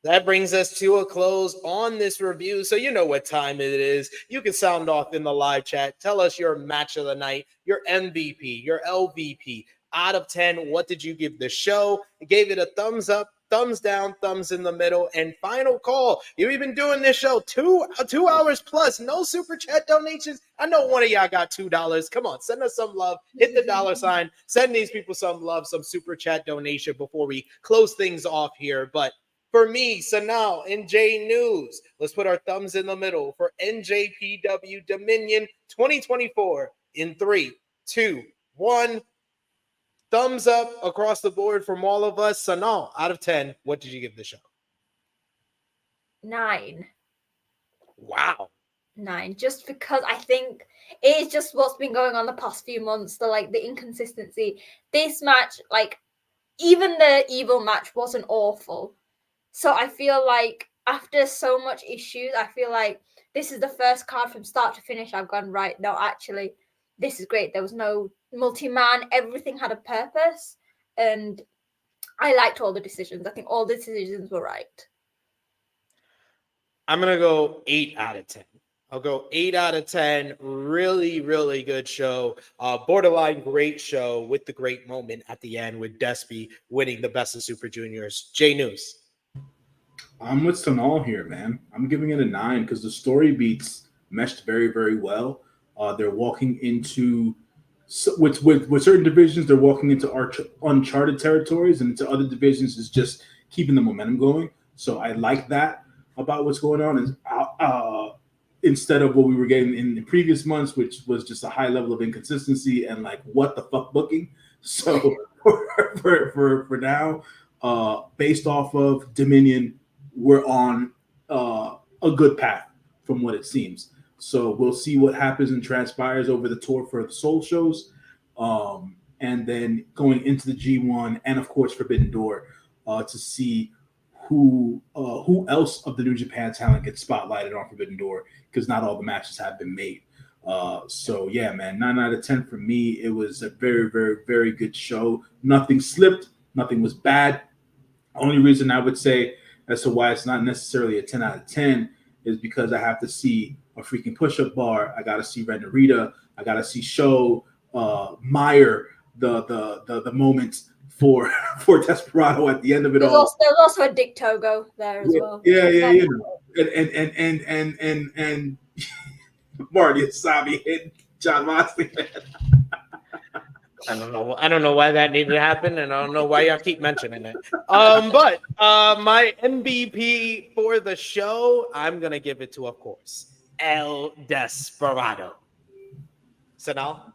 that brings us to a close on this review. So you know what time it is. You can sound off in the live chat. Tell us your match of the night, your MVP, your LVP. Out of 10, what did you give the show? Gave it a thumbs up, thumbs down, thumbs in the middle, and final call. You've been doing this show 2 hours plus, no super chat donations. I know one of y'all got $2. Come on, send us some love. Hit the $sign. Send these people some love, some super chat donation before we close things off here. But for me, Sonal, NJ News, let's put our thumbs in the middle for NJPW Dominion 2024 in 3, 2, 1. Thumbs up across the board from all of us. Sonal, out of 10, what did you give the show? 9. Wow. 9, just because I think it is just what's been going on the past few months, the inconsistency. This match, like, even the Evil match wasn't awful. So I feel like after so much issues, I feel like this is the first card from start to finish I've gone, right, no, actually, this is great. There was no multi-man. Everything had a purpose. And I liked all the decisions. I think all the decisions were right. I'm going to go 8 out of 10. I'll go 8 out of 10. Really, really good show. Borderline great show with the great moment at the end with Despy winning the Best of Super Juniors. J News. I'm with Sonal here, man. I'm giving it a 9 because the story beats meshed very, very well. They're walking into with certain divisions, they're walking into uncharted territories, and into other divisions is just keeping the momentum going. So I like that about what's going on. Is instead of what we were getting in the previous months, which was just a high level of inconsistency and like what the fuck booking. So for now, based off of Dominion, we're on a good path from what it seems. So we'll see what happens and transpires over the tour for the Soul shows, and then going into the G1 and of course Forbidden Door to see who else of the New Japan talent gets spotlighted on Forbidden Door, because not all the matches have been made. So yeah, man, 9 out of 10 for me. It was a very, very, very good show. Nothing slipped. Nothing was bad. Only reason I would say as to why it's not necessarily a 10 out of 10 is because I have to see a freaking push-up bar. I got to see Ren Narita. I got to see Sho Meyer the moment for Desperado at the end of it all. There's also a Dick Togo there as well. Yeah. And Marty Asabi hit John Moxley. I don't know why that needed to happen, and I don't know why y'all keep mentioning it. But my MVP for the show, I'm gonna give it to, of course, El Desperado. Sonal?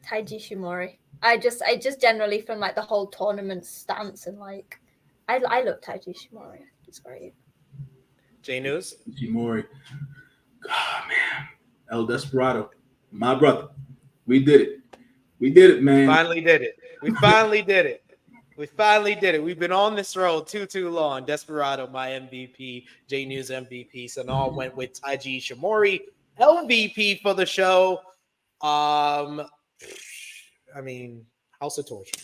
Taiji Ishimori. I just generally from like the whole tournament stance and like I love Taiji Ishimori. It's great. J News? Ishimori. God, man. El Desperado. My brother. We did it. We did it, man. Finally did it. We finally did it. We finally did it. We've been on this road too long. Desperado, my MVP. J News MVP. Sonal went with Taiji Ishimori. LVP for the show. I mean, House of Torture.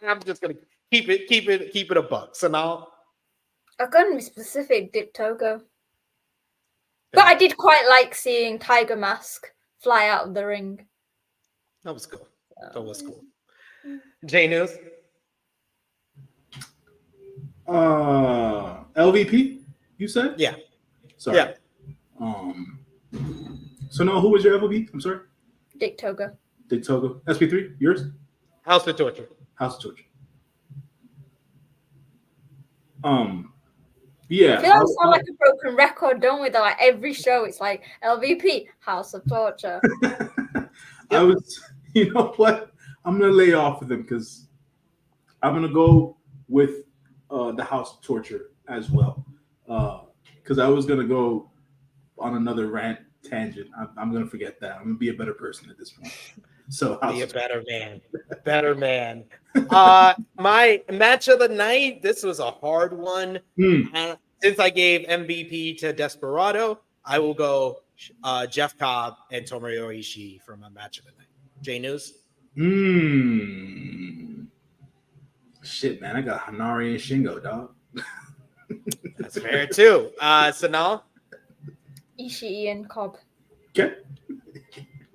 I'm just gonna keep it a buck. Sonal. I've got to be specific, Dick Togo. But I did quite like seeing Tiger Mask fly out of the ring. That was cool. That was cool. J News. LVP, you said? Yeah. Sorry. Yeah. So no, who was your LVP? I'm sorry. Dick Togo. Dick Togo. SP3, yours? House of Torture. House of Torture. Yeah. I feel like I sound like a broken record, don't we? That like every show it's like LVP, House of Torture. I was, you know what? I'm gonna lay off of them because I'm gonna go with the House of Torture as well. Because I was gonna go on another rant tangent. I'm gonna forget that. I'm gonna be a better person at this point. So be a better man. Better man. My match of the night, this was a hard one. Since I gave MVP to Desperado, I will go Jeff Cobb and Tomohiro Ishii for my match of the night. J News? Shit, man. I got Hanari and Shingo, dog. That's fair too. Sonal? Ishii and Cobb. Okay.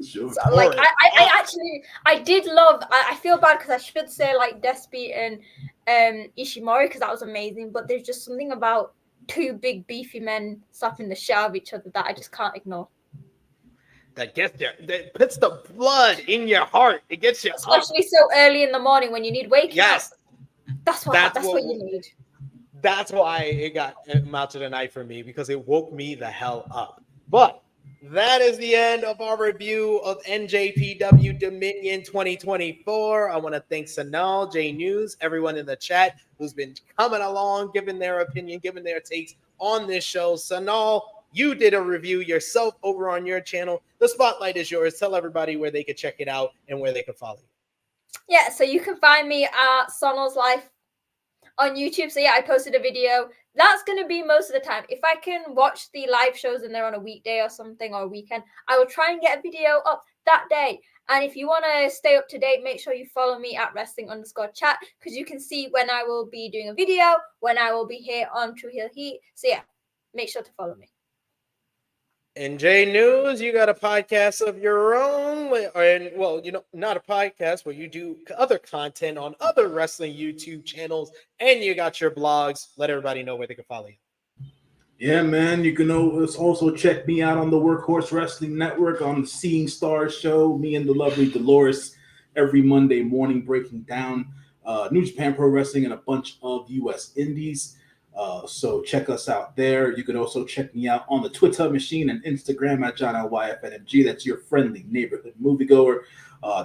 Sure. So, like I actually did love. I feel bad because I should say like Despy and Ishimori because that was amazing. But there's just something about two big beefy men slapping the shit out of each other that I just can't ignore. That gets there. That puts the blood in your heart. It gets you up. Especially so early in the morning when you need waking Yes. up. That's what you need. That's why it got mounted tonight for me, because it woke me the hell up. But that is the end of our review of NJPW Dominion 2024. I want to thank Sonal, J News, everyone in the chat who's been coming along, giving their opinion, giving their takes on this show. Sonal, you did a review yourself over on your channel. The spotlight is yours. Tell everybody where they could check it out and where they could follow you. Yeah, so you can find me at Sonal's Life on YouTube. So yeah, I posted a video. That's going to be most of the time. If I can watch the live shows and they're on a weekday or something, or a weekend, I will try and get a video up that day. And if you want to stay up to date, make sure you follow me at wrestling_chat, because you can see when I will be doing a video, when I will be here on True Heel Heat. So yeah, make sure to follow me. NJ News, you got a podcast of your own, and well, not a podcast, but you do other content on other wrestling YouTube channels, and you got your blogs. Let everybody know where they can follow you. Yeah, man. You can also check me out on the Workhorse Wrestling Network on the Seeing Stars show. Me and the lovely Dolores every Monday morning breaking down New Japan Pro Wrestling and a bunch of U.S. indies. So check us out there. You can also check me out on the Twitter machine and Instagram at JohnLYFNMG. That's your friendly neighborhood moviegoer.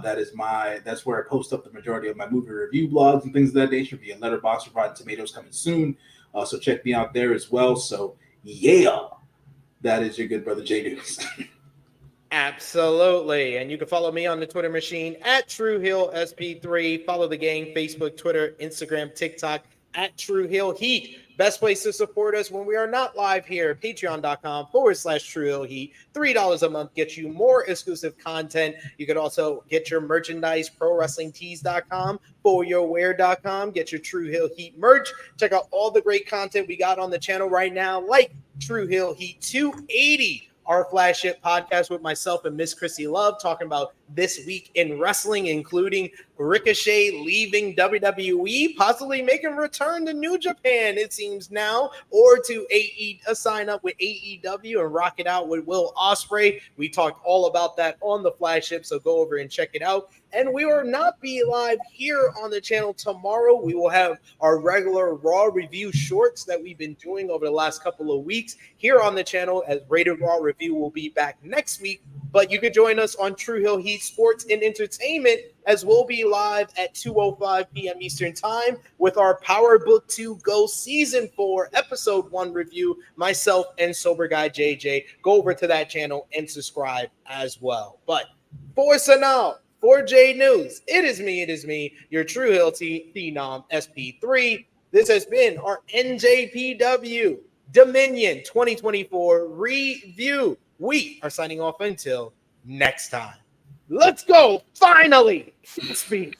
That's where I post up the majority of my movie review blogs and things of that nature via Letterboxd or Rotten Tomatoes coming soon. So check me out there as well. So yeah, that is your good brother J News. Absolutely. And you can follow me on the Twitter machine at TrueHillSP3. Follow the gang, Facebook, Twitter, Instagram, TikTok at True Heel Heat. Best place to support us when we are not live here, patreon.com/True Heel Heat. $3 a month gets you more exclusive content. You can also get your merchandise, ProWrestlingTees.com, ForYourWear.com. Get your True Heel Heat merch. Check out all the great content we got on the channel right now, like True Heel Heat 280. Our flagship podcast with myself and Miss Chrissy Love, talking about this week in wrestling, including Ricochet leaving WWE, possibly making a return to New Japan, it seems now, or to sign up with AEW and rock it out with Will Ospreay. We talked all about that on the flagship, so go over and check it out. And we will not be live here on the channel tomorrow. We will have our regular Raw review shorts that we've been doing over the last couple of weeks here on the channel, as Rated Raw Review will be back next week. But you can join us on True Heel Heat Sports and Entertainment, as we'll be live at 2:05 p.m. Eastern Time with our Power Book 2 Go Season 4 Episode 1 review, myself and Sober Guy JJ. Go over to that channel and subscribe as well. But for Sonal, for J News, it is me, your True Heel Phenom SP3. This has been our NJPW Dominion 2024 review. We are signing off until next time. Let's go. Finally. Speed.